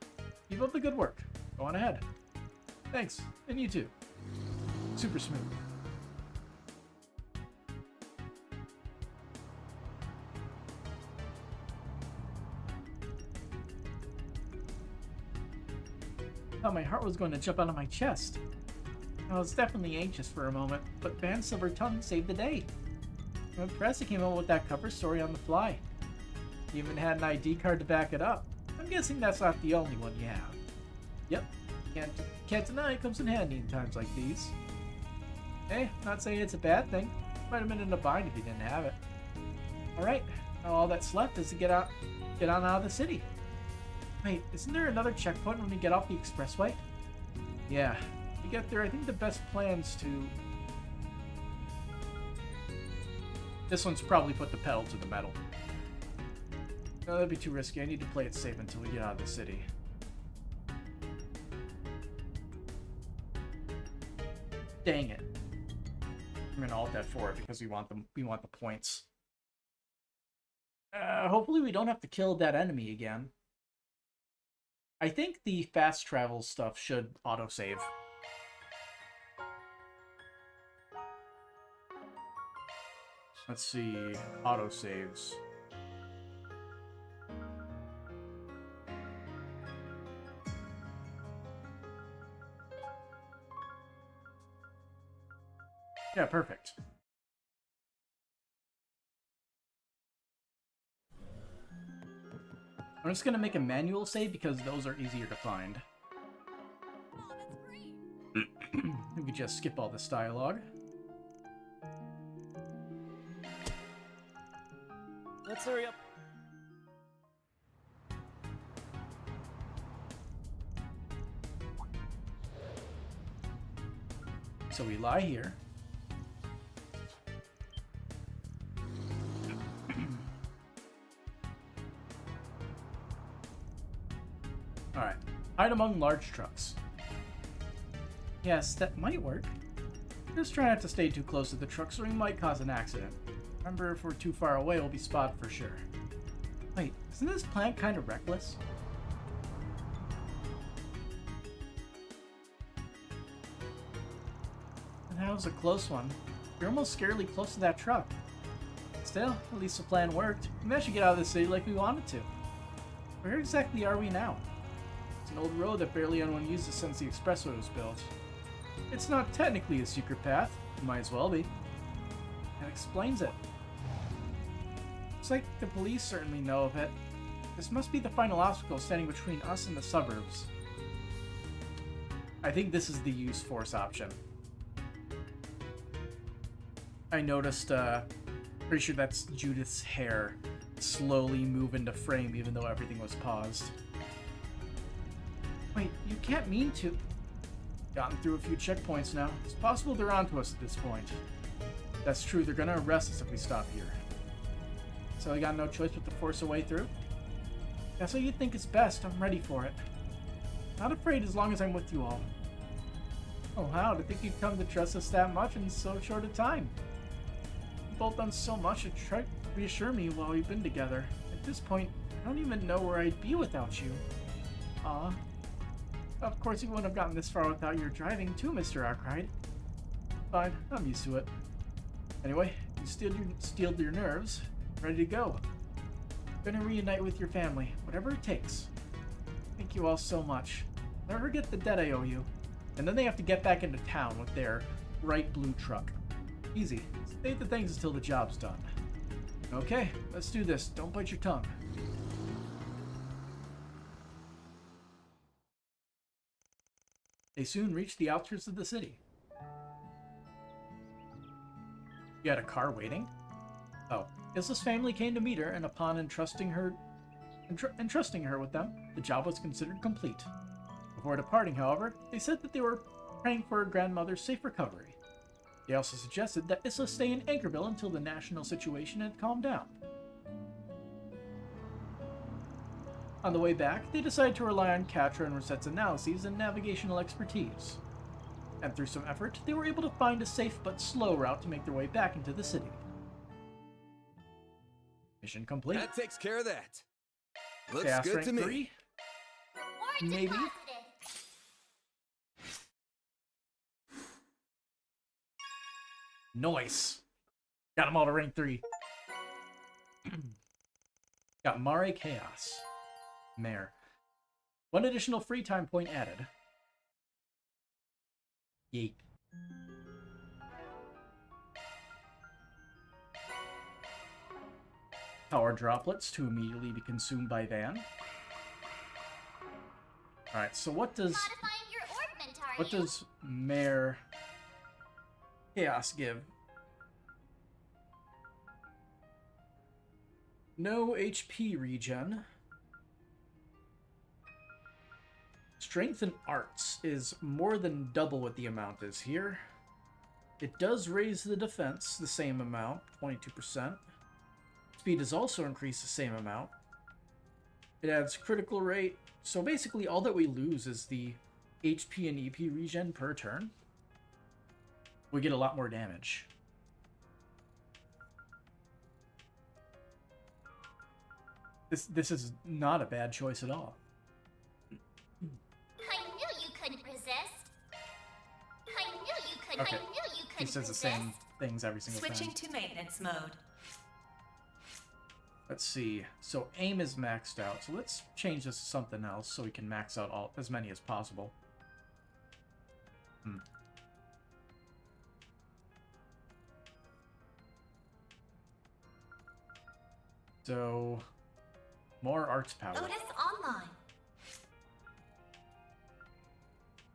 Speaker 1: Keep up the good work. Go on ahead. Thanks, and you too. Super smooth. Thought my heart was going to jump out of my chest. I was definitely anxious for a moment, but Van Silver Tongue saved the day. I'm impressed he came up with that cover story on the fly. He even had an ID card to back it up. I'm guessing that's not the only one you have. Yep, can't deny it comes in handy in times like these. Hey, not saying it's a bad thing. Might have been in a bind if you didn't have it. Alright, now all that's left is to get on out of the city. Wait, isn't there another checkpoint when we get off the expressway? Yeah, to get there, I think the best plan's to... This one's probably put the pedal to the metal. No, that'd be too risky. I need to play it safe until we get out of the city. Dang it. I'm gonna alt F4 it because we want the points. Hopefully we don't have to kill that enemy again. I think the fast travel stuff should autosave. Let's see, autosaves. Yeah, perfect. I'm just gonna make a manual save because those are easier to find. We could just skip all this dialogue.
Speaker 9: Let's hurry up.
Speaker 1: So we lie here. Alright. Hide among large trucks. Yes, that might work. Just try not to stay too close to the trucks or we might cause an accident. Remember, if we're too far away, we'll be spotted for sure. Wait, isn't this plan kind of reckless? That was a close one. You're almost scarily close to that truck. Still, at least the plan worked. We managed to get out of the city like we wanted to. Where exactly are we now? It's an old road that barely anyone uses since the expressway was built. It's not technically a secret path. It might as well be. That explains it. Looks like the police certainly know of it. This must be the final obstacle standing between us and the suburbs. I think this is the use force option. I noticed, pretty sure that's Judith's hair slowly move into frame even though everything was paused. Wait, you can't mean to... Gotten through a few checkpoints now. It's possible they're onto us at this point. That's true, they're gonna arrest us if we stop here. So I got no choice but to force a way through? That's what you think is best, I'm ready for it. Not afraid as long as I'm with you all. Oh wow, to think you'd come to trust us that much in so short a time. You've both done so much to try to reassure me while we've been together. At this point, I don't even know where I'd be without you. Aw. Of course you wouldn't have gotten this far without your driving too, Mr. Arkwright. Fine, I'm used to it. Anyway, you steeled your nerves. Ready to go. Gonna reunite with your family, whatever it takes. Thank you all so much. Never forget the debt I owe you. And then they have to get back into town with their bright blue truck. Easy. State the thanks until the job's done. Okay, let's do this. Don't bite your tongue. They soon reached the outskirts of the city. You had a car waiting? Oh, Isla's family came to meet her, and upon entrusting her with them, the job was considered complete. Before departing, however, they said that they were praying for her grandmother's safe recovery. They also suggested that Isla stay in Anchorville until the national situation had calmed down. On the way back, they decided to rely on Catra and Rosette's analyses and navigational expertise. And through some effort, they were able to find a safe but slow route to make their way back into the city. Mission complete.
Speaker 14: That takes care of that. Looks
Speaker 1: Chaos
Speaker 14: good
Speaker 1: rank
Speaker 14: to me.
Speaker 1: 3? Maybe. Nice. Got them all to rank 3. Got Mare Chaos. Mare. 1 additional free time point added. Yeet. Power droplets to immediately be consumed by Van. Alright, so what does Mare Chaos give? No HP regen. Strength and Arts is more than double what the amount is here. It does raise the defense the same amount, 22%. Speed is also increased the same amount. It adds critical rate, so basically all that we lose is the HP and EP regen per turn. We get a lot more damage. This is not a bad choice at all.
Speaker 2: I knew you couldn't resist. I knew you could.
Speaker 1: Okay.
Speaker 2: I knew you couldn't
Speaker 1: He says the
Speaker 2: resist.
Speaker 1: same things every single
Speaker 18: Switching
Speaker 1: time.
Speaker 18: to maintenance mode.
Speaker 1: Let's see. So aim is maxed out. So let's change this to something else so we can max out as many as possible. So more arts power.
Speaker 18: Otis online.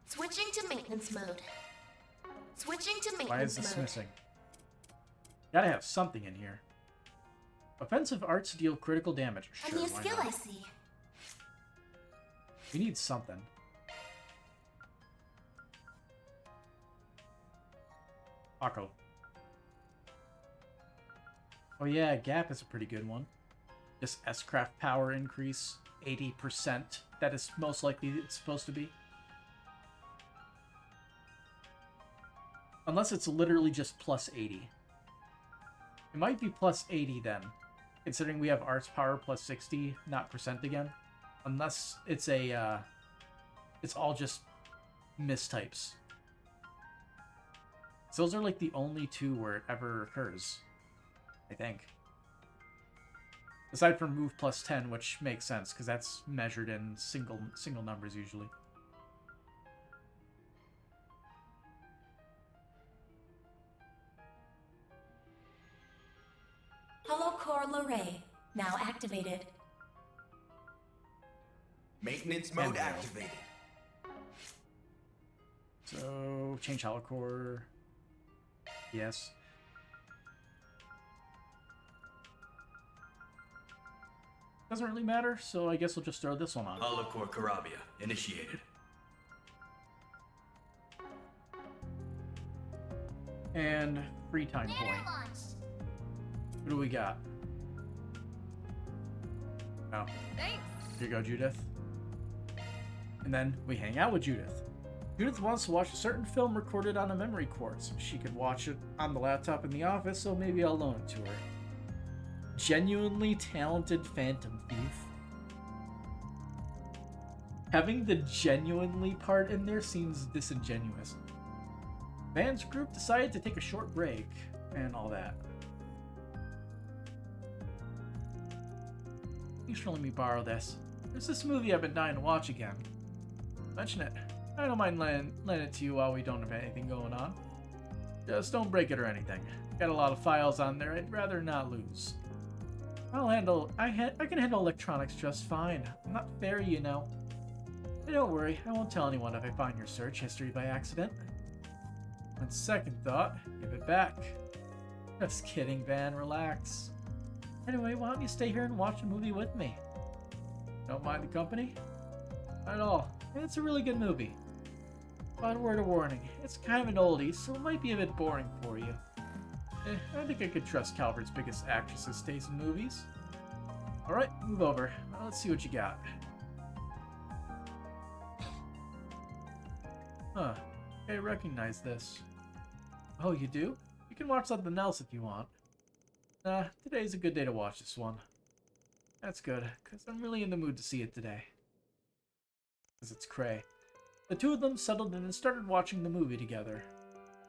Speaker 18: Switching to maintenance mode. Switching to maintenance mode.
Speaker 1: Why is this missing? Gotta have something in here. Offensive arts deal critical damage.
Speaker 18: A
Speaker 1: Sure,
Speaker 18: new
Speaker 1: why
Speaker 18: skill
Speaker 1: not?
Speaker 18: I see.
Speaker 1: We need something. Paco. Oh yeah, Gap is a pretty good one. Just S-Craft power increase, 80%. That is most likely it's supposed to be. Unless it's literally just plus 80. It might be plus 80 then, considering we have arts power plus 60, not percent again. Unless it's a, it's all just mistypes. So those are like the only two where it ever occurs, I think. Aside from move plus 10, which makes sense, because that's measured in single numbers usually.
Speaker 18: Hollow Core Lorraine, now activated.
Speaker 11: Maintenance mode activated.
Speaker 1: So, change hollow core. Yes. Doesn't really matter, so I guess we'll just throw this one on.
Speaker 19: Hollow Core Karabia, initiated.
Speaker 1: And free time point. What do we got? Oh.
Speaker 6: Thanks.
Speaker 1: Here you go, Judith. And then we hang out with Judith. Judith wants to watch a certain film recorded on a memory quartz. She could watch it on the laptop in the office, so maybe I'll loan it to her. Genuinely talented Phantom Thief. Having the genuinely part in there seems disingenuous. Van's group decided to take a short break and all that. Thanks for letting me borrow this. There's this movie I've been dying to watch again. Mention it. I don't mind letting it to you while we don't have anything going on. Just don't break it or anything. Got a lot of files on there I'd rather not lose. I can handle electronics just fine. I'm not fairy, you know. Hey, don't worry, I won't tell anyone if I find your search history by accident. On second thought, give it back. Just kidding, Van, relax. Anyway, why don't you stay here and watch a movie with me? Don't mind the company? Not at all. It's a really good movie. But a word of warning, it's kind of an oldie, so it might be a bit boring for you. I think I could trust Calvert's biggest actress's taste in movies. Alright, move over. Let's see what you got. Huh. I recognize this. Oh, you do? You can watch something else if you want. Nah, today's a good day to watch this one. That's good, because I'm really in the mood to see it today. Because it's cray. The two of them settled in and started watching the movie together.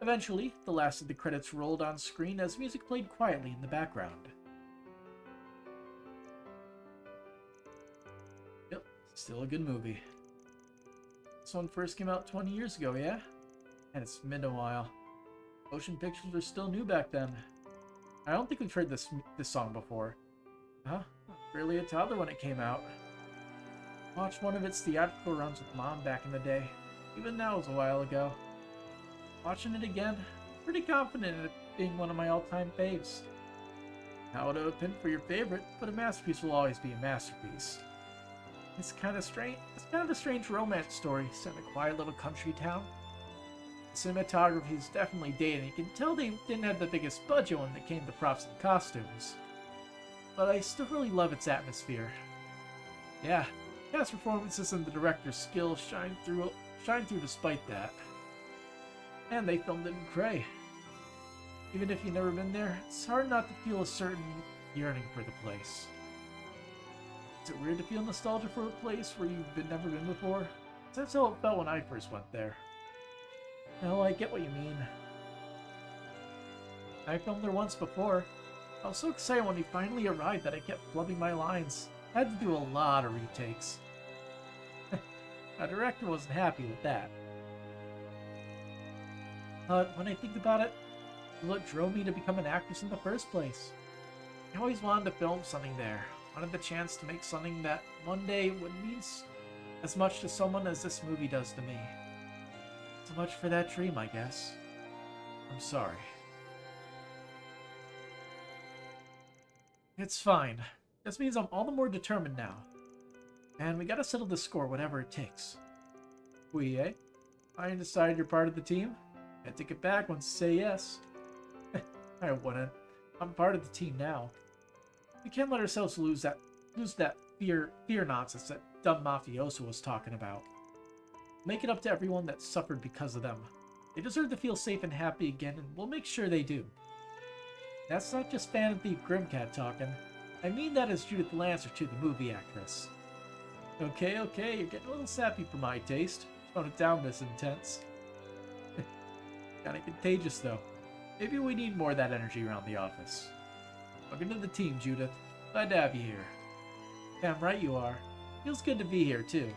Speaker 1: Eventually, the last of the credits rolled on screen as music played quietly in the background. Yep, still a good movie. This one first came out 20 years ago, yeah? And it's been a while. Motion pictures were still new back then. I don't think we've heard this song before. Huh? Barely a toddler when it came out. Watched one of its theatrical runs with Mom back in the day. Even that was a while ago. Watching it again, pretty confident in it being one of my all-time faves. Not what I would pin for your favorite, but a masterpiece will always be a masterpiece. It's kind of a strange romance story set in a quiet little country town. The cinematography is definitely dated, and you can tell they didn't have the biggest budget when it came to props and costumes. But I still really love its atmosphere. Yeah, cast performances and the director's skills shine through despite that. And they filmed it in Cray. Even if you've never been there, it's hard not to feel a certain yearning for the place. Is it weird to feel nostalgia for a place where you've never been before? That's how it felt when I first went there. No, I get what you mean. I filmed there once before. I was so excited when we finally arrived that I kept flubbing my lines. I had to do a lot of retakes. Our director wasn't happy with that. But when I think about it, what drove me to become an actress in the first place? I always wanted to film something there. Wanted the chance to make something that one day would mean as much to someone as this movie does to me. So much for that dream, I guess. I'm sorry. It's fine. This means I'm all the more determined now. And we gotta settle the score, whatever it takes. We, eh? I decided you're part of the team. I take it back once you say yes. I wouldn't. I'm part of the team now. We can't let ourselves lose that fear nonsense that dumb mafioso was talking about. Make it up to everyone that suffered because of them. They deserve to feel safe and happy again, and we'll make sure they do. That's not just Fan and Thief Grimcat talking. I mean that as Judith Lancer to the movie actress. Okay, you're getting a little sappy for my taste. Tone it down this intense. Kinda contagious though. Maybe we need more of that energy around the office. Welcome to the team, Judith. Glad to have you here. Damn right you are. Feels good to be here too.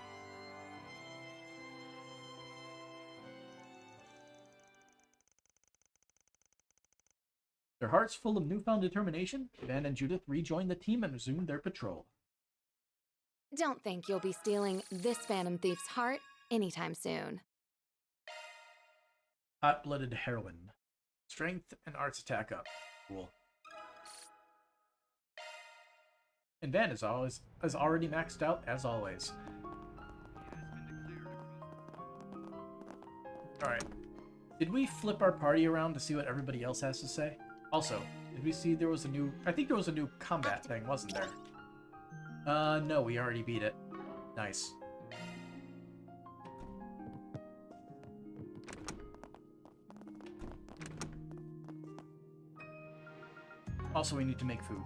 Speaker 1: Their hearts full of newfound determination, Van and Judith rejoin the team and resume their patrol.
Speaker 10: Don't think you'll be stealing this Phantom Thief's heart anytime soon.
Speaker 1: Hot-blooded heroine. Strength and arts attack up. Cool. And Van is already maxed out as always. Alright. Did we flip our party around to see what everybody else has to say? Also, did we see there was a new... I think there was a new combat thing, wasn't there? No, we already beat it. Nice. Also, we need to make food.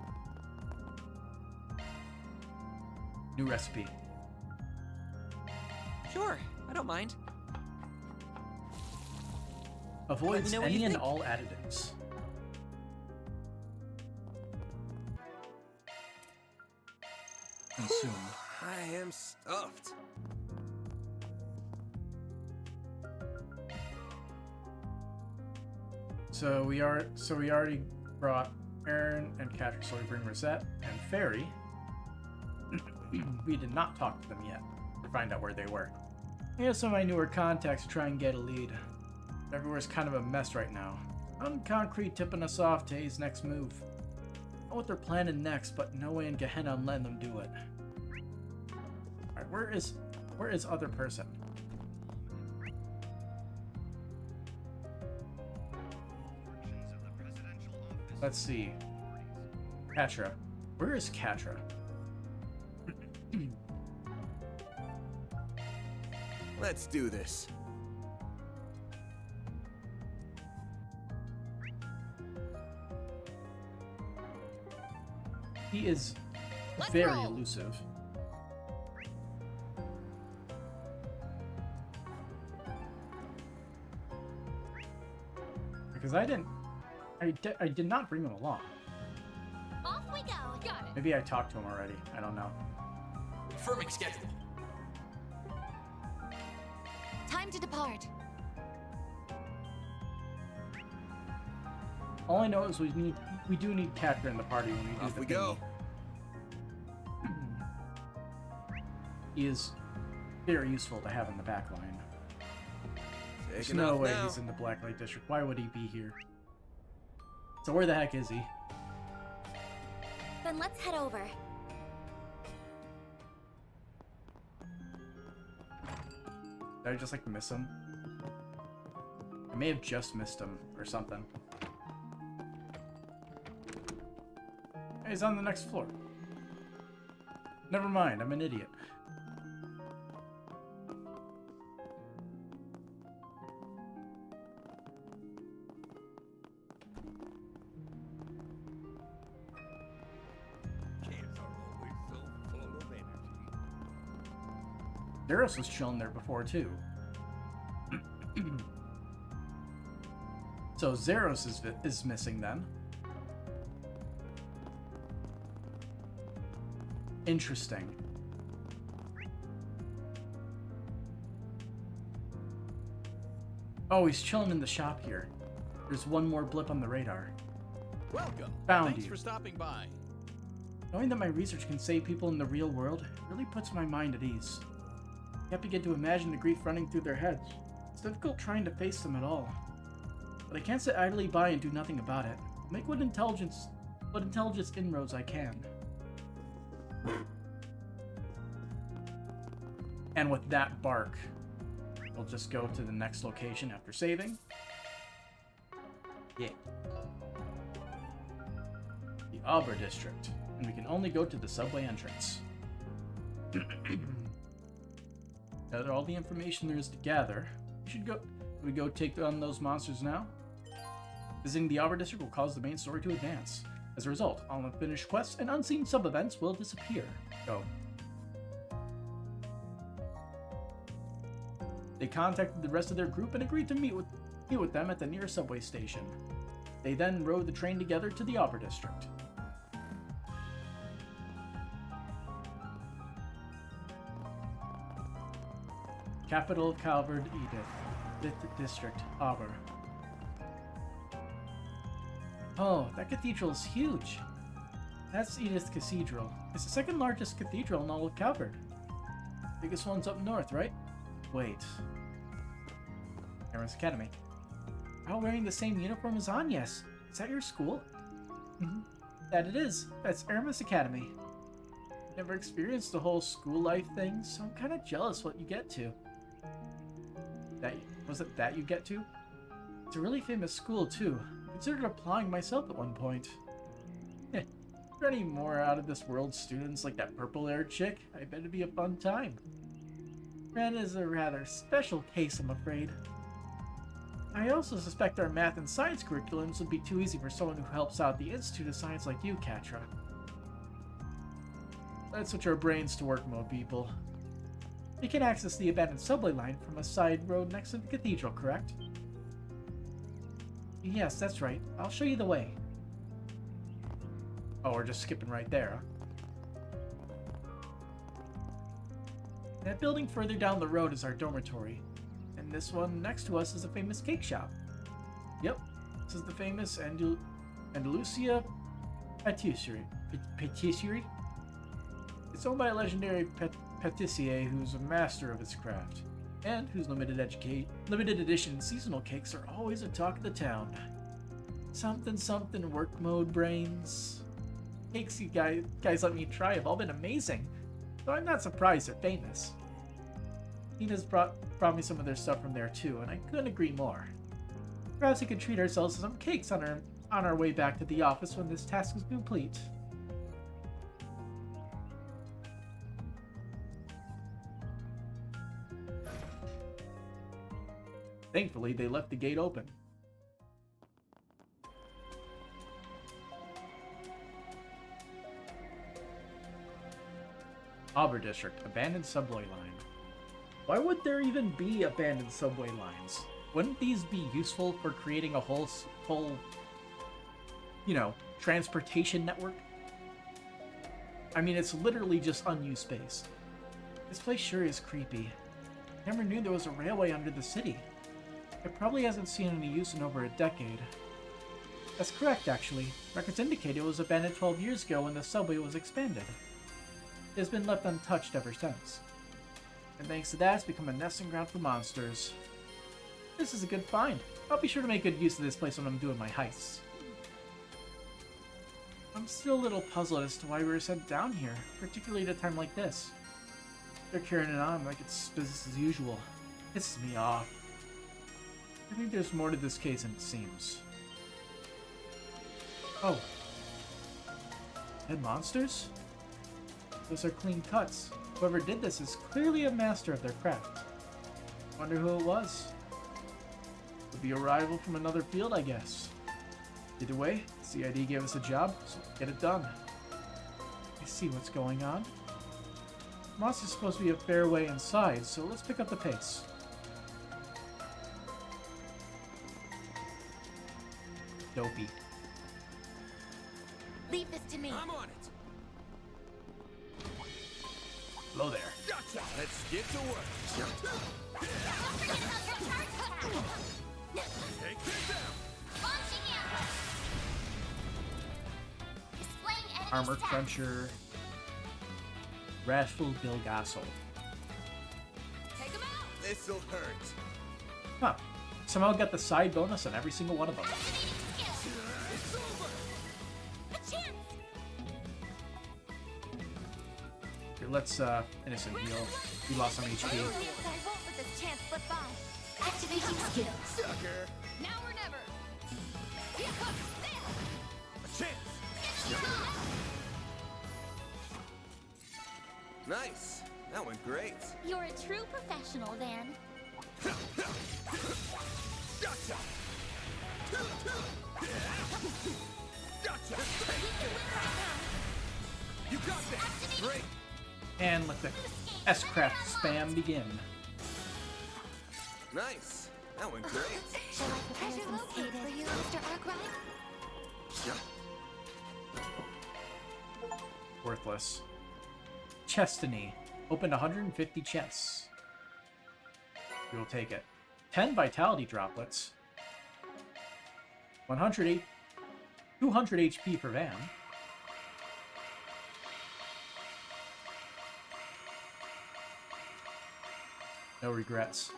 Speaker 1: New recipe.
Speaker 8: Sure, I don't mind.
Speaker 1: Avoids any and all additives.
Speaker 19: Consume
Speaker 14: I am stuffed.
Speaker 1: So we already brought Aaron and Catrick, so we bring Rosette and Fairy. We did not talk to them yet to find out where they were. I have some of my newer contacts to try and get a lead. Everywhere's kind of a mess right now. Nothing concrete tipping us off to his next move. I know what they're planning next, but no way in Gehenna I'm letting them do it. Alright, where is other person? Let's see. Katra. Where is Katra?
Speaker 3: Let's do this.
Speaker 1: He is very elusive. Because I did not bring him along.
Speaker 2: Off we go. Got it.
Speaker 1: Maybe I talked to him already. I don't know.
Speaker 9: Confirming schedule.
Speaker 2: Time to depart.
Speaker 1: All I know is we do need Katra in the party when we do
Speaker 14: Off
Speaker 1: the
Speaker 14: we go.
Speaker 1: He is very useful to have in the back line. There's
Speaker 14: Taking
Speaker 1: no
Speaker 14: off
Speaker 1: way
Speaker 14: now.
Speaker 1: he's in the Blacklight District. Why would he be here? So where the heck is he?
Speaker 2: Then let's head over.
Speaker 1: Did I just like miss him? I may have just missed him or something. Hey, he's on the next floor. Never mind, I'm an idiot. Zeros was chilling there before, too. So Zeros is missing, then. Interesting. Oh, he's chilling in the shop here. There's one more blip on the radar.
Speaker 4: Welcome.
Speaker 1: Found
Speaker 4: Thanks
Speaker 1: you.
Speaker 4: for stopping by.
Speaker 1: Knowing that my research can save people in the real world really puts my mind at ease. You have to get to imagine the grief running through their heads. It's difficult trying to face them at all. But I can't sit idly by and do nothing about it. I'll make what intelligence inroads I can. And with that bark, we'll just go to the next location after saving. Yeah. The Arbor District. And we can only go to the subway entrance. Gather all the information there is to gather. We go take on those monsters now? Visiting the Arbor District will cause the main story to advance. As a result, all unfinished quests and unseen sub-events will disappear. Go. They contacted the rest of their group and agreed to meet with them at the nearest subway station. They then rode the train together to the Arbor District. Capital of Calvard, Edith. 5th District, Arbor. Oh, that cathedral is huge. That's Edith Cathedral. It's the second largest cathedral in all of Calvard. Biggest one's up north, right? Wait. Aramis Academy. All wearing the same uniform as Agnes. Is that your school? Mm-hmm. That it is. That's Aramis Academy. Never experienced the whole school life thing, so I'm kind of jealous what you get to. Was it that you get to? It's a really famous school, too. Considered applying myself at one point. Are there any more out-of-this-world students like that purple-haired chick? I bet it'd be a fun time. Ren is a rather special case, I'm afraid. I also suspect our math and science curriculums would be too easy for someone who helps out the Institute of Science like you, Katra. Let's switch our brains to work mode, people. You can access the abandoned subway line from a side road next to the cathedral, correct? Yes, that's right. I'll show you the way. Oh, we're just skipping right there, huh? That building further down the road is our dormitory. And this one next to us is a famous cake shop. Yep, this is the famous Andalusia Patisserie. It's owned by a legendary patissier who's a master of his craft, and whose limited edition seasonal cakes are always a talk of the town. Something work mode brains. Cakes you guys let me try have all been amazing, so I'm not surprised they're famous. Tina's brought me some of their stuff from there too, and I couldn't agree more. Perhaps we could treat ourselves to some cakes on our way back to the office when this task is complete. Thankfully, they left the gate open. Auber District, abandoned subway line. Why would there even be abandoned subway lines? Wouldn't these be useful for creating a whole, you know, transportation network? I mean, it's literally just unused space. This place sure is creepy. Never knew there was a railway under the city. It probably hasn't seen any use in over a decade. That's correct, actually. Records indicate it was abandoned 12 years ago when the subway was expanded. It has been left untouched ever since. And thanks to that, it's become a nesting ground for monsters. This is a good find. I'll be sure to make good use of this place when I'm doing my heists. I'm still a little puzzled as to why we were sent down here, particularly at a time like this. They're carrying it on like it's business as usual. Pisses me off. I think there's more to this case than it seems. Oh. Dead monsters? Those are clean cuts. Whoever did this is clearly a master of their craft. Wonder who it was. Could be a rival from another field, I guess. Either way, CID gave us a job, so get it done. I see what's going on. Moss is supposed to be a fair way inside, so let's pick up the pace. Dopey.
Speaker 2: Leave this to me.
Speaker 14: I'm on it.
Speaker 1: Hello there.
Speaker 14: Gotcha. Let's get to work. Take this down.
Speaker 2: Launching ambush. Displaying enemy
Speaker 1: Armor
Speaker 2: stats.
Speaker 1: Cruncher. Wrathful Bilgasso.
Speaker 2: Take him out.
Speaker 14: This'll hurt.
Speaker 1: Huh. Somehow got the side bonus on every single one of them.
Speaker 14: It's over.
Speaker 2: A chance.
Speaker 1: Here, let's innocent heal. We lost some HP.
Speaker 2: I won't let this chance slip by. Activating skills.
Speaker 14: Sucker.
Speaker 2: Now or never. Here comes this.
Speaker 14: A chance. Nice. That went great.
Speaker 2: You're a true professional, then.
Speaker 14: Gotcha. Gotcha. You got this. Great.
Speaker 1: And let the S-Craft spam begin.
Speaker 14: Nice. That went great.
Speaker 2: Shall I prepare some food for you, Mr. Arkwright?
Speaker 1: Worthless. Chestiny. Opened 150 chests. We will take it. 10 vitality droplets. 200 HP for Van. No regrets.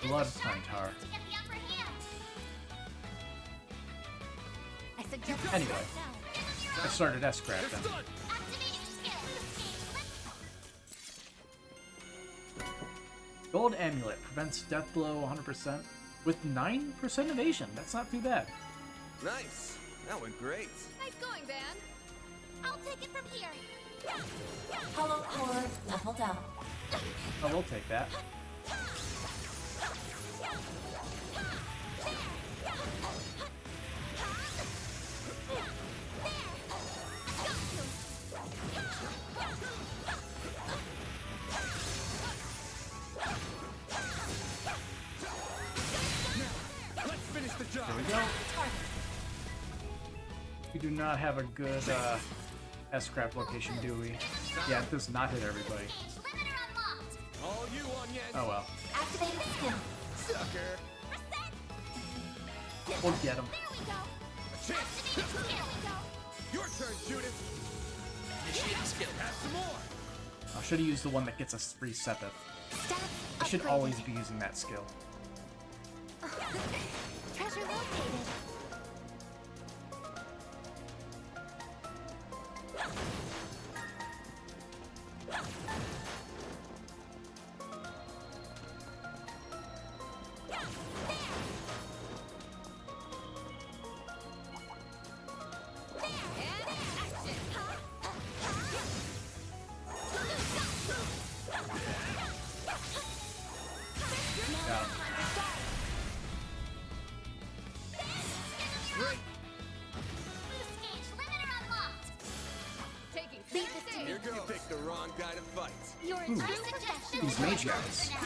Speaker 1: A lot of time tower. Anyway, I started S-Craft then. Gold Amulet prevents death blow 100% with 9% evasion. That's not too bad.
Speaker 14: Nice. That went great.
Speaker 2: Nice going, Van. I'll take it from here.
Speaker 18: Hollow core leveled up.
Speaker 1: Oh, we'll take that. We do not have a good S-Crap location, do we? Yeah, it does not hit everybody.
Speaker 14: All you on Yen.
Speaker 1: Oh well.
Speaker 18: Activating skill.
Speaker 14: Sucker.
Speaker 1: We'll get him.
Speaker 14: A chance. Your turn, Judith.
Speaker 9: Initiating skill.
Speaker 14: Have some more.
Speaker 1: I should have used the one that gets us 3 Sepith. I should always be using that skill.
Speaker 2: Treasure located.
Speaker 14: Here goes. You picked the wrong guy to fight.
Speaker 1: These mage guys. I'm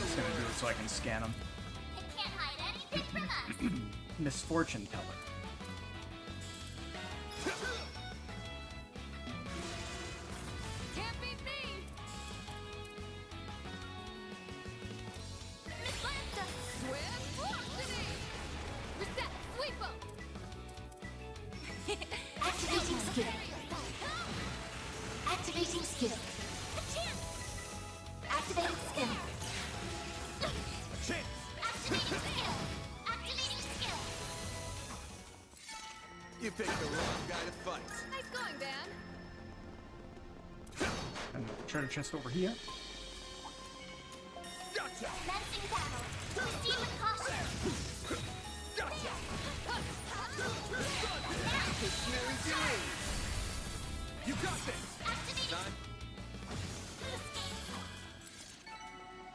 Speaker 1: just gonna do it so I can scan them. Misfortune teller.
Speaker 2: Can't beat me. Swift velocity. Reset. Sweep 'em.
Speaker 18: Activating skill. Activating skill. Activating skill.
Speaker 14: A chance.
Speaker 2: Activating skill. Activating skill.
Speaker 14: You picked the wrong guy to fight.
Speaker 2: Nice going, Dan.
Speaker 1: And the treasure chest over here.
Speaker 14: Gotcha.
Speaker 2: Menacing battle. Proceed with caution.
Speaker 14: Gotcha. You got this. Time.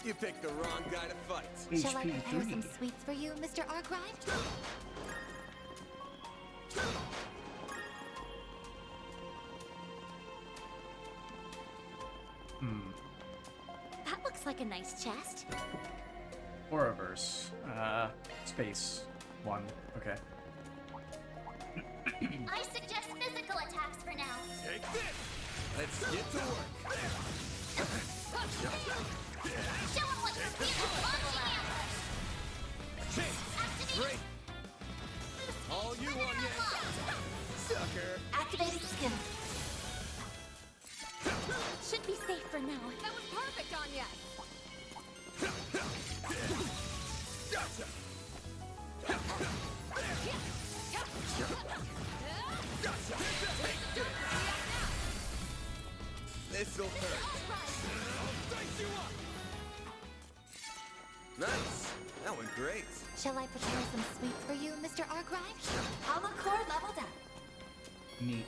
Speaker 14: You picked the wrong guy to fight.
Speaker 2: Shall I
Speaker 1: HP
Speaker 2: prepare
Speaker 1: 3.
Speaker 2: some sweets for you, Mr. Arkwright? That looks like a nice chest.
Speaker 1: Auraverse. Space. 1. Okay.
Speaker 2: I suggest physical attacks for now.
Speaker 14: Take this. Let's get to work.
Speaker 2: Show 'em what you're feeling. Launching ambush.
Speaker 14: Chase. Great. All you want, Yen. Sucker.
Speaker 18: Activating skill.
Speaker 2: Should be safe for now. That was perfect on ya.
Speaker 14: Gotcha. This'll hurt. I'll dice you up. Nice. That went great.
Speaker 2: Shall I prepare some sweets for you, Mr. Arkwright?
Speaker 18: Hollow core leveled up.
Speaker 1: Neat.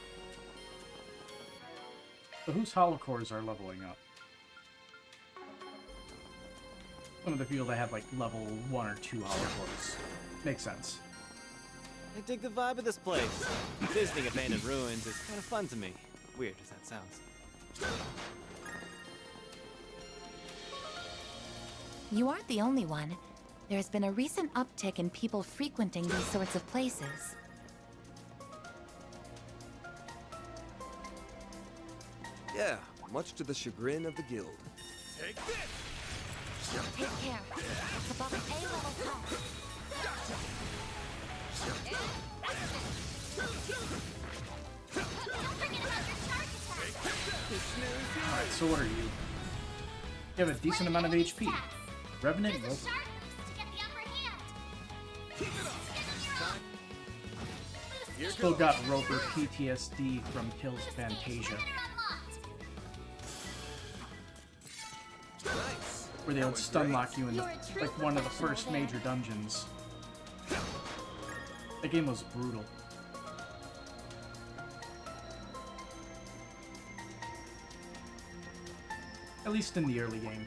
Speaker 1: So whose holocores are leveling up? One of the people that have like level 1 or 2 holocores. Makes sense.
Speaker 20: I dig the vibe of this place. Visiting abandoned ruins is kind of fun to me. Weird as that sounds.
Speaker 13: You aren't the only one. There's been a recent uptick in people frequenting these sorts of places.
Speaker 5: Yeah, much to the chagrin of the guild.
Speaker 14: Take this.
Speaker 2: Take care. It's above an A-level class. Don't forget about your charge attack.
Speaker 1: Alright, so what are you? You have a decent amount of HP. Revenant? Nope.
Speaker 2: Sharp boost to get the upper hand.
Speaker 14: Keep it up. Here
Speaker 1: Still
Speaker 14: goes.
Speaker 1: got Roper PTSD from Kills Fantasia.
Speaker 14: Nice.
Speaker 1: Where they
Speaker 14: That
Speaker 1: would
Speaker 14: was
Speaker 1: stun
Speaker 14: great.
Speaker 1: lock you in the,
Speaker 2: You're a true
Speaker 1: like one of the
Speaker 2: professional
Speaker 1: first
Speaker 2: there.
Speaker 1: major dungeons. The game was brutal. At least in the early game.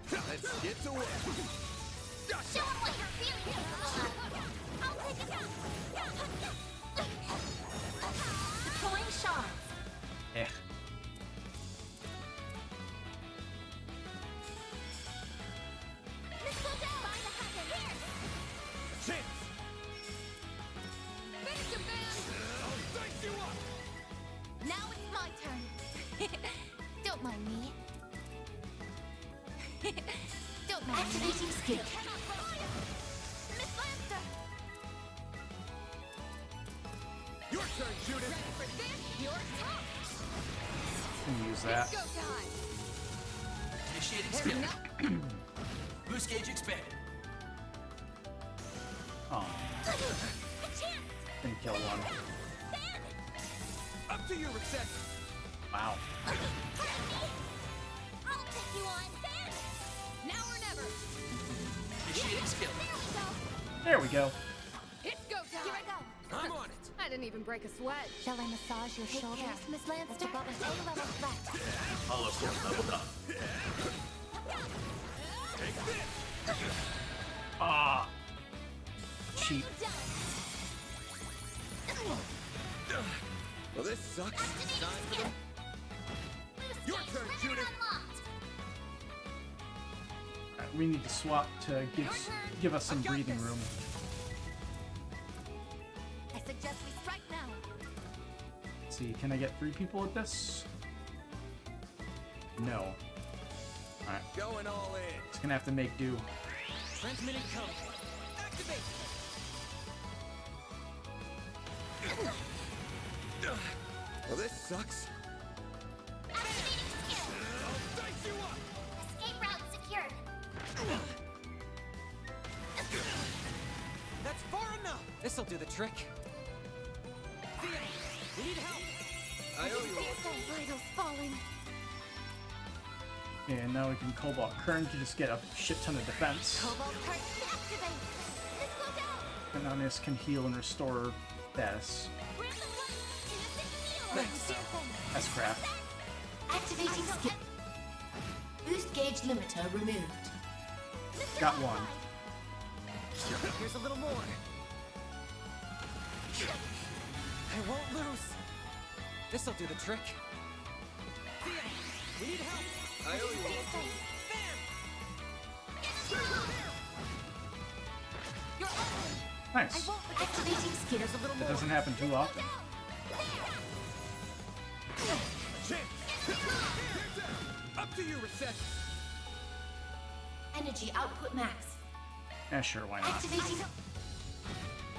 Speaker 14: Let's get to work.
Speaker 2: Show 'em what you're feeling. I'll take it down.
Speaker 18: Deploying shards.
Speaker 1: Eh. was that?
Speaker 19: Initiating skill. Boost gauge expanded.
Speaker 1: Oh. Didn't kill one.
Speaker 14: Up to you, Reset.
Speaker 1: Wow.
Speaker 2: I'll take you on, Ben! Now or never!
Speaker 19: Initiating skill.
Speaker 1: There we go.
Speaker 6: It's go time!
Speaker 2: Here I go!
Speaker 14: I'm on it.
Speaker 6: I didn't even break a sweat.
Speaker 2: Shall I massage your shoulders, Miss Lancer? It's above an A-level threat.
Speaker 19: Hollow core leveled up.
Speaker 14: Take this.
Speaker 1: Ah. Cheap.
Speaker 14: Well, this sucks. Your turn, Judith.
Speaker 1: Alright, we need to swap to give us some breathing room.
Speaker 2: I suggest we strike now.
Speaker 1: Let's see, can I get 3 people at this? No. Alright.
Speaker 14: Going all in.
Speaker 1: Just gonna have to make do.
Speaker 7: Transmitting code. Activate.
Speaker 14: Well, this sucks.
Speaker 2: Activating skill.
Speaker 14: I'll dice you up.
Speaker 2: Escape route secured.
Speaker 17: That's far enough. This'll do the trick. We need help.
Speaker 14: I owe you.
Speaker 2: Vitals falling.
Speaker 1: And now we can Cobalt Current to just get a shit ton of defense.
Speaker 2: Cobalt current activate. Let's go down.
Speaker 1: And now this can heal and restore status.
Speaker 2: Bring the blood. Innocent healing.
Speaker 1: That's crap.
Speaker 18: Activating skill. Boost gauge limiter removed.
Speaker 1: Got one.
Speaker 17: Here's a little more. I won't lose. This'll do the trick. We need help.
Speaker 14: I owe you.
Speaker 2: You're open.
Speaker 1: Nice.
Speaker 18: Activating skill.
Speaker 17: Here's a little
Speaker 1: That
Speaker 17: more.
Speaker 1: doesn't happen too often.
Speaker 14: Up to you, Reset.
Speaker 18: Energy output max.
Speaker 1: Yeah, sure, why not?
Speaker 18: Activating.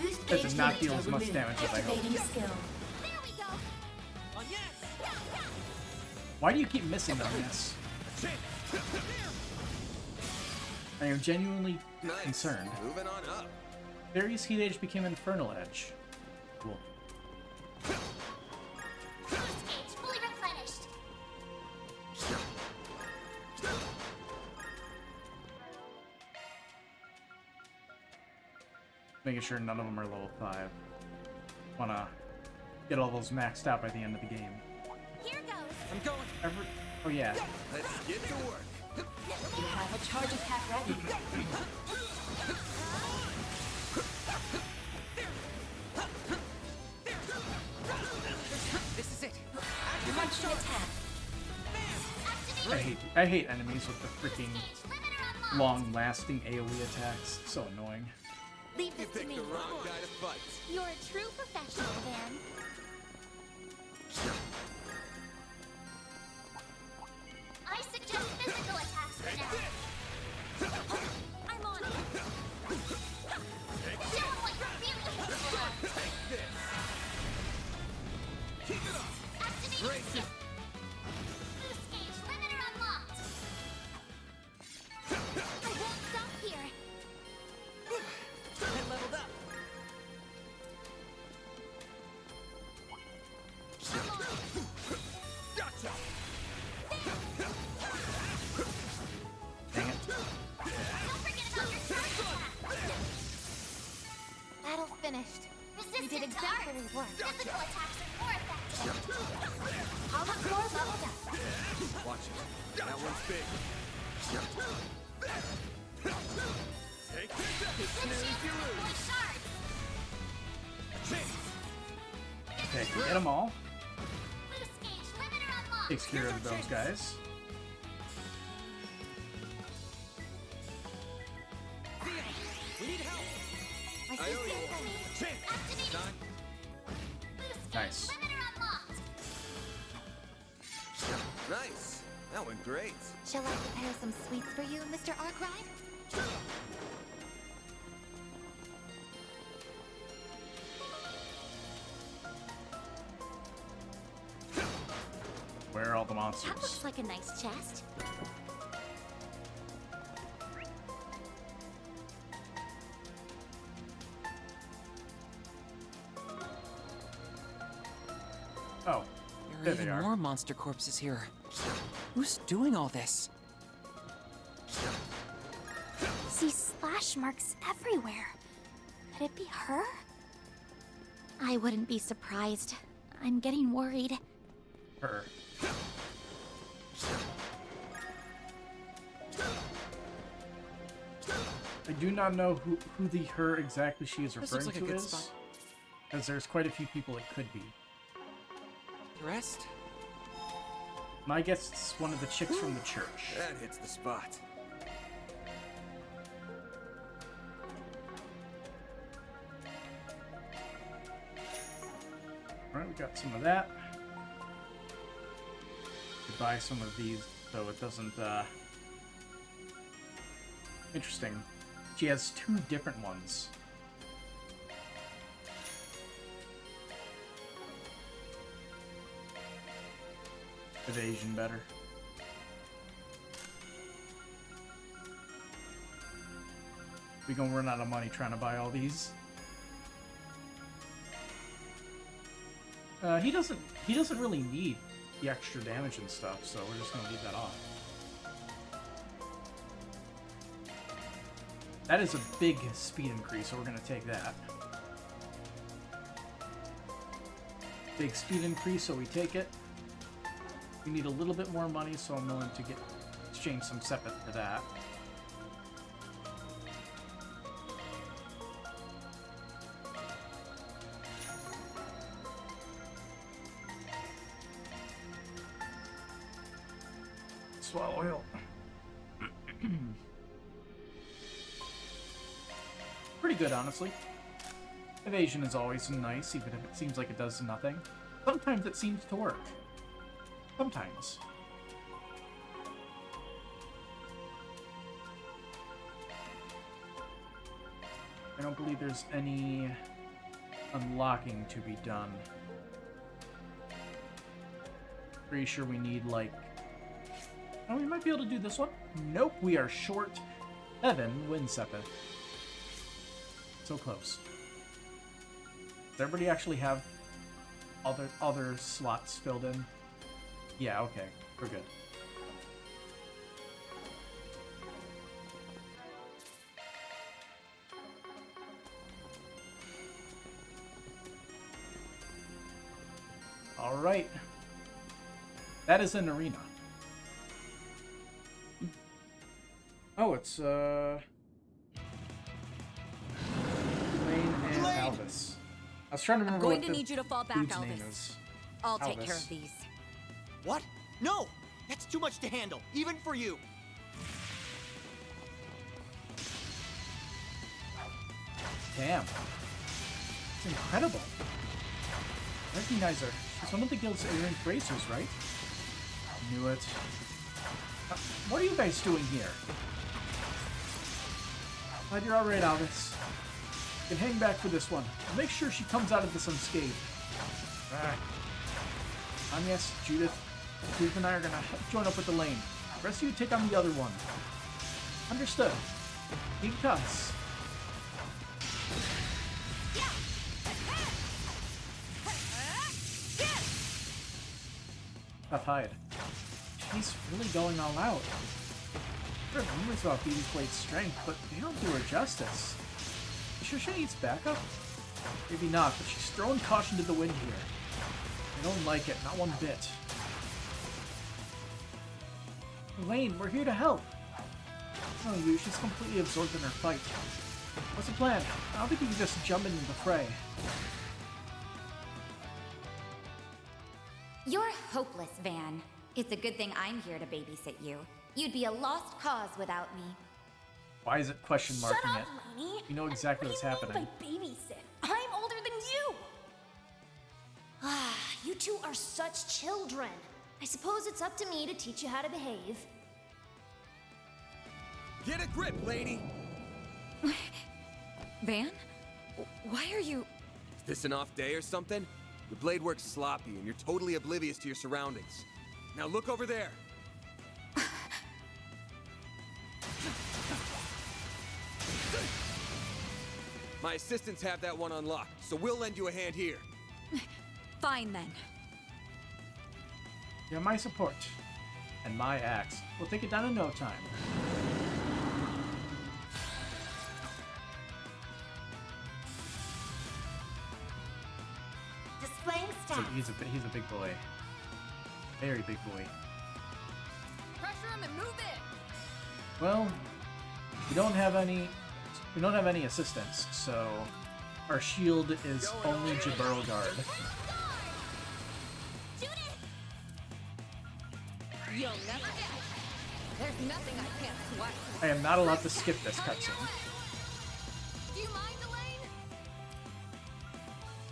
Speaker 18: Boost
Speaker 1: That
Speaker 18: gauge
Speaker 1: does not deal
Speaker 18: limiter
Speaker 1: as much
Speaker 18: removed.
Speaker 1: damage as I hoped.
Speaker 18: Activating skill.
Speaker 2: There we go.
Speaker 17: Oh, yes.
Speaker 1: Why do you keep missing on this? I am genuinely concerned.
Speaker 14: Moving on up.
Speaker 1: Barry's heat edge became Infernal Edge. Cool.
Speaker 2: Boost gauge fully replenished.
Speaker 1: Making sure none of them are level 5. Wanna get all those maxed out by the end of the game.
Speaker 2: Here goes.
Speaker 17: I'm going.
Speaker 1: Oh yeah.
Speaker 14: Let's get to work.
Speaker 18: You have a charge attack ready.
Speaker 17: This is it.
Speaker 18: Launching attack.
Speaker 1: I hate enemies with the freaking long-lasting AoE attacks. So annoying.
Speaker 2: Leave
Speaker 14: You
Speaker 2: this to
Speaker 14: picked
Speaker 2: me.
Speaker 14: the wrong guy to fight.
Speaker 2: You're a true professional, Van. I suggest physical attacks for now. I'm on it. Show 'em what you're really capable of.
Speaker 14: Take this. Keep it up.
Speaker 2: Activating
Speaker 14: Great.
Speaker 2: skill. Boost gauge limiter unlocked. I won't stop here.
Speaker 17: I leveled up.
Speaker 2: I'm on it.
Speaker 14: Gotcha.
Speaker 1: Dang it.
Speaker 2: Don't forget about your charge attack. Battle finished. We did exactly what we worked. Physical attacks are more effective. Hollow core leveled up.
Speaker 14: Watch it. That one's big. Take this. Snooze, you lose.
Speaker 1: Okay, get them all.
Speaker 2: Boost gauge limiter unlocked.
Speaker 1: Takes care of those guys.
Speaker 17: We need help.
Speaker 2: My
Speaker 14: I owe you
Speaker 2: sister's
Speaker 14: one.
Speaker 2: ready. Activating
Speaker 14: Done.
Speaker 2: boost gauge
Speaker 1: Nice.
Speaker 2: limiter unlocked.
Speaker 14: Nice. That went great.
Speaker 2: Shall I prepare some sweets for you, Mr. Arkwright?
Speaker 1: Where are all the monsters?
Speaker 2: That looks like a nice chest.
Speaker 1: Oh,
Speaker 8: There are even more monster corpses here. Who's doing all this?
Speaker 2: See slash marks everywhere. Could it be her? I wouldn't be surprised. I'm getting worried.
Speaker 1: Her. I do not know who the her exactly she is referring
Speaker 8: like a
Speaker 1: to
Speaker 8: good
Speaker 1: is,
Speaker 8: spot.
Speaker 1: because there's quite a few people it could be.
Speaker 8: The rest?
Speaker 1: My guess it's one of the chicks from the church.
Speaker 14: That hits the spot.
Speaker 1: Alright, we got some of that. Could buy some of these so it doesn't, Interesting. She has 2 different ones. Evasion better. We gonna run out of money trying to buy all these. He doesn't really need the extra damage and stuff, so we're just gonna leave that on. That is a big speed increase, so we're gonna take that. Big speed increase, so we take it. We need a little bit more money, so I'm willing to exchange some Sepet for that. Swallow oil. Pretty good, honestly. Evasion is always nice, even if it seems like it does nothing. Sometimes it seems to work. Sometimes. I don't believe there's any unlocking to be done. Pretty sure we need, like... Oh, we might be able to do this one. Nope, we are short 7 win Sepeth. So close. Does everybody actually have other slots filled in? Yeah, okay. We're good. Alright. That is an arena. Oh, it's, Lane and Alvis. I was trying to remember what the
Speaker 21: need you to fall back,
Speaker 1: dude's
Speaker 21: Alvis.
Speaker 1: name is.
Speaker 21: I'll take
Speaker 1: Alvis.
Speaker 21: care of these.
Speaker 3: What? No! That's too much to handle, even for you.
Speaker 1: Damn. It's incredible. Recognize her. She's one of the guild's errant racers, right? Knew it. What are you guys doing here? Glad you're alright, Alvis. You can hang back for this one. I'll make sure she comes out of this unscathed. Alright. Yes, Judith and I are gonna join up with the lane. The rest of you take on the other one. Understood. King Tuss. Tough hide. She's really going all out. There are rumors about Beauty Blade's strength, but they don't do her justice. You sure she needs backup? Maybe not, but she's throwing caution to the wind here. I don't like it, not one bit. Elaine, we're here to help. No, she's completely absorbed in her fight. What's the plan? I don't think we can just jump into the fray.
Speaker 22: You're hopeless, Van. It's a good thing I'm here to babysit you. You'd be a lost cause without me.
Speaker 1: Why is it question marking
Speaker 22: Shut up,
Speaker 1: it?
Speaker 22: Lainey.
Speaker 1: You know exactly what's happening.
Speaker 22: By babysit. I'm older than you.
Speaker 18: Ah, you two are such children. I suppose it's up to me to teach you how to behave.
Speaker 14: Get a grip, lady!
Speaker 21: Van? Why are you...
Speaker 14: Is this an off day or something? Your blade works sloppy and you're totally oblivious to your surroundings. Now look over there. My assistants have that one unlocked, so we'll lend you a hand here.
Speaker 13: Fine then.
Speaker 1: You're my support. And my axe. We'll take it down in no time.
Speaker 18: Displaying stats.
Speaker 1: He's a big boy. Very big boy.
Speaker 6: Pressure him and move it.
Speaker 1: Well, we don't have any assistants, so our shield is only Jaburo Guard.
Speaker 6: You'll never get it. There's nothing I can't swipe.
Speaker 1: I am not allowed to skip this cutscene.
Speaker 6: Do you mind, Elaine?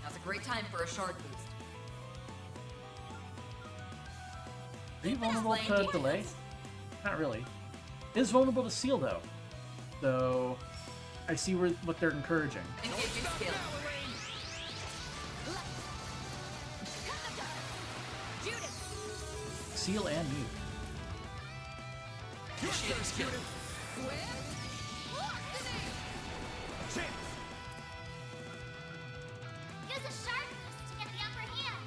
Speaker 12: Now's a great time for a shard boost.
Speaker 1: Are you vulnerable to delay? Not really. It is vulnerable to seal though. So I see what they're encouraging.
Speaker 12: Engaging skill.
Speaker 1: Seal and you.
Speaker 12: Initiating skill.
Speaker 2: Use a sharp boost to get the upper hand.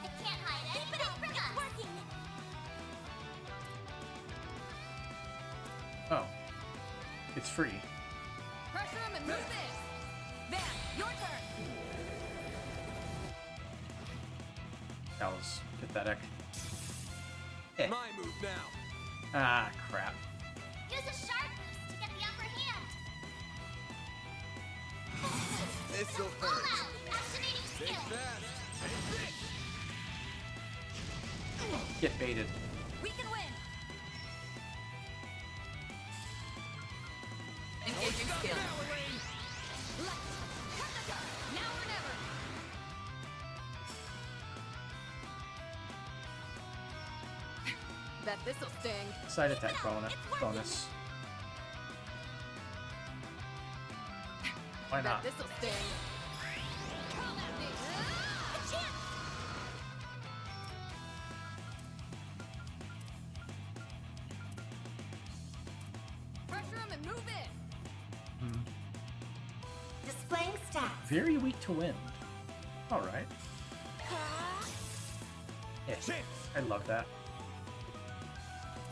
Speaker 2: I can't hide it. Keep it up. It's working.
Speaker 1: Oh. It's free.
Speaker 6: Pressure him and move it. Van, your turn.
Speaker 1: That was pathetic.
Speaker 14: My move now.
Speaker 1: Ah, crap.
Speaker 2: Use a sharp boost to get the upper hand.
Speaker 14: This'll
Speaker 2: All
Speaker 14: hurt.
Speaker 2: out. Activating
Speaker 14: Think
Speaker 2: skill.
Speaker 14: fast.
Speaker 1: Get baited.
Speaker 6: We can win.
Speaker 12: Engaging skill.
Speaker 6: Now or never. Bet this'll sting.
Speaker 1: Side attack bonus. Why not?
Speaker 6: Bet this'll sting. Come at me. A chance. Pressure him and move it.
Speaker 18: Displaying stats.
Speaker 1: Very weak to wind. Alright. Yeah, I love that.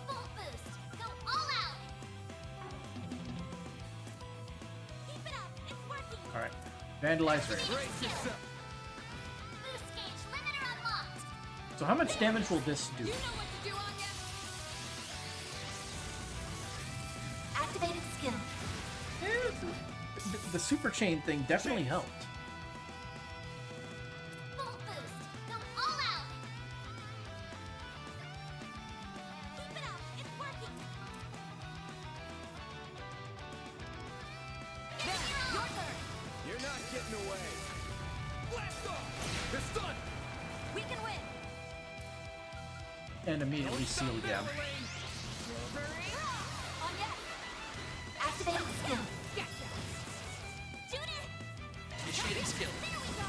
Speaker 2: Full boost. Go all out. Keep it up. It's working.
Speaker 1: Alright. Vandalize Rage.
Speaker 14: Brace yourself.
Speaker 2: Boost gauge limiter unlocked.
Speaker 1: So how much damage will this do?
Speaker 6: You know what to do, Anya.
Speaker 18: Activating skill.
Speaker 1: The super chain thing definitely helped.
Speaker 2: Full boost. Go all out. Keep it up. It's working.
Speaker 6: Van, your turn.
Speaker 14: You're not getting away. Blast off. They're stunned.
Speaker 6: We can win.
Speaker 1: And immediately seal again.
Speaker 6: Anya.
Speaker 18: Activating skill.
Speaker 6: Gotcha.
Speaker 12: Initiating skill.
Speaker 6: There we go.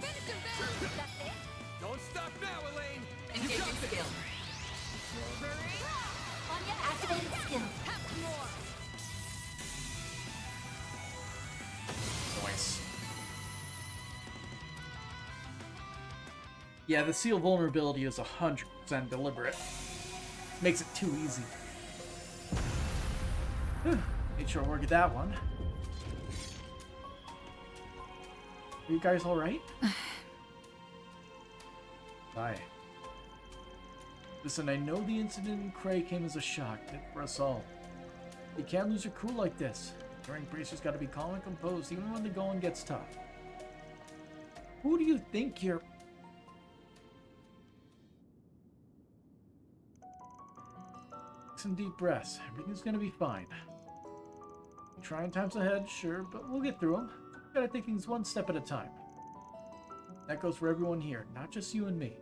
Speaker 6: Finish him, Van. That's it.
Speaker 14: Don't stop now, Elaine.
Speaker 12: Engaging skill.
Speaker 6: Anya,
Speaker 18: Activating skill.
Speaker 6: have some more.
Speaker 1: Nice. Yeah, the seal vulnerability is 100% deliberate. Makes it too easy. Whew. Made sure we'll get that one. Are you guys alright? Bye. Listen, I know the incident in Cray came as a shock for us all. You can't lose your cool like this. During Bracer's gotta be calm and composed even when the going gets tough. Who do you think you're... Take some deep breaths. Everything's gonna be fine. Trying times ahead, sure, but we'll get through them. Gotta take things one step at a time. That goes for everyone here, not just you and me.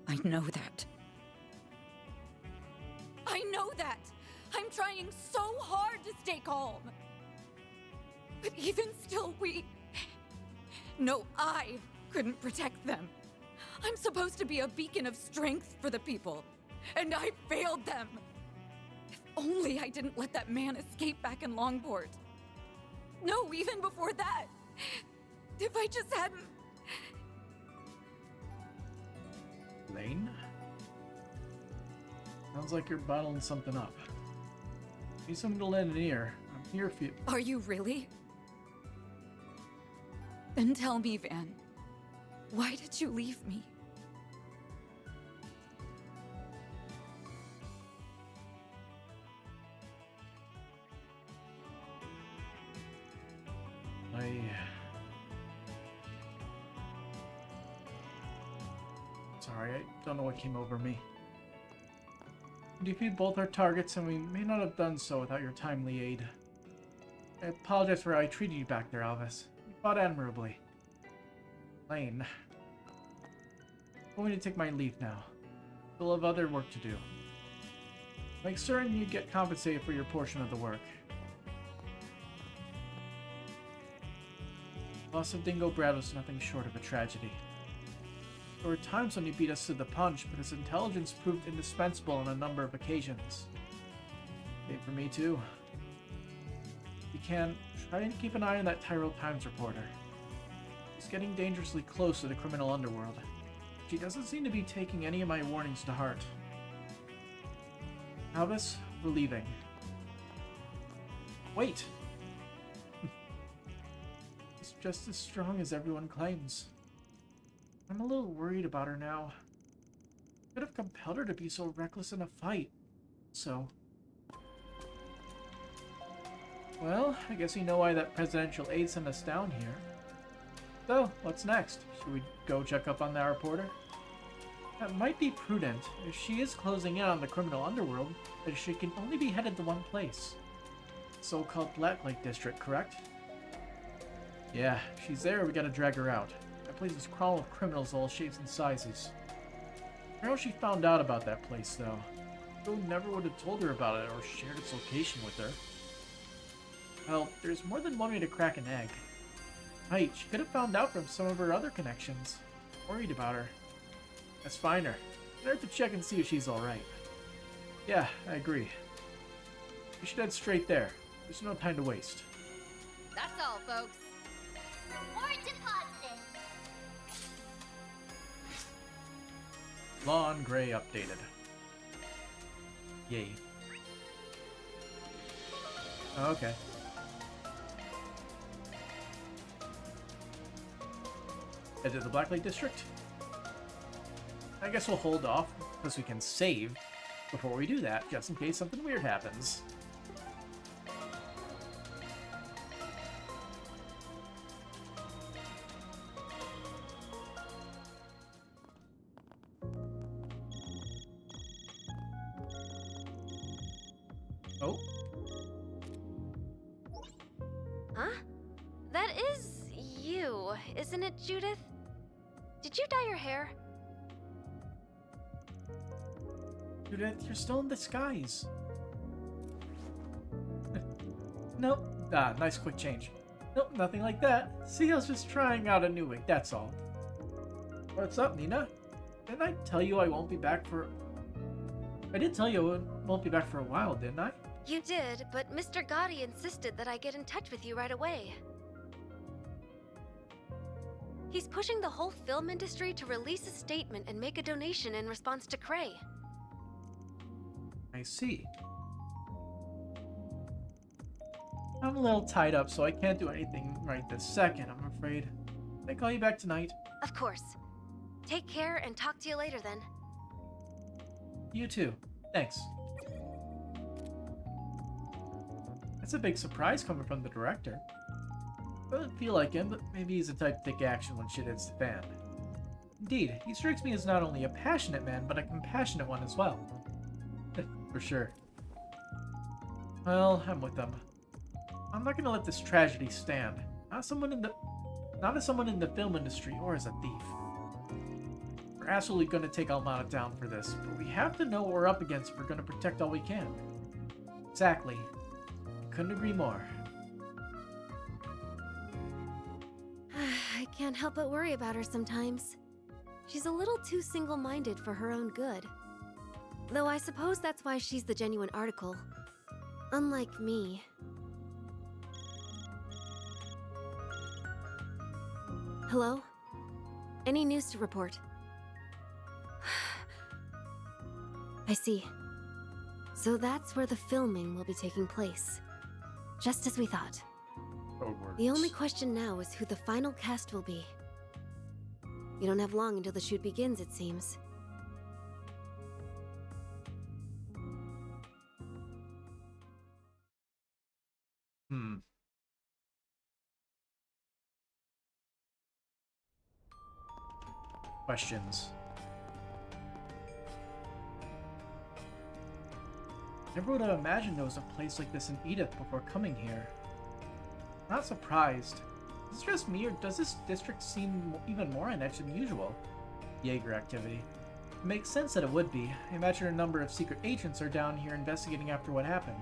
Speaker 13: I know that. I know that! I'm trying so hard to stay calm. But even still, No, I couldn't protect them.
Speaker 21: I'm supposed to be a beacon of strength for the people, and I failed them. If only I didn't let that man escape back in Longport. No, even before that. If I just hadn't...
Speaker 1: Lane? Sounds like you're bottling something up. Need someone to lend an ear. I'm here for you.
Speaker 21: Are you really? Then tell me, Van. Why did you leave me?
Speaker 1: Sorry, I don't know what came over me. We defeated both our targets, and we may not have done so without your timely aid. I apologize for how I treated you back there, Alvis. You fought admirably. Lane. I'm going to take my leave now. We'll have other work to do. Make certain you get compensated for your portion of the work. Loss of Dingo Brad was nothing short of a tragedy. There were times when he beat us to the punch, but his intelligence proved indispensable on a number of occasions. Same for me too. If you can, try and keep an eye on that Tyrell Times reporter. He's getting dangerously close to the criminal underworld. She doesn't seem to be taking any of my warnings to heart. Alvis, we're leaving. Wait! He's just as strong as everyone claims. I'm a little worried about her now. I could have compelled her to be so reckless in a fight. So... Well, I guess you know why that presidential aide sent us down here. So, what's next? Should we go check up on that reporter? That might be prudent. If she is closing in on the criminal underworld, then she can only be headed to one place. The so-called Blacklight District, correct? Yeah, if she's there, we gotta drag her out. That place is crawling with criminals of all shapes and sizes. I know she found out about that place, though. Joe never would have told her about it or shared its location with her. Well, there's more than one way to crack an egg. Right, she could have found out from some of her other connections. Worried about her. Let's find her. I have to check and see if she's alright. Yeah, I agree. We should head straight there. There's no time to waste.
Speaker 6: That's all, folks.
Speaker 2: Reward deposited.
Speaker 1: Lon Gray updated. Yay. Oh, okay. Head to the Blacklight District? I guess we'll hold off, because we can save before we do that, just in case something weird happens. Oh.
Speaker 10: Huh? That is you, isn't it, Judith? Did you dye your hair?
Speaker 1: Judith, you're still in disguise. Nope. Ah, nice quick change. Nope, nothing like that. See, I was just trying out a new wig, that's all. What's up, Nina? Didn't I tell you I won't be back for... I did tell you I won't be back for a while, didn't I?
Speaker 10: You did, but Mr. Gotti insisted that I get in touch with you right away. He's pushing the whole film industry to release a statement and make a donation in response to Cray.
Speaker 1: I see. I'm a little tied up, so I can't do anything right this second, I'm afraid. I'll call you back tonight.
Speaker 10: Of course. Take care and talk to you later then.
Speaker 1: You too. Thanks. That's a big surprise coming from the director. Doesn't feel like him, but maybe he's the type to take action when shit hits the fan. Indeed, he strikes me as not only a passionate man, but a compassionate one as well. For sure. Well, I'm with them. I'm not gonna let this tragedy stand. Not as someone in the film industry or as a thief. We're absolutely gonna take Almana down for this, but we have to know what we're up against if we're gonna protect all we can. Exactly. Couldn't agree more.
Speaker 10: I can't help but worry about her sometimes. She's a little too single-minded for her own good. Though I suppose that's why she's the genuine article. Unlike me. Hello? Any news to report? I see. So that's where the filming will be taking place. Just as we thought. The only question now is who the final cast will be. We don't have long until the shoot begins, it seems.
Speaker 1: Questions. Never would have imagined there was a place like this in Edith before coming here. Not surprised. Is it just me, or does this district seem even more inept than usual? Jaeger activity. It makes sense that it would be. I imagine a number of secret agents are down here investigating after what happened.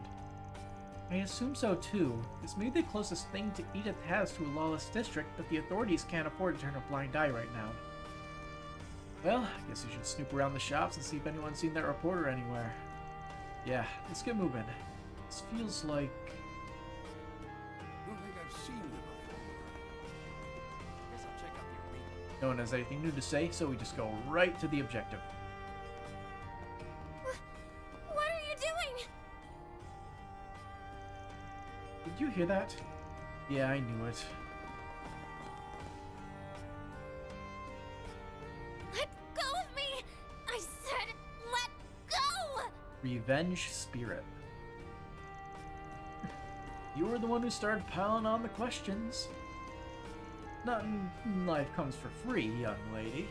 Speaker 1: I assume so too. This may be the closest thing to Edith has to a lawless district, but the authorities can't afford to turn a blind eye right now. Well, I guess we should snoop around the shops and see if anyone's seen that reporter anywhere. Yeah, let's get moving. This feels like...
Speaker 19: I don't think I've seen you before.
Speaker 9: Guess I'll check out the arena.
Speaker 1: No one has anything new to say, so we just go right to the objective.
Speaker 2: What are you doing?
Speaker 1: Did you hear that? Yeah, I knew it.
Speaker 2: Let go of me! I said let go!
Speaker 1: Revenge spirit. You were the one who started piling on the questions. Nothing in life comes for free, young lady.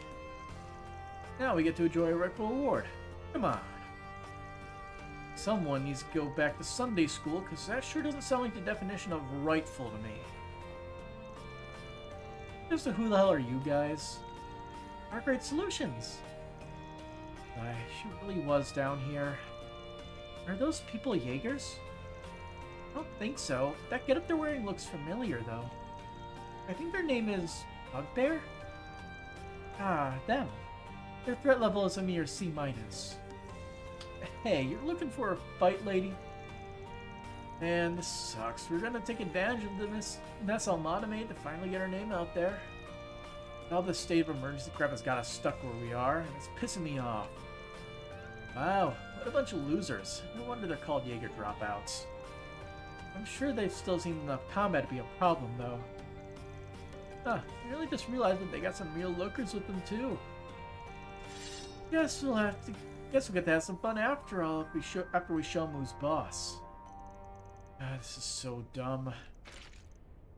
Speaker 1: Now we get to enjoy a rightful reward. Come on. Someone needs to go back to Sunday school, because that sure doesn't sound like the definition of rightful to me. Just who the hell are you guys? Our great solutions. She really was down here. Are those people Jaegers? I don't think so. That getup they're wearing looks familiar, though. I think their name is Bugbear? Ah, them. Their threat level is a mere C-. Hey, you're looking for a fight, lady? Man, this sucks. We're gonna take advantage of the mess Almada made to finally get our name out there. Now the state of emergency crap has got us stuck where we are, and it's pissing me off. Wow, what a bunch of losers. No wonder they're called Jaeger dropouts. I'm sure they've still seen enough combat to be a problem, though. Huh, I really just realized that they got some real lurkers with them, too. Guess we'll get to have some fun after all after we show them who's boss. God, this is so dumb.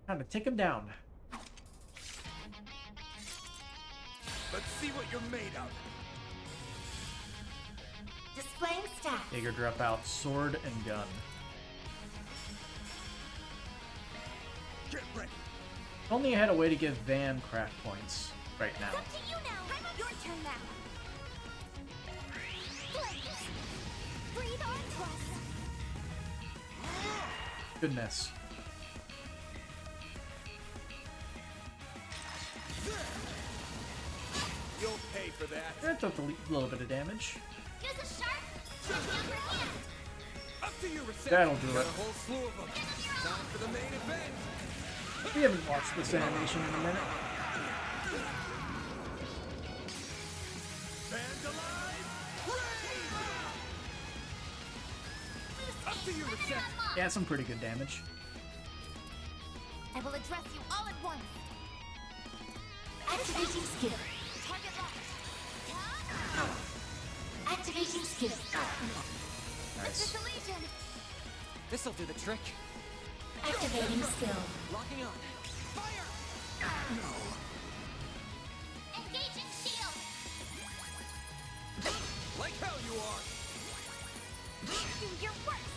Speaker 1: Time to take him down.
Speaker 19: Let's see what you're made of.
Speaker 22: Displaying stats.
Speaker 1: Jaeger dropout, sword and gun.
Speaker 19: Get ready.
Speaker 1: If only I had a way to give Van craft points right now.
Speaker 2: It's up to you now. Your turn now. Breathe on plus.
Speaker 1: Goodness.
Speaker 19: You'll pay for that.
Speaker 1: That took a little bit of damage.
Speaker 2: Use a sharp, upper hand.
Speaker 19: Up to you, reception.
Speaker 1: That'll do
Speaker 19: Got
Speaker 1: it.
Speaker 19: a whole slew of them. Time for the main event.
Speaker 1: We haven't watched this animation in a minute.
Speaker 19: Vandalize! Up to you, reception.
Speaker 1: Yeah, some pretty good damage.
Speaker 2: I will address you all at once.
Speaker 22: Activating skill.
Speaker 2: Target locked.
Speaker 22: Activating skill.
Speaker 2: This is the Legion.
Speaker 8: This'll do the trick.
Speaker 22: Activating skill.
Speaker 8: Locking on.
Speaker 19: Fire!
Speaker 2: Engaging shield.
Speaker 19: Like hell you are.
Speaker 2: Do your worst.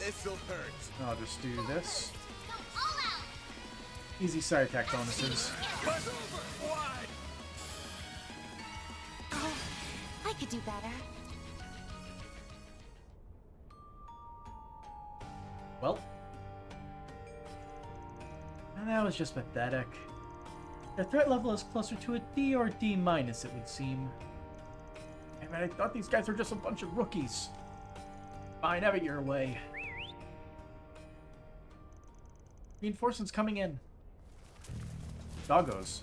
Speaker 19: This'll hurt.
Speaker 1: I'll just do this.
Speaker 2: Go all out.
Speaker 1: Easy side attack bonuses.
Speaker 19: Buzz over. Wide.
Speaker 2: Oh, I could do better.
Speaker 1: Well. And that was just pathetic. Their threat level is closer to a D or D-, it would seem. Hey man, I thought these guys were just a bunch of rookies. Fine, have it your way. Reinforcements coming in. Doggos.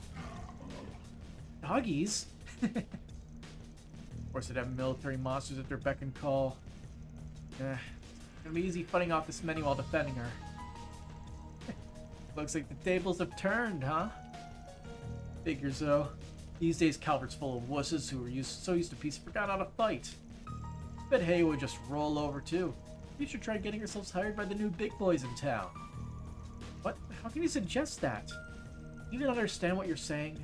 Speaker 1: Doggies? Of course, they'd have military monsters at their beck and call. It's gonna be easy fighting off this many while defending her. Looks like the tables have turned, huh? Figures though. These days, Calvert's full of wusses who are so used to peace forgot how to fight. Bet Hay would just roll over too. You should try getting yourselves hired by the new big boys in town. What? How can you suggest that? Do you even understand what you're saying?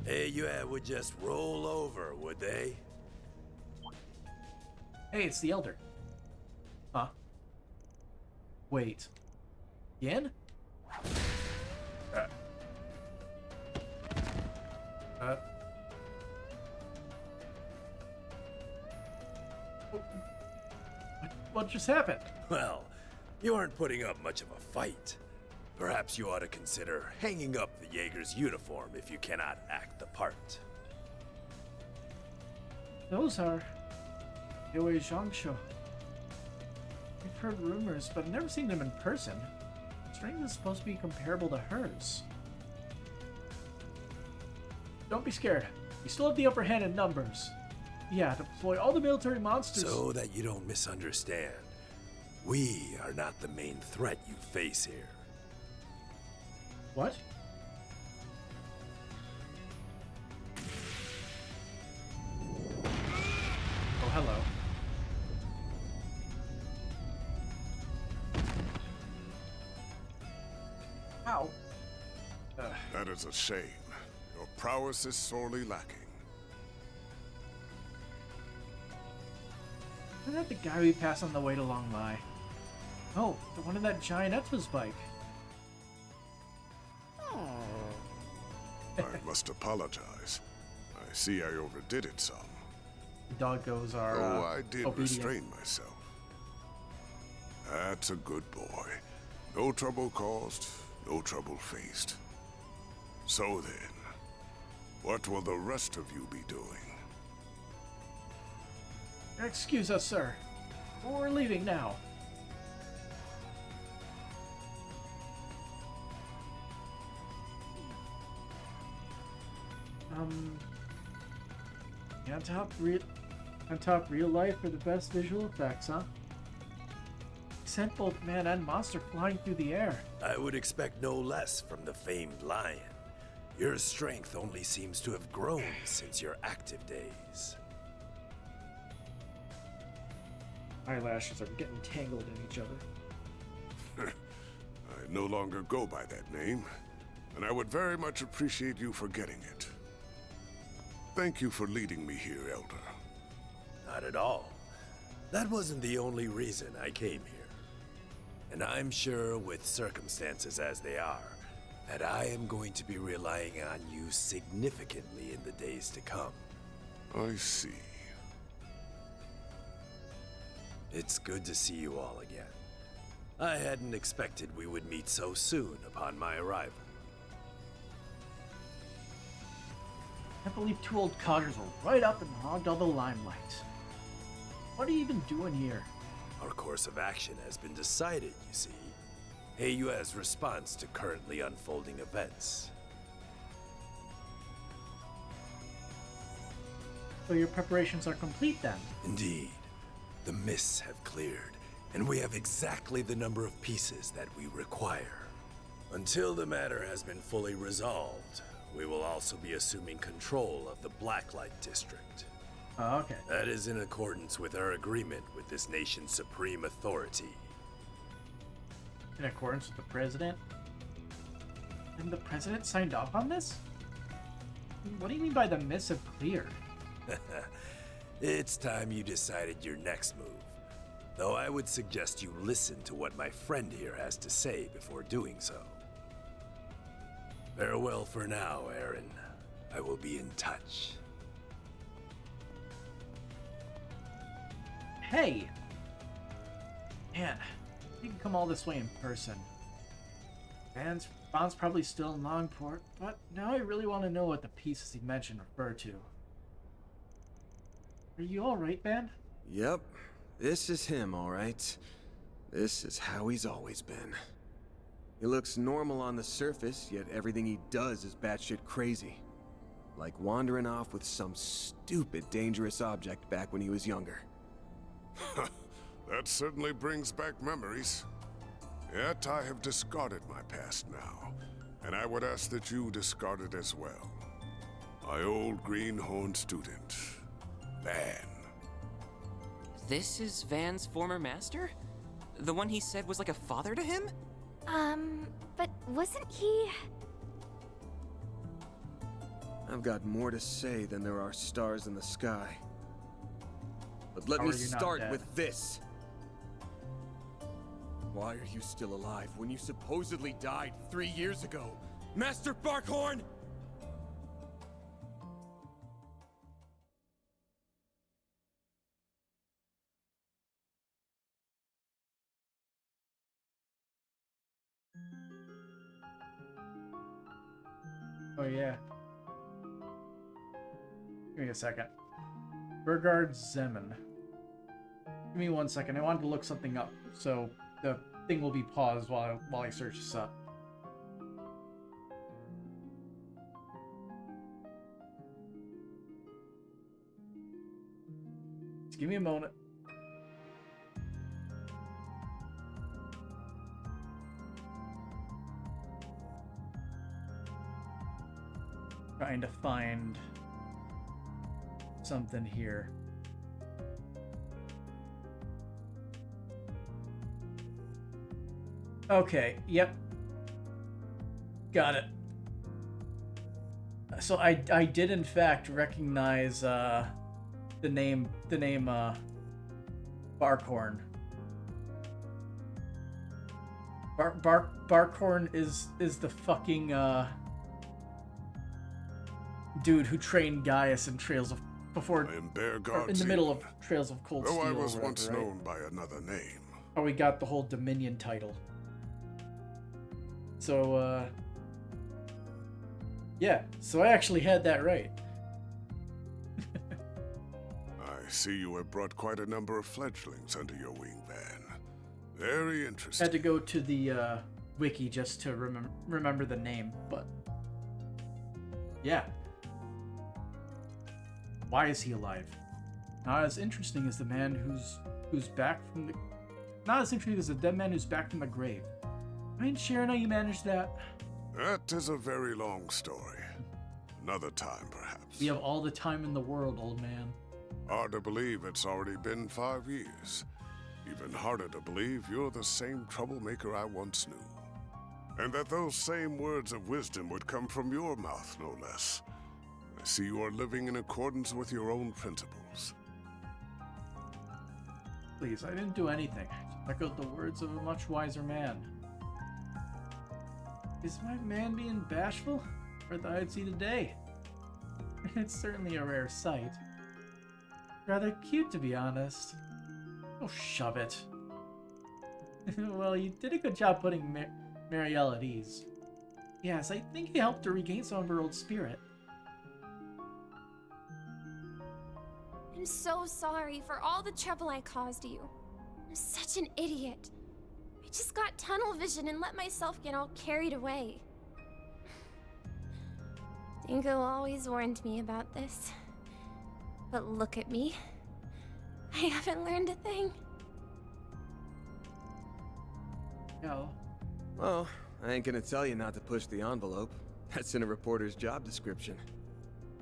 Speaker 15: Hey, you would just roll over, would they?
Speaker 1: Hey, it's the Elder. Huh? Wait. Yin? What just happened?
Speaker 15: Well, you aren't putting up much of a fight. Perhaps you ought to consider hanging up the Jaeger's uniform if you cannot act the part.
Speaker 1: Those are Yue Zhangshu. We've heard rumors, but I've never seen them in person. Strength is supposed to be comparable to hers. Don't be scared. We still have the upper hand in numbers. Yeah, deploy all the military monsters.
Speaker 15: So that you don't misunderstand, we are not the main threat you face here.
Speaker 1: What? Oh, hello. Ow.
Speaker 16: That is a shame. Your prowess is sorely lacking.
Speaker 1: Isn't that the guy we passed on the way to Long Mai? Oh, the one in that giant Etva's bike.
Speaker 16: I must apologize. I see I overdid it some.
Speaker 1: Doggos are
Speaker 16: I did
Speaker 1: obedient.
Speaker 16: restrain myself. That's a good boy. No trouble caused, no trouble faced. So then, what will the rest of you be doing?
Speaker 1: Excuse us, sir. We're leaving now. On top real life for the best visual effects, huh? Sent both man and monster flying through the air.
Speaker 15: I would expect no less from the famed lion. Your strength only seems to have grown since your active days.
Speaker 1: Eyelashes are getting tangled in each other.
Speaker 16: I no longer go by that name, and I would very much appreciate you forgetting it. Thank you for leading me here, Elder.
Speaker 15: Not at all. That wasn't the only reason I came here. And I'm sure, with circumstances as they are, that I am going to be relying on you significantly in the days to come.
Speaker 16: I see.
Speaker 15: It's good to see you all again. I hadn't expected we would meet so soon upon my arrival.
Speaker 1: I can't believe two old coggers were right up and hogged all the limelight. What are you even doing here?
Speaker 15: Our course of action has been decided, you see. AU's response to currently unfolding events.
Speaker 1: So your preparations are complete then?
Speaker 15: Indeed. The mists have cleared, and we have exactly the number of pieces that we require. Until the matter has been fully resolved, we will also be assuming control of the Blacklight District.
Speaker 1: Oh, okay.
Speaker 15: That is in accordance with our agreement with this nation's supreme authority.
Speaker 1: In accordance with the president? And the president signed off on this? What do you mean by the mists have cleared?
Speaker 15: It's time you decided your next move. Though I would suggest you listen to what my friend here has to say before doing so. Farewell for now, Aaron. I will be in touch.
Speaker 1: Hey! Man, you can come all this way in person. Bond's probably still in Longport, but now I really want to know what the pieces he mentioned refer to. Are you alright, Van?
Speaker 5: Yep. This is him, alright. This is how he's always been. He looks normal on the surface, yet everything he does is batshit crazy. Like wandering off with some stupid, dangerous object back when he was younger.
Speaker 16: That certainly brings back memories. Yet I have discarded my past now, and I would ask that you discard it as well. My old greenhorn student, Van.
Speaker 8: This is Van's former master? The one he said was like a father to him?
Speaker 2: But wasn't he...
Speaker 5: I've got more to say than there are stars in the sky. But let me start with this. Why are you still alive when you supposedly died 3 years ago? Master Barkhorn!
Speaker 1: Oh yeah. Give me a second. Burgard Zeman. Give me 1 second. I wanted to look something up, so the thing will be paused while I search this up. Just give me a moment. Trying to find something here. Okay, yep. Got it. So I did in fact recognize the name Barkhorn. Barkhorn is the fucking dude who trained Gaius in Trails of before
Speaker 16: I am Bearguard
Speaker 1: in the middle of Trails of Cold Steel.
Speaker 16: Though I was
Speaker 1: whatever,
Speaker 16: once
Speaker 1: right?
Speaker 16: known by another name.
Speaker 1: Oh, we got the whole Dominion title. So, yeah, so I actually had that right.
Speaker 16: I see you have brought quite a number of fledglings under your wing, Van. Very interesting.
Speaker 1: Had to go to the wiki just to remember the name, but yeah. Why is he alive? Not as interesting as the man who's back from the... Not as interesting as the dead man who's back from the grave. Mind sharing how you managed that?
Speaker 16: That is a very long story. Another time, perhaps.
Speaker 1: We have all the time in the world, old man.
Speaker 16: Hard to believe it's already been 5 years. Even harder to believe you're the same troublemaker I once knew. And that those same words of wisdom would come from your mouth, no less. I see you are living in accordance with your own principles.
Speaker 1: Please, I didn't do anything. I just echoed the words of a much wiser man. Is my man being bashful? Or thought I'd see the day. It's certainly a rare sight. Rather cute, to be honest. Oh, shove it. Well, you did a good job putting Marielle at ease. Yes, I think you helped her regain some of her old spirit.
Speaker 2: I'm so sorry for all the trouble I caused you. I'm such an idiot. I just got tunnel vision and let myself get all carried away. Dingo always warned me about this. But look at me. I haven't learned a thing.
Speaker 1: No.
Speaker 5: Well, I ain't gonna tell you not to push the envelope. That's in a reporter's job description.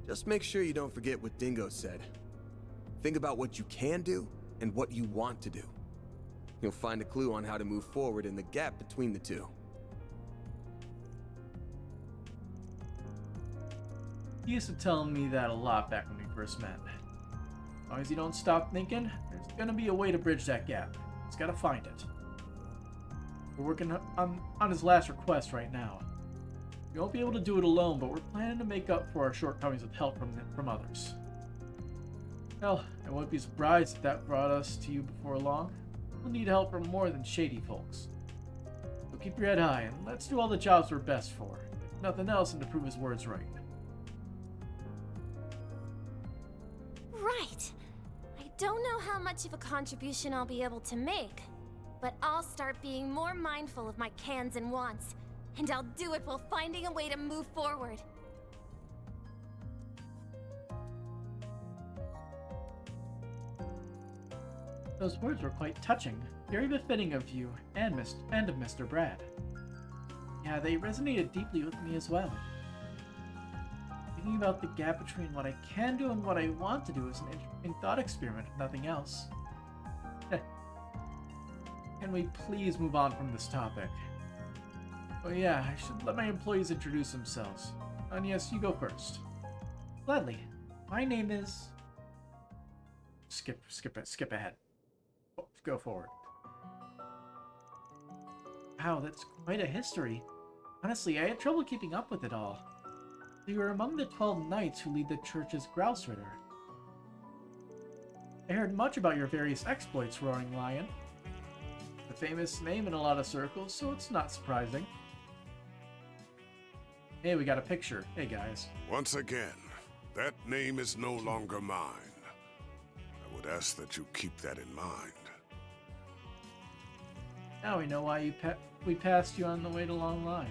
Speaker 5: Just make sure you don't forget what Dingo said. Think about what you can do and what you want to do. You'll find a clue on how to move forward in the gap between the two.
Speaker 1: He used to tell me that a lot back when we first met. As long as you don't stop thinking, there's gonna be a way to bridge that gap. Just gotta find it. We're working on his last request right now. We won't be able to do it alone, but we're planning to make up for our shortcomings with help from others. Hell, I wouldn't be surprised if that brought us to you before long. We'll need help from more than shady folks. So keep your head high, and let's do all the jobs we're best for. If nothing else, and to prove his words right.
Speaker 2: Right. I don't know how much of a contribution I'll be able to make, but I'll start being more mindful of my cans and wants, and I'll do it while finding a way to move forward.
Speaker 1: Those words were quite touching, very befitting of you and of Mr. Brad. Yeah, they resonated deeply with me as well. Thinking about the gap between what I can do and what I want to do is an interesting thought experiment, if nothing else. Can we please move on from this topic? Oh yeah, I should let my employees introduce themselves. And yes, you go first. Gladly. My name is... Skip ahead. Go forward. Wow, that's quite a history. Honestly, I had trouble keeping up with it all. You were among the 12 knights who lead the church's Grouse Ritter. I heard much about your various exploits, Roaring Lion. A famous name in a lot of circles, so it's not surprising. Hey, we got a picture. Hey, guys.
Speaker 16: Once again, that name is no longer mine. I would ask that you keep that in mind.
Speaker 1: Now we know why we passed you on the way to Long Lie.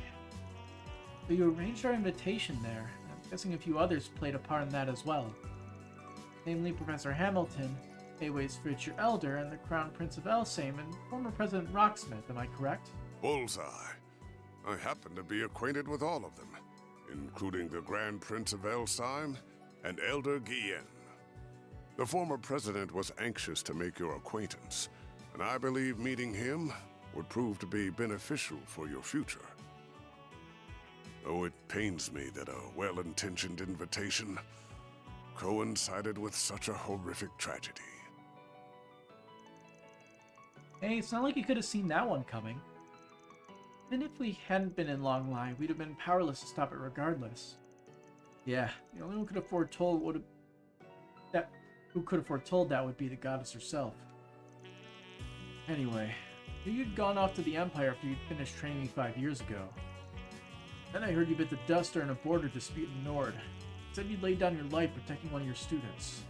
Speaker 1: So you arranged our invitation there. I'm guessing a few others played a part in that as well. Namely Professor Hamilton, Aways Future Elder, and the Crown Prince of Elsame, and former President Rocksmith, am I correct?
Speaker 16: Bullseye. I happen to be acquainted with all of them, including the Grand Prince of Elsame and Elder Guillen. The former president was anxious to make your acquaintance, and I believe meeting him would prove to be beneficial for your future. Though it pains me that a well-intentioned invitation coincided with such a horrific tragedy.
Speaker 1: Hey, it's not like you could have seen that one coming. Even if we hadn't been in Long Lie, we'd have been powerless to stop it regardless. Yeah, the only one who could have foretold that would be the goddess herself. Anyway, you'd gone off to the Empire after you'd finished training 5 years ago. Then I heard you bit the dust during a border dispute in Nord. You said you'd laid down your life protecting one of your students.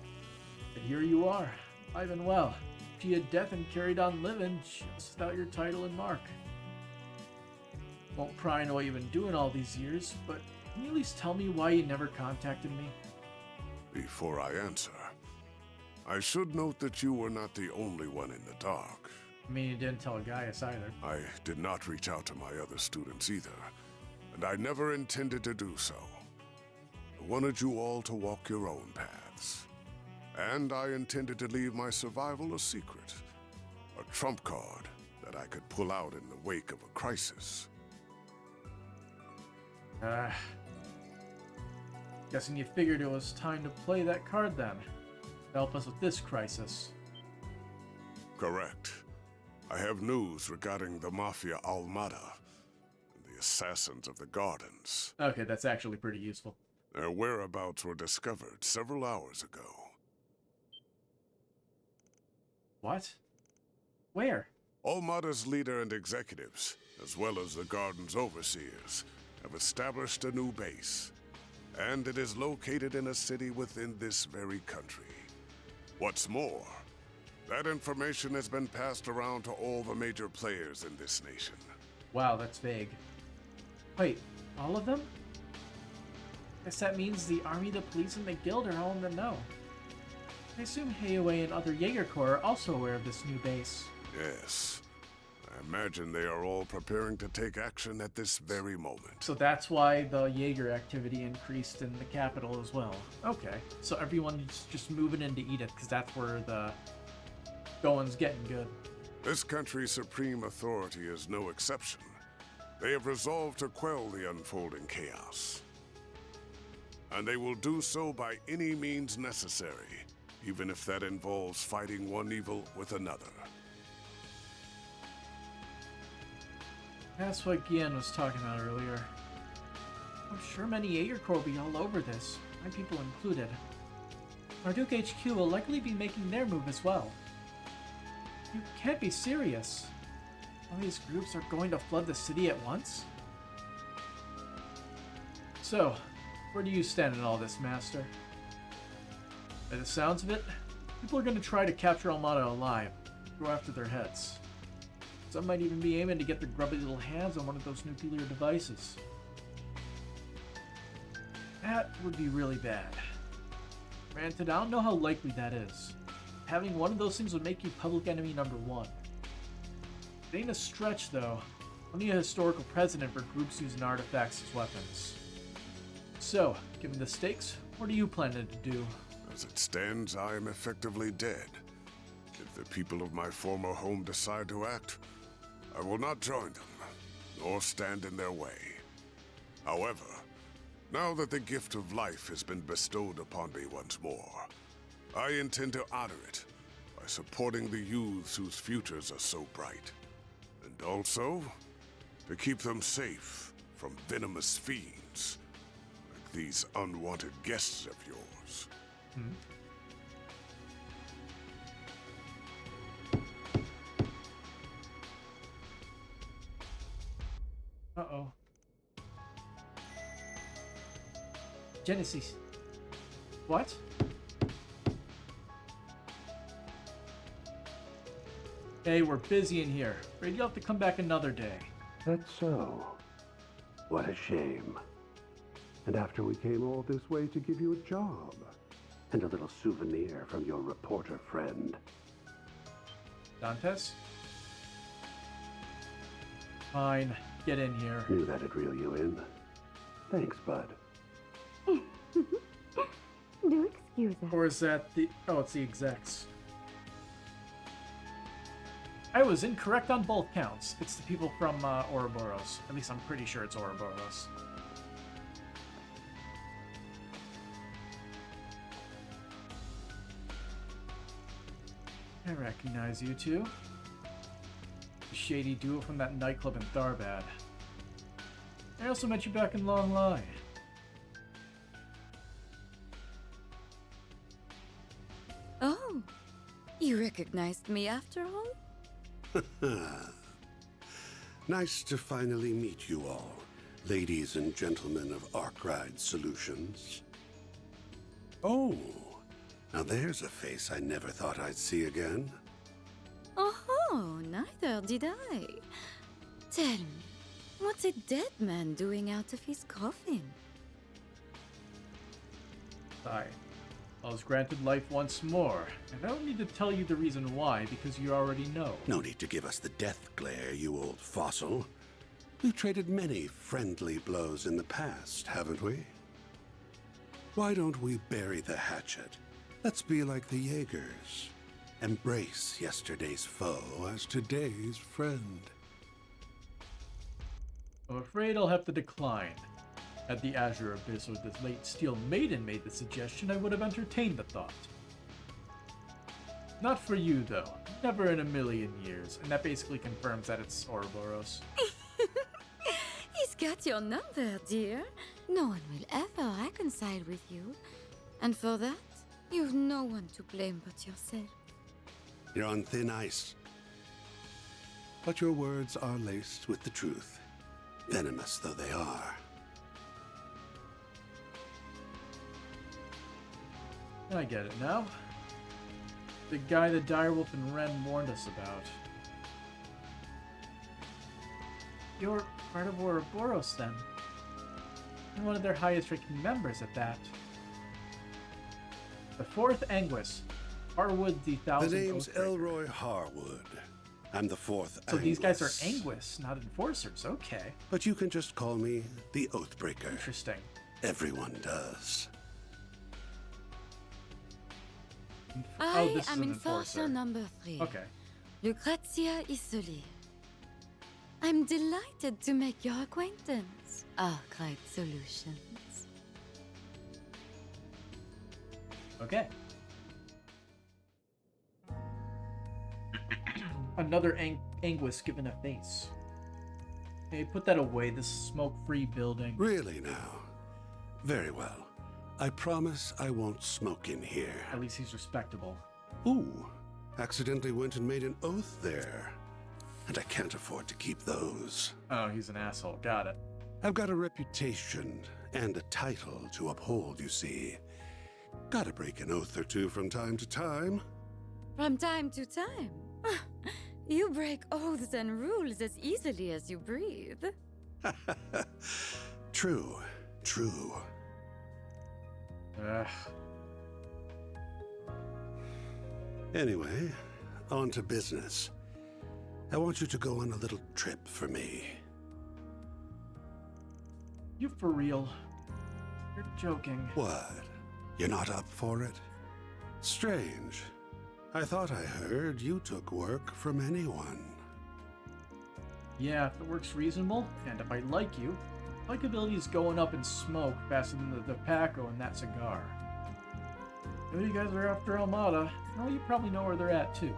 Speaker 1: But here you are, alive and well. Cheated death and carried on living just without your title and mark. Won't pry into what you've been doing all these years, but can you at least tell me why you never contacted me?
Speaker 16: Before I answer, I should note that you were not the only one in the dark.
Speaker 1: I mean, you didn't tell Gaius either.
Speaker 16: I did not reach out to my other students either, and I never intended to do so. I wanted you all to walk your own paths, and I intended to leave my survival a secret, a trump card that I could pull out in the wake of a crisis.
Speaker 1: Guessing you figured it was time to play that card then. To help us with this crisis.
Speaker 16: Correct. I have news regarding the Mafia Almada and the assassins of the Gardens.
Speaker 1: Okay, that's actually pretty useful.
Speaker 16: Their whereabouts were discovered several hours ago.
Speaker 1: What? Where?
Speaker 16: Almada's leader and executives, as well as the Garden's overseers, have established a new base. And it is located in a city within this very country. What's more, that information has been passed around to all the major players in this nation.
Speaker 1: Wow, that's vague. Wait, all of them? Guess that means the army, the police, and the guild are all in the know. I assume Heiwei and other Jaeger Corps are also aware of this new base.
Speaker 16: Yes. I imagine they are all preparing to take action at this very moment.
Speaker 1: So that's why the Jaeger activity increased in the capital as well. Okay, so everyone's just moving into Edith because that's where the going's getting good.
Speaker 16: This country's supreme authority is no exception. They have resolved to quell the unfolding chaos. And they will do so by any means necessary, even if that involves fighting one evil with another.
Speaker 1: That's what Gian was talking about earlier. I'm sure many Jaeger Corps will be all over this, my people included. Marduk HQ will likely be making their move as well. You can't be serious. All these groups are going to flood the city at once? So, where do you stand in all this, Master? By the sounds of it, people are going to try to capture Armada alive, go after their heads. Some might even be aiming to get their grubby little hands on one of those nuclear devices. That would be really bad. Granted, I don't know how likely that is. Having one of those things would make you public enemy number one. It ain't a stretch, though. Only a historical precedent for groups using artifacts as weapons. So, given the stakes, what are you planning to do?
Speaker 16: As it stands, I am effectively dead. If the people of my former home decide to act, I will not join them, nor stand in their way. However, now that the gift of life has been bestowed upon me once more, I intend to honor it by supporting the youths whose futures are so bright. And also, to keep them safe from venomous fiends, like these unwanted guests of yours.
Speaker 1: Uh-oh. Genesis. What? Hey, we're busy in here. Afraid you'll have to come back another day.
Speaker 4: That's so. What a shame. And after we came all this way to give you a job. And a little souvenir from your reporter friend.
Speaker 1: Dantes? Fine. Get in here.
Speaker 4: Knew that'd reel you in. Thanks, bud.
Speaker 6: Do excuse us.
Speaker 1: Or is that the... Oh, it's the execs. I was incorrect on both counts. It's the people from Ouroboros. At least I'm pretty sure it's Ouroboros. I recognize you two. The shady duo from that nightclub in Tharbad. I also met you back in Long Lie.
Speaker 21: Oh, you recognized me after all?
Speaker 4: Nice to finally meet you all, ladies and gentlemen of Arkride Solutions. Oh, now there's a face I never thought I'd see again.
Speaker 21: Oh, neither did I. Tell me, what's a dead man doing out of his coffin?
Speaker 1: I was granted life once more, and I don't need to tell you the reason why, because you already know.
Speaker 4: No need to give us the death glare, you old fossil. We've traded many friendly blows in the past, haven't we? Why don't we bury the hatchet? Let's be like the Jaegers. Embrace yesterday's foe as today's friend.
Speaker 1: I'm afraid I'll have to decline. Had the Azure Abyss or the late Steel Maiden made the suggestion, I would have entertained the thought. Not for you, though. Never in a million years. And that basically confirms that it's Ouroboros.
Speaker 21: He's got your number, dear. No one will ever reconcile with you. And for that, you've no one to blame but yourself.
Speaker 4: You're on thin ice. But your words are laced with the truth, venomous though they are.
Speaker 1: I get it now. The guy the Direwolf and Ren warned us about. You're part of Ouroboros, then. And one of their highest-ranking members at that. The fourth Anguis, Harwood the Thousand.
Speaker 4: The name's
Speaker 1: Oathbreaker.
Speaker 4: Elroy Harwood. I'm the fourth
Speaker 1: So these guys are
Speaker 4: Anguis.
Speaker 1: Anguis, not enforcers. Okay.
Speaker 4: But you can just call me the Oathbreaker.
Speaker 1: Interesting.
Speaker 4: Everyone does.
Speaker 21: I
Speaker 1: this is
Speaker 21: am
Speaker 1: an
Speaker 21: enforcer number 3.
Speaker 1: Okay.
Speaker 21: Lucrezia Isolir. I'm delighted to make your acquaintance. Arkride Solutions.
Speaker 1: Okay. Another Anguis given a face. Hey, put that away, this smoke-free building.
Speaker 4: Really now? Very well. I promise I won't smoke in here.
Speaker 1: At least he's respectable.
Speaker 4: Ooh, accidentally went and made an oath there. and I can't afford to keep those.
Speaker 1: Oh, he's an asshole. Got it.
Speaker 4: I've got a reputation and a title to uphold, you see. Gotta break an oath or two from time to time.
Speaker 11: From time to time? You break oaths and rules as easily as you breathe.
Speaker 4: True, true. Anyway, on to business. I want you to go on a little trip for me.
Speaker 1: You for real? You're joking.
Speaker 4: What? You're not up for it? Strange. I thought I heard you took work from anyone.
Speaker 1: Yeah, if it works reasonable, and if I like you, likability is going up in smoke faster than the tobacco in that cigar. I know you guys are after Armada. Well, you probably know where they're at too.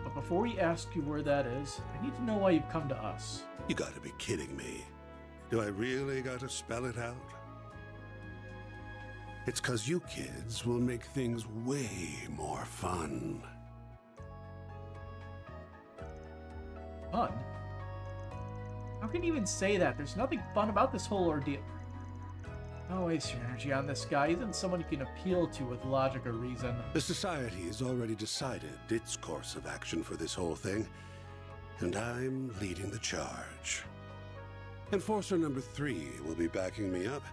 Speaker 1: But before we ask you where that is, I need to know why you've come to us.
Speaker 4: You gotta be kidding me. Do I really gotta spell it out? It's 'cause you kids will make things way more fun.
Speaker 1: Fun? How can you even say that? There's nothing fun about this whole ordeal. Don't waste your energy on this guy. He isn't someone you can appeal to with logic or reason.
Speaker 4: The Society has already decided its course of action for this whole thing, and I'm leading the charge. Enforcer number 3 will be backing me up,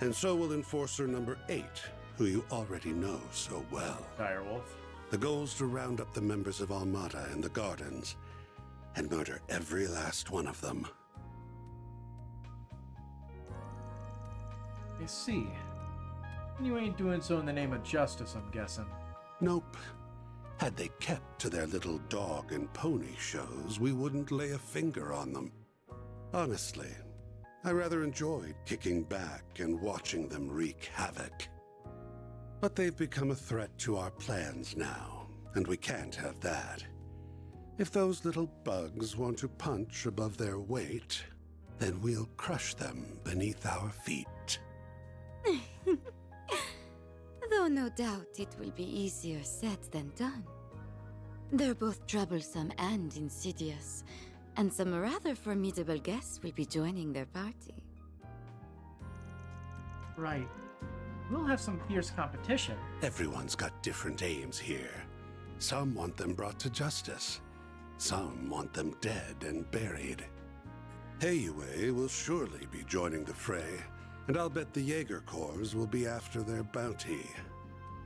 Speaker 4: and so will Enforcer number 8, who you already know so well.
Speaker 1: Direwolf.
Speaker 4: The goal's to round up the members of Armada and the Gardens, and murder every last one of them.
Speaker 1: I see. You ain't doing so in the name of justice, I'm guessing.
Speaker 4: Nope. Had they kept to their little dog and pony shows, we wouldn't lay a finger on them. Honestly, I rather enjoyed kicking back and watching them wreak havoc. But they've become a threat to our plans now, and we can't have that. If those little bugs want to punch above their weight, then we'll crush them beneath our feet.
Speaker 11: Though no doubt it will be easier said than done. They're both troublesome and insidious, and some rather formidable guests will be joining their party.
Speaker 1: Right. We'll have some fierce competition.
Speaker 4: Everyone's got different aims here. Some want them brought to justice. Some want them dead and buried. Heiyue will surely be joining the fray, and I'll bet the Jaeger Corps will be after their bounty.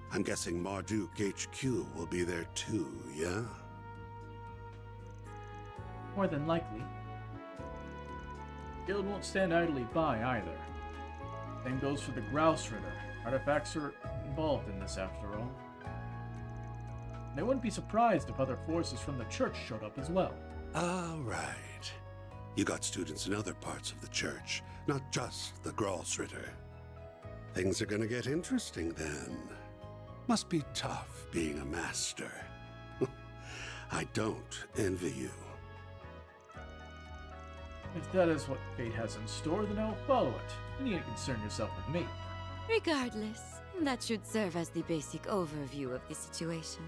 Speaker 4: I'm guessing Marduk HQ will be there too, yeah?
Speaker 1: More than likely. Guild won't stand idly by either. Same goes for the Grouse Ritter. Artifacts are involved in this after all. They wouldn't be surprised if other forces from the church showed up as well.
Speaker 4: All right. You got students in other parts of the church, not just the Grouse Ritter. Things are gonna get interesting then. Must be tough being a master. I don't envy you.
Speaker 1: If that is what fate has in store, then I'll follow it. You needn't concern yourself with me.
Speaker 11: Regardless, that should serve as the basic overview of the situation.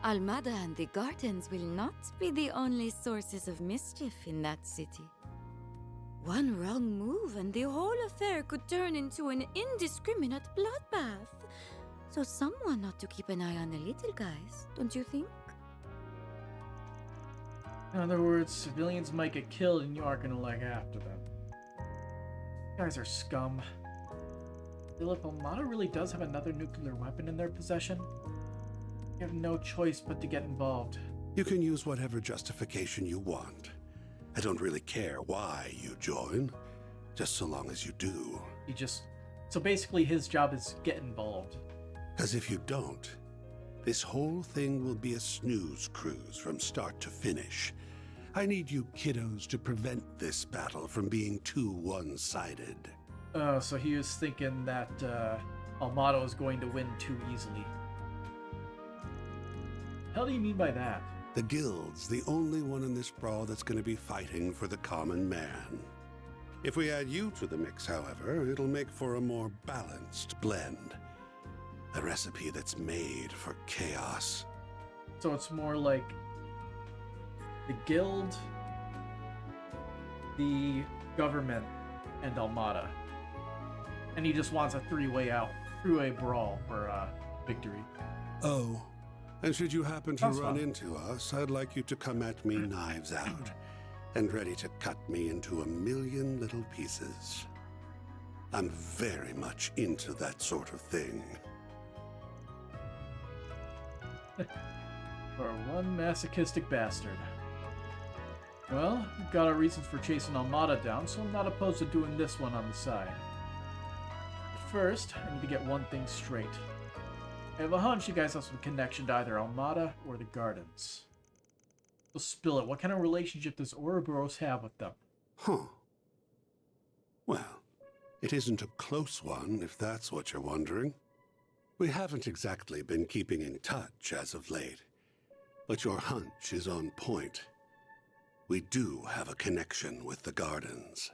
Speaker 11: Armada and the Gardens will not be the only sources of mischief in that city. One wrong move and the whole affair could turn into an indiscriminate bloodbath. So someone ought to keep an eye on the little guys, don't you think?
Speaker 1: In other words, civilians might get killed and you aren't gonna leg after them. You guys are scum. Still, if Armada really does have another nuclear weapon in their possession, you have no choice but to get involved.
Speaker 4: You can use whatever justification you want. I don't really care why you join, just so long as you do.
Speaker 1: So basically his job is get involved.
Speaker 4: Because if you don't, this whole thing will be a snooze cruise from start to finish. I need you kiddos to prevent this battle from being too one-sided.
Speaker 1: So he was thinking that Armada is going to win too easily. Hell do you mean by that?
Speaker 4: The Guild's the only one in this brawl that's going to be fighting for the common man. If we add you to the mix, however, it'll make for a more balanced blend. A recipe that's made for chaos.
Speaker 1: So it's more like the guild, the government, and Almada. And he just wants a three-way brawl for victory.
Speaker 4: Oh, and should you happen to run into us, I'd like you to come at me knives out and ready to cut me into a million little pieces. I'm very much into that sort of thing.
Speaker 1: For one masochistic bastard. Well, we've got our reasons for chasing Almada down, so I'm not opposed to doing this one on the side. But first, I need to get one thing straight. I have a hunch you guys have some connection to either Almada or the Gardens. So spill it. What kind of relationship does Ouroboros have with them?
Speaker 4: Huh. Well, it isn't a close one, if that's what you're wondering. We haven't exactly been keeping in touch as of late, but your hunch is on point. We do have a connection with the Gardens.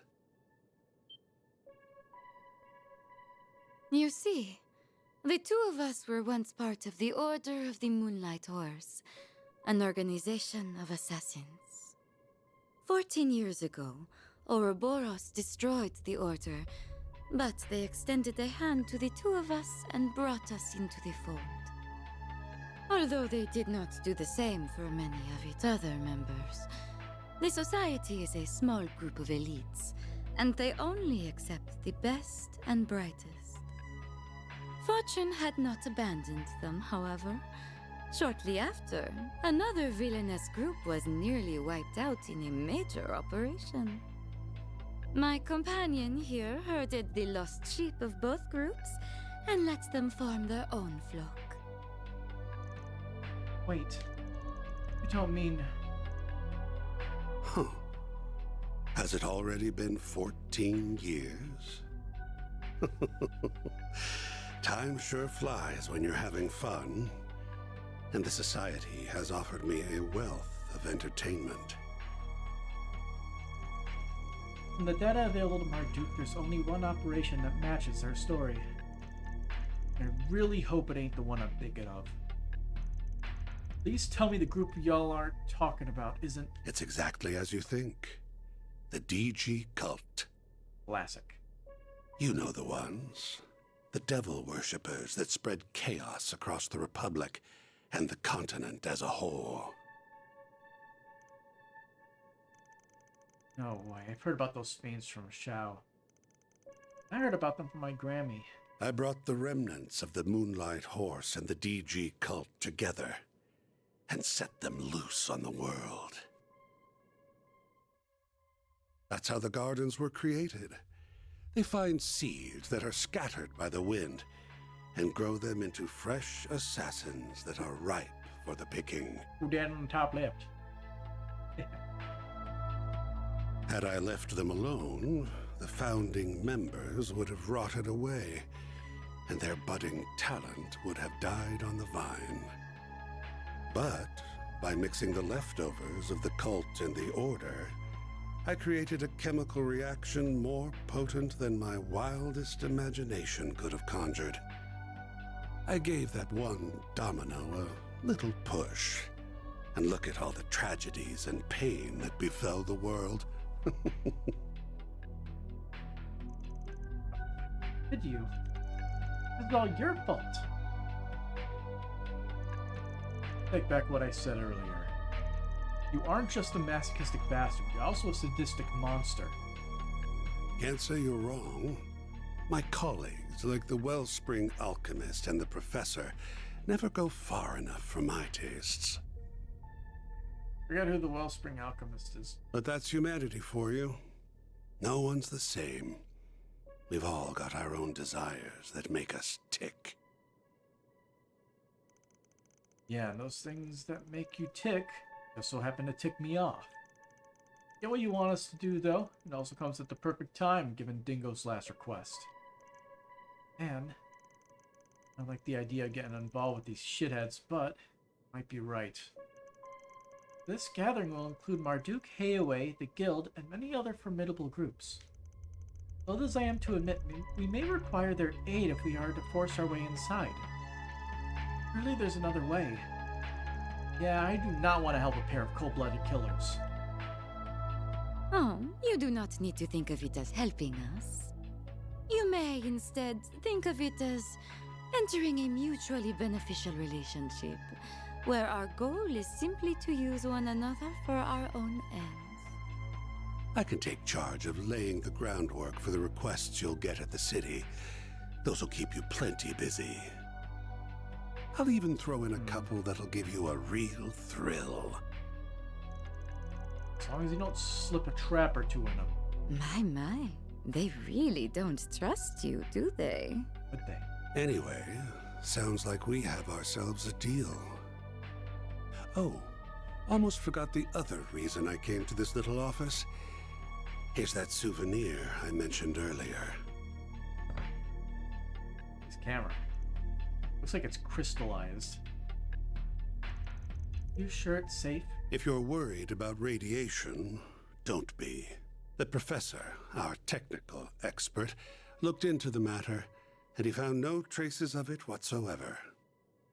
Speaker 11: You see, the two of us were once part of the Order of the Moonlight Horse, an organization of assassins. 14 years ago, Ouroboros destroyed the Order, but they extended a hand to the two of us and brought us into the fold. Although they did not do the same for many of its other members, the society is a small group of elites, and they only accept the best and brightest. Fortune had not abandoned them, however. Shortly after, another villainous group was nearly wiped out in a major operation. My companion here herded the lost sheep of both groups and let them form their own flock.
Speaker 1: Wait, you don't mean...
Speaker 4: Huh. Has it already been 14 years? Time sure flies when you're having fun, and the Society has offered me a wealth of entertainment.
Speaker 1: From the data available to Marduk, there's only one operation that matches our story. And I really hope it ain't the one I'm thinking of. Please tell me the group y'all aren't talking about isn't...
Speaker 4: It's exactly as you think. The DG cult.
Speaker 1: Classic.
Speaker 4: You know the ones. The devil worshippers that spread chaos across the Republic and the continent as a whole.
Speaker 1: No way, I've heard about those fiends from Shao. I heard about them from my Grammy.
Speaker 4: I brought the remnants of the Moonlight Horse and the DG cult together and set them loose on the world. That's how the Gardens were created. They find seeds that are scattered by the wind and grow them into fresh assassins that are ripe for the picking.
Speaker 1: Who down on the top left?
Speaker 4: Had I left them alone, the founding members would have rotted away, and their budding talent would have died on the vine. But by mixing the leftovers of the cult and the Order, I created a chemical reaction more potent than my wildest imagination could have conjured. I gave that one domino a little push, and look at all the tragedies and pain that befell the world.
Speaker 1: Did you? This is all your fault. Take back what I said earlier. You aren't just a masochistic bastard, you're also a sadistic monster.
Speaker 4: Can't say you're wrong. My colleagues, like the Wellspring Alchemist and the Professor, never go far enough for my tastes.
Speaker 1: Forget who the Wellspring Alchemist is.
Speaker 4: But that's humanity for you. No one's the same. We've all got our own desires that make us tick.
Speaker 1: Yeah, and those things that make you tick just so happen to tick me off. Get what you want us to do, though. It also comes at the perfect time, given Dingo's last request. And I like the idea of getting involved with these shitheads, but might be right. This gathering will include Marduk, Hayaway, the Guild, and many other formidable groups. Bold as I am to admit, we may require their aid if we are to force our way inside. Surely there's another way. Yeah, I do not want to help a pair of cold-blooded killers.
Speaker 11: Oh, you do not need to think of it as helping us. You may instead think of it as entering a mutually beneficial relationship, where our goal is simply to use one another for our own ends.
Speaker 4: I can take charge of laying the groundwork for the requests you'll get at the city. Those will keep you plenty busy. I'll even throw in a couple that'll give you a real thrill.
Speaker 1: As long as you don't slip a trap or two in them.
Speaker 11: My. They really don't trust you, do they?
Speaker 1: Would they?
Speaker 4: Anyway, sounds like we have ourselves a deal. Oh, almost forgot the other reason I came to this little office. Here's that souvenir I mentioned earlier.
Speaker 1: This camera. Looks like it's crystallized. You sure it's safe?
Speaker 4: If you're worried about radiation, don't be. The professor, our technical expert, looked into the matter, and he found no traces of it whatsoever.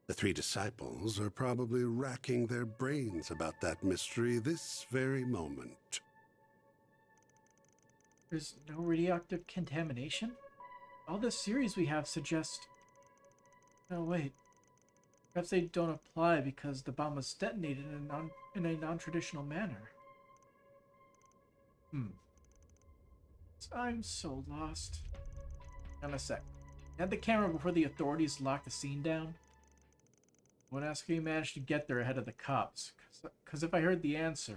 Speaker 4: The 3 disciples are probably racking their brains about that mystery this very moment.
Speaker 1: There's no radioactive contamination? All the series we have suggest... No, wait. Perhaps they don't apply because the bomb was detonated in a non-traditional manner. I'm so lost. Hang on a sec. Had the camera before the authorities locked the scene down? I would ask how you managed to get there ahead of the cops. Because if I heard the answer,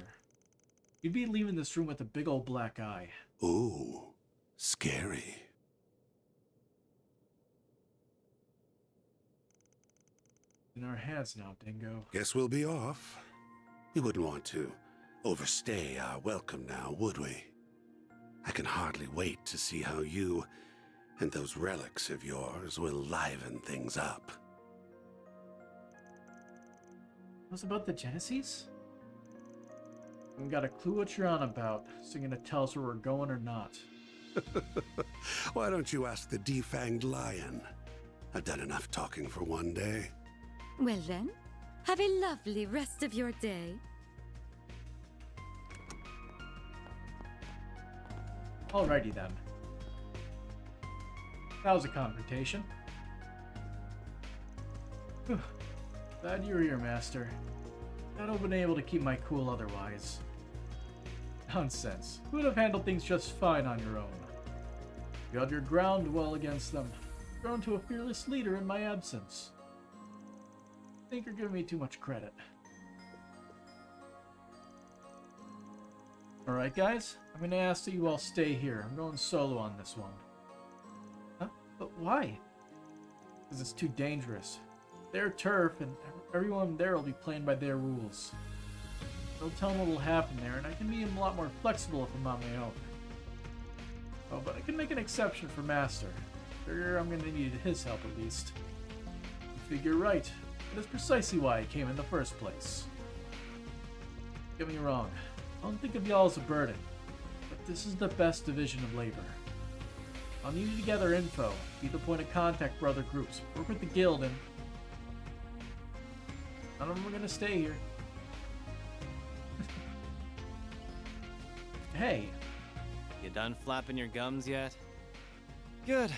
Speaker 1: you'd be leaving this room with a big old black eye.
Speaker 4: Ooh, scary.
Speaker 1: In our hands now, Dingo.
Speaker 4: Guess we'll be off. We wouldn't want to overstay our welcome now, would we? I can hardly wait to see how you and those relics of yours will liven things up.
Speaker 1: What's about the Genesis? I haven't got a clue what you're on about, so you're gonna tell us where we're going or not.
Speaker 4: Why don't you ask the defanged lion? I've done enough talking for one day.
Speaker 11: Well then, have a lovely rest of your day.
Speaker 1: Alrighty then. That was a confrontation. Whew. Glad you were here, Master. I'd have been able to keep my cool otherwise. Nonsense. You would have handled things just fine on your own. You held your ground well against them. Grown to a fearless leader in my absence. I think you're giving me too much credit. Alright guys, I'm gonna ask that you all stay here. I'm going solo on this one. Huh? But why? Because it's too dangerous. Their turf, and everyone there will be playing by their rules. Don't tell them what will happen there, and I can be a lot more flexible if I'm on my own. Oh, but I can make an exception for Master. Figure I'm gonna need his help at least. You figure right. That is precisely why I came in the first place. Don't get me wrong. I don't think of y'all as a burden, but this is the best division of labor. I'll need you to gather info, be the point of contact for other groups, work with the guild, and none of them are gonna stay here. Hey.
Speaker 7: You done flapping your gums yet? Good,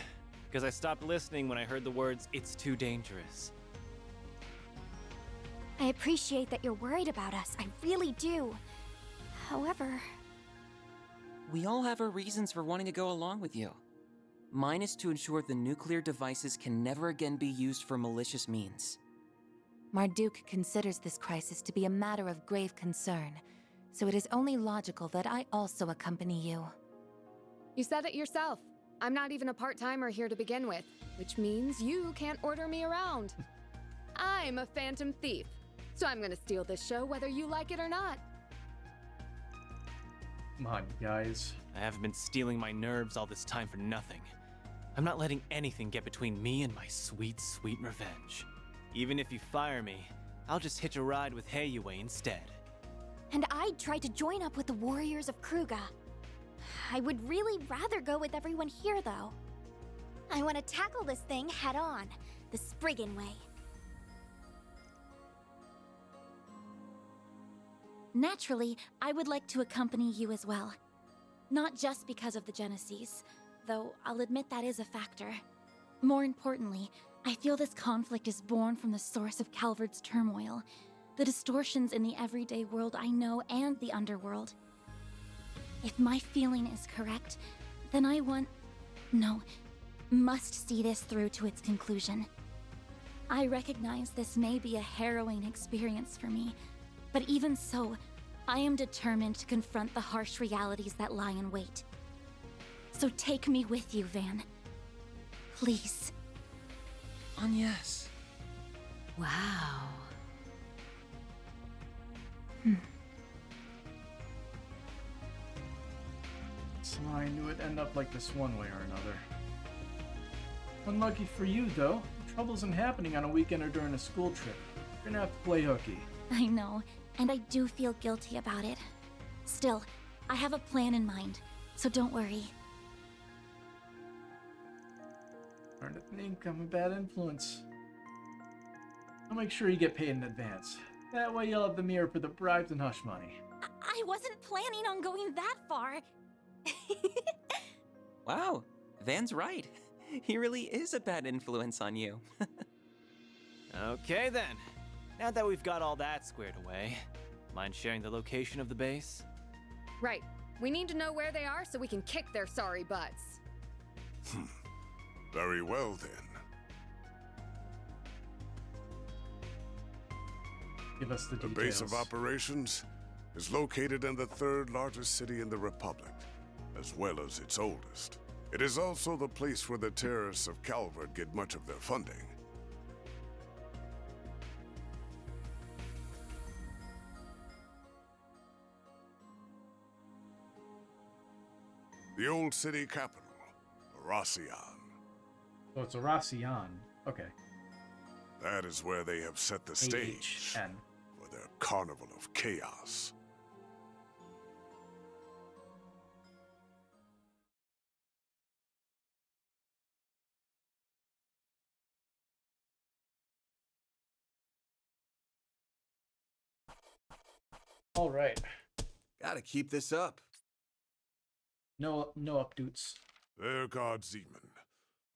Speaker 7: because I stopped listening when I heard the words, "It's too dangerous."
Speaker 18: I appreciate that you're worried about us. I really do. However...
Speaker 8: We all have our reasons for wanting to go along with you. Mine is to ensure the nuclear devices can never again be used for malicious means.
Speaker 13: Marduk considers this crisis to be a matter of grave concern, so it is only logical that I also accompany you.
Speaker 20: You said it yourself. I'm not even a part-timer here to begin with, which means you can't order me around. I'm a phantom thief, so I'm gonna steal this show whether you like it or not.
Speaker 1: Come on, guys.
Speaker 7: I haven't been stealing my nerves all this time for nothing. I'm not letting anything get between me and my sweet, sweet revenge. Even if you fire me, I'll just hitch a ride with Heiyue instead.
Speaker 18: And I'd try to join up with the warriors of Kruga. I would really rather go with everyone here, though. I want to tackle this thing head on, the Spriggan way. Naturally, I would like to accompany you as well. Not just because of the Genesees, though I'll admit that is a factor. More importantly, I feel this conflict is born from the source of Calvard's turmoil, the distortions in the everyday world I know and the underworld. If my feeling is correct, then I must see this through to its conclusion. I recognize this may be a harrowing experience for me, but even so, I am determined to confront the harsh realities that lie in wait. So take me with you, Van. Please.
Speaker 8: Yes.
Speaker 11: Wow.
Speaker 1: So I knew it'd end up like this one way or another. Unlucky for you, though. Trouble isn't happening on a weekend or during a school trip. You're gonna have to play hooky.
Speaker 18: I know, and I do feel guilty about it. Still, I have a plan in mind, so don't worry.
Speaker 1: Starting to think I'm a bad influence. I'll make sure you get paid in advance. That way you'll have the mirror for the bribes and hush money.
Speaker 18: I wasn't planning on going that far.
Speaker 8: Wow, Van's right. He really is a bad influence on you.
Speaker 7: Okay then. Now that we've got all that squared away, mind sharing the location of the base?
Speaker 20: Right. We need to know where they are so we can kick their sorry butts.
Speaker 16: Very well then.
Speaker 1: Give us the details.
Speaker 16: The base of operations is located in the third largest city in the Republic, as well as its oldest. It is also the place where the terrorists of Calvard get much of their funding. The old city capital, Oración.
Speaker 1: Oh, it's Oración. Okay.
Speaker 16: That is where they have set the stage
Speaker 1: A-H-N.
Speaker 16: for their carnival of chaos.
Speaker 1: All right.
Speaker 14: Gotta keep this up.
Speaker 1: No updates.
Speaker 16: There, God Zeman.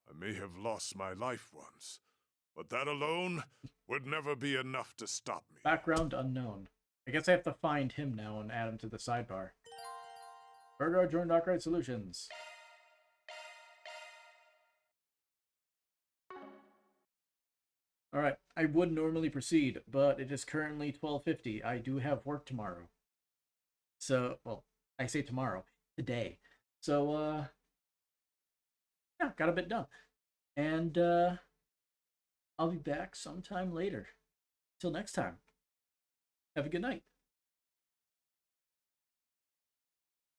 Speaker 16: I may have lost my life once, but that alone would never be enough to stop me.
Speaker 1: Background unknown. I guess I have to find him now and add him to the sidebar. Burger joined Darkride Solutions. Alright, I would normally proceed, but it is currently 12:50. I do have work tomorrow. So, well, I say tomorrow. Today. So, yeah, got a bit done. And, I'll be back sometime later. Till next time. Have a good night.